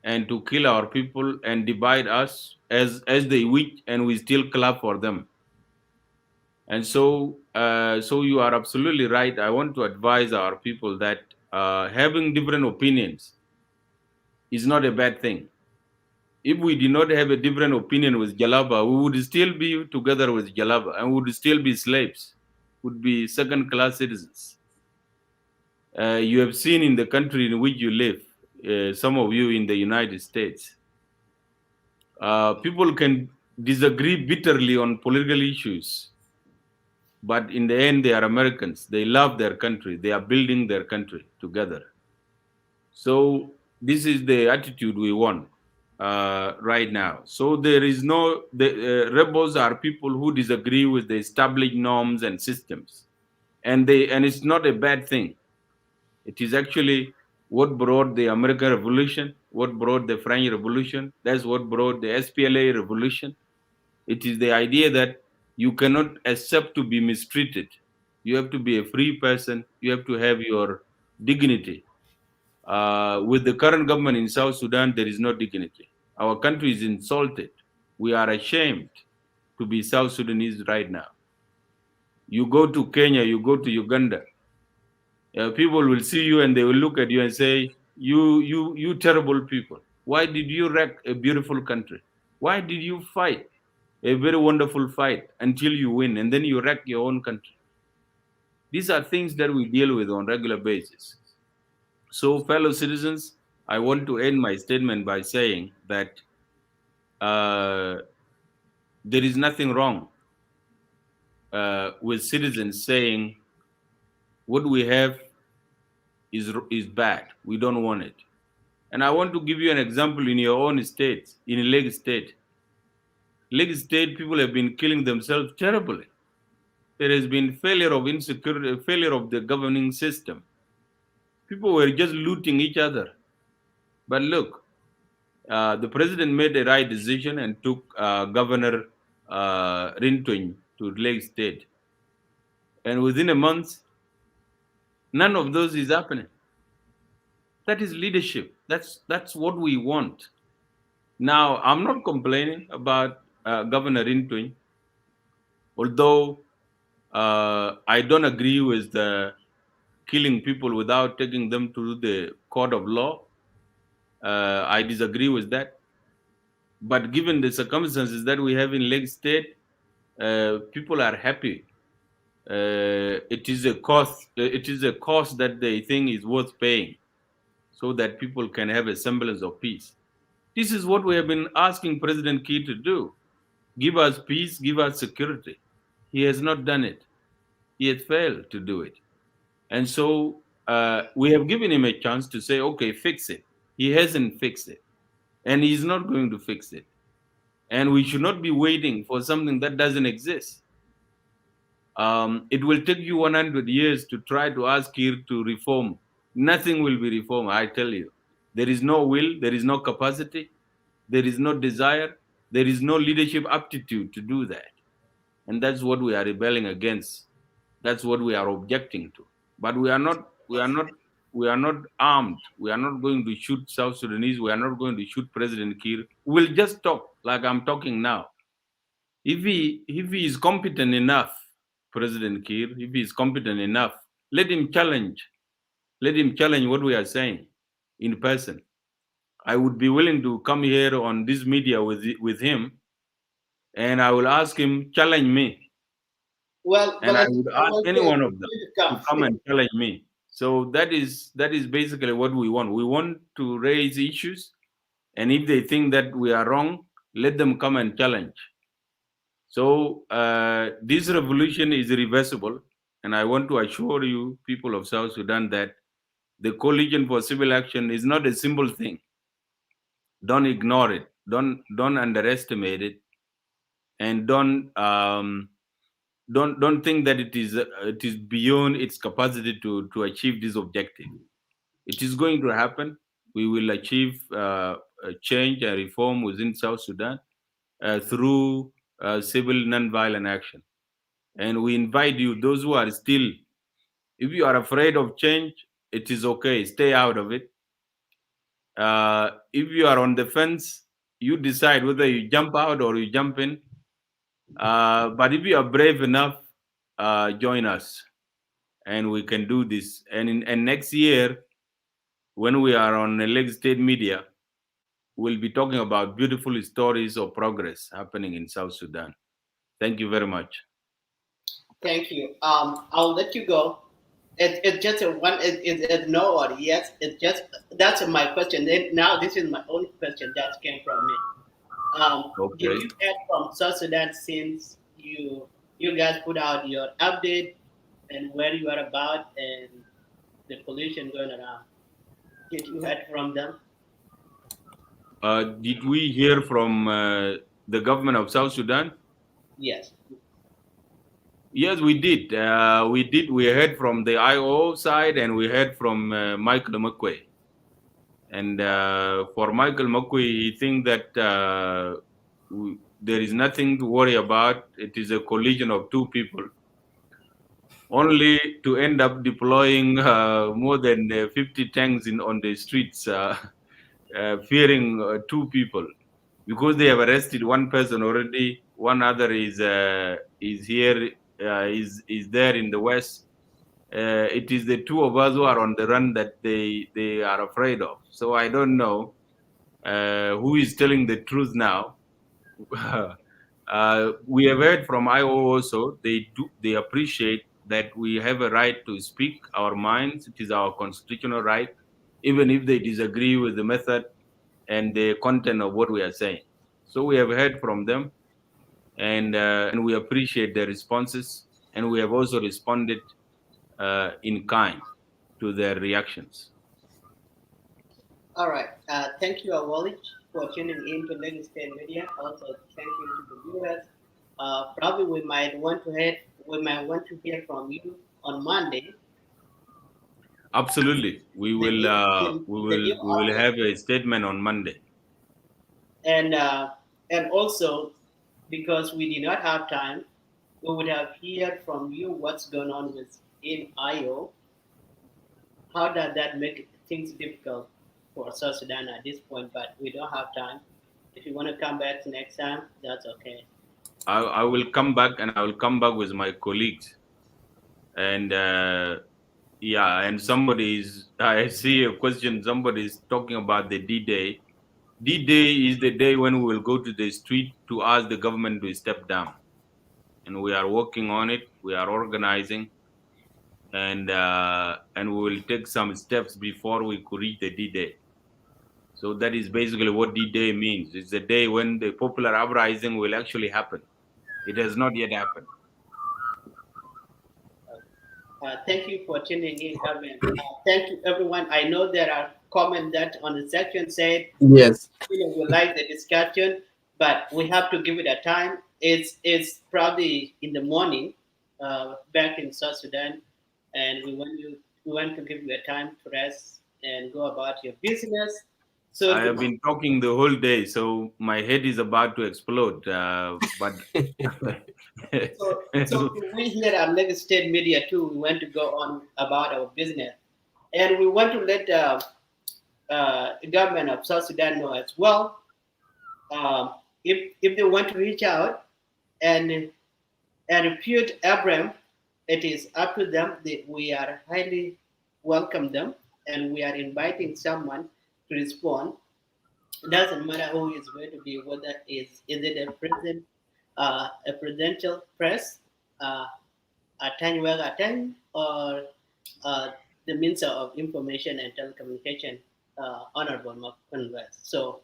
and to kill our people and divide us as they wish, and we still clap for them. And so you are absolutely right. I want to advise our people that having different opinions is not a bad thing. If we did not have a different opinion with Jalaba, we would still be together with Jalaba and would still be slaves, would be second-class citizens. You have seen in the country in which you live, some of you in the United States, people can disagree bitterly on political issues, but in the end, they are Americans. They love their country. They are building their country together. So this is the attitude we want right now. So there is the rebels are people who disagree with the established norms and systems, and it's not a bad thing. It is actually what brought the American Revolution, what brought the French Revolution. That's what brought the SPLA Revolution. It is the idea that you cannot accept to be mistreated. You have to be a free person. You have to have your dignity. With the current government in South Sudan, there is no dignity. Our country is insulted. We are ashamed to be South Sudanese right now. You go to Kenya, you go to Uganda, people will see you and they will look at you and say, you terrible people. Why did you wreck a beautiful country? Why did you fight a very wonderful fight until you win and then you wreck your own country? These are things that we deal with on a regular basis. So, fellow citizens, I want to end my statement by saying that there is nothing wrong with citizens saying what we have is bad. We don't want it. And I want to give you an example in your own state, in Lake State. Lake State, people have been killing themselves terribly. There has been failure of insecurity, failure of the governing system. People were just looting each other. But look, the president made the right decision and took Governor Rintuin to Lake State. And within a month, none of those is happening. That is leadership. That's what we want. Now, I'm not complaining about Governor Rintuin, although I don't agree with killing people without taking them to the court of law. I disagree with that. But given the circumstances that we have in Lake State, people are happy it is a cost. It is a cost that they think is worth paying, so that people can have a semblance of peace. This is what we have been asking President Kiir to do: give us peace, give us security. He has not done it. He has failed to do it, and so we have given him a chance to say, "Okay, fix it." He hasn't fixed it, and he's not going to fix it. And we should not be waiting for something that doesn't exist. It will take you 100 years to try to ask Kir to reform. Nothing will be reformed, I tell you. There is no will, there is no capacity, there is no desire, there is no leadership aptitude to do that. And that's what we are rebelling against. That's what we are objecting to. But we are not armed. We are not going to shoot South Sudanese. We are not going to shoot President Kir. We'll just talk like I'm talking now. If he is competent enough, President Kiir, if he is competent enough, let him challenge. Let him challenge what we are saying in person. I would be willing to come here on this media with him, and I will ask him, challenge me. Well, And I but would I ask will any say one of them to come. come and challenge me. So that is basically what we want. We want to raise issues, and if they think that we are wrong, let them come and challenge. So this revolution is irreversible, and I want to assure you, people of South Sudan, that the coalition for civil action is not a simple thing. Don't ignore it. Don't underestimate it, and don't think that it is beyond its capacity to achieve this objective. It is going to happen. We will achieve a change and reform within South Sudan through civil non-violent action. And we invite you, those who are still, if you are afraid of change, it is okay, stay out of it. If you are on the fence, you decide whether you jump out or you jump in. But if you are brave enough, join us, and we can do this. And next year, when we are on the Lake State Media, we'll be talking about beautiful stories of progress happening in South Sudan. Thank you very much. Thank you. I'll let you go. It's just a one. It's no or yes. It's just that's my question. Then now this is my own question that came from me. Did Okay. you hear from South Sudan since you guys put out your update and where you are about and the pollution going around? Did you hear from them? Did we hear from the government of South Sudan? Yes. Yes, we did. We did. We heard from the IO side, and we heard from Michael McQuay. And for Michael McQuay, he thinks that there is nothing to worry about. It is a collision of two people, only to end up deploying more than 50 tanks on the streets, fearing two people, because they have arrested one person already. One other is here, is there in the west. It is the two of us who are on the run that they are afraid of. So I don't know who is telling the truth now. We have heard from IO also. They appreciate that we have a right to speak our minds. It is our constitutional right, even if they disagree with the method and the content of what we are saying. So we have heard from them, and we appreciate their responses, and we have also responded in kind to their reactions. All right. Thank you, Awolich, for tuning in to Lagos State Media. Also, thank you to the viewers. Probably we might want to hear from you on Monday. Absolutely, we The will. new, We will have a statement on Monday. and and also because we did not have time, we would have heard from you what's going on with in IO. How does that make things difficult for South Sudan at this point? But we don't have time. If you want to come back next time, that's okay. I will come back, and I will come back with my colleagues. And yeah, and somebody is. I see a question. Somebody is talking about the D-Day. D-Day is the day when we will go to the street to ask the government to step down. and we are working on it. We are organizing, and we will take some steps before we could reach the D-Day. So that is basically what D-Day means. It's the day when the popular uprising will actually happen. It has not yet happened. Thank you for tuning in, Kevin. Thank you, everyone. I know there are comments that on the section said, yes, we like the discussion, but we have to give it a time. It's probably in the morning back in South Sudan, and we want to give you a time to rest and go about your business. So I have been talking the whole day, so my head is about to explode. But so we here at Lagos State Media too, we want to go on about our business, and we want to let the government of South Sudan know as well. If they want to reach out and repute Abraham, it is up to them. We are highly welcome them, and we are inviting someone to respond. It doesn't matter who is going to be, whether is it a presidential press, a time work attend, or the Minister of Information and Telecommunication, Honorable Mark Congress. So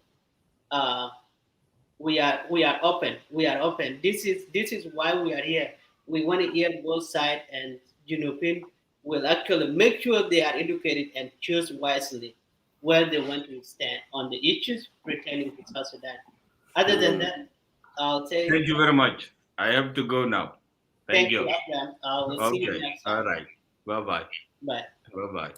we are open. We are open. This is why we are here. We want to hear both sides, and Junopin will actually make sure they are educated and choose wisely where they want to stand on the issues pertaining to South Sudan. Other than that, I'll say thank you very much. I have to go now. Thank you. Abraham. We'll see you next time. All right. Bye-bye. Bye. Bye-bye.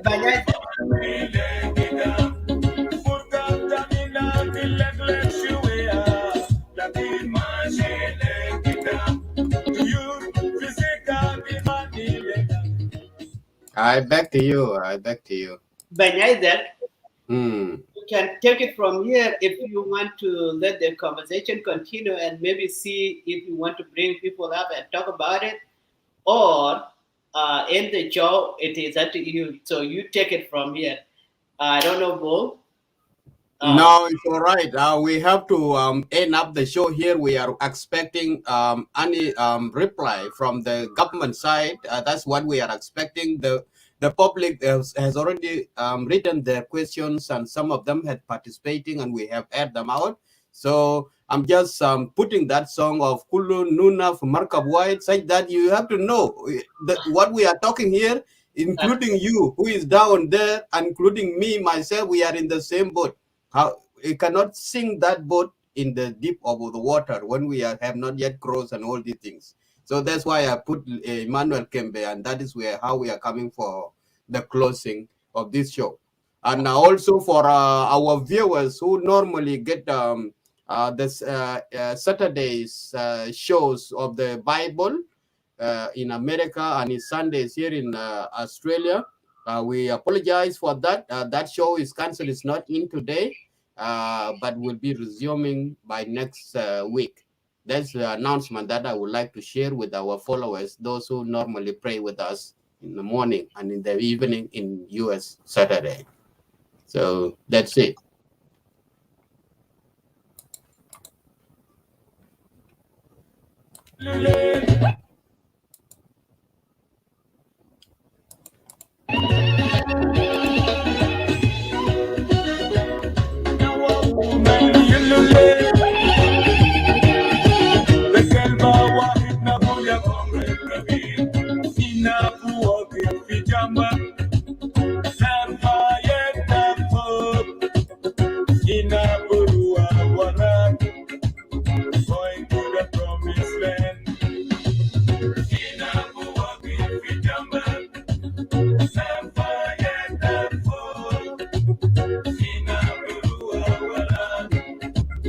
Bye, I back to you. Banyai, you can take it from here if you want to let the conversation continue and maybe see if you want to bring people up and talk about it, or end the show. It is up to you. So you take it from here. I don't know, Bo. No, it's all right. We have to end up the show here. We are expecting any reply from the government side. That's what we are expecting. The public has already written their questions, and some of them had participating, and we have aired them out. So I'm just putting that song of Kulu Nuna for Markup White, such that you have to know that what we are talking here, including you, who is down there, including me, myself, we are in the same boat. How you cannot sing that boat in the deep of the water when we have not yet crossed and all these things. So that's why I put Emmanuel Kembe, and that is how we are coming for the closing of this show. And also for our viewers who normally get this Saturday's shows of the Bible in America, and it's Sundays here in Australia. We apologize for that. That show is cancelled. It's not in today, but will be resuming by next week. That's the announcement that I would like to share with our followers, those who normally pray with us in the morning and in the evening in US Saturday. So that's it.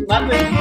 Manuel.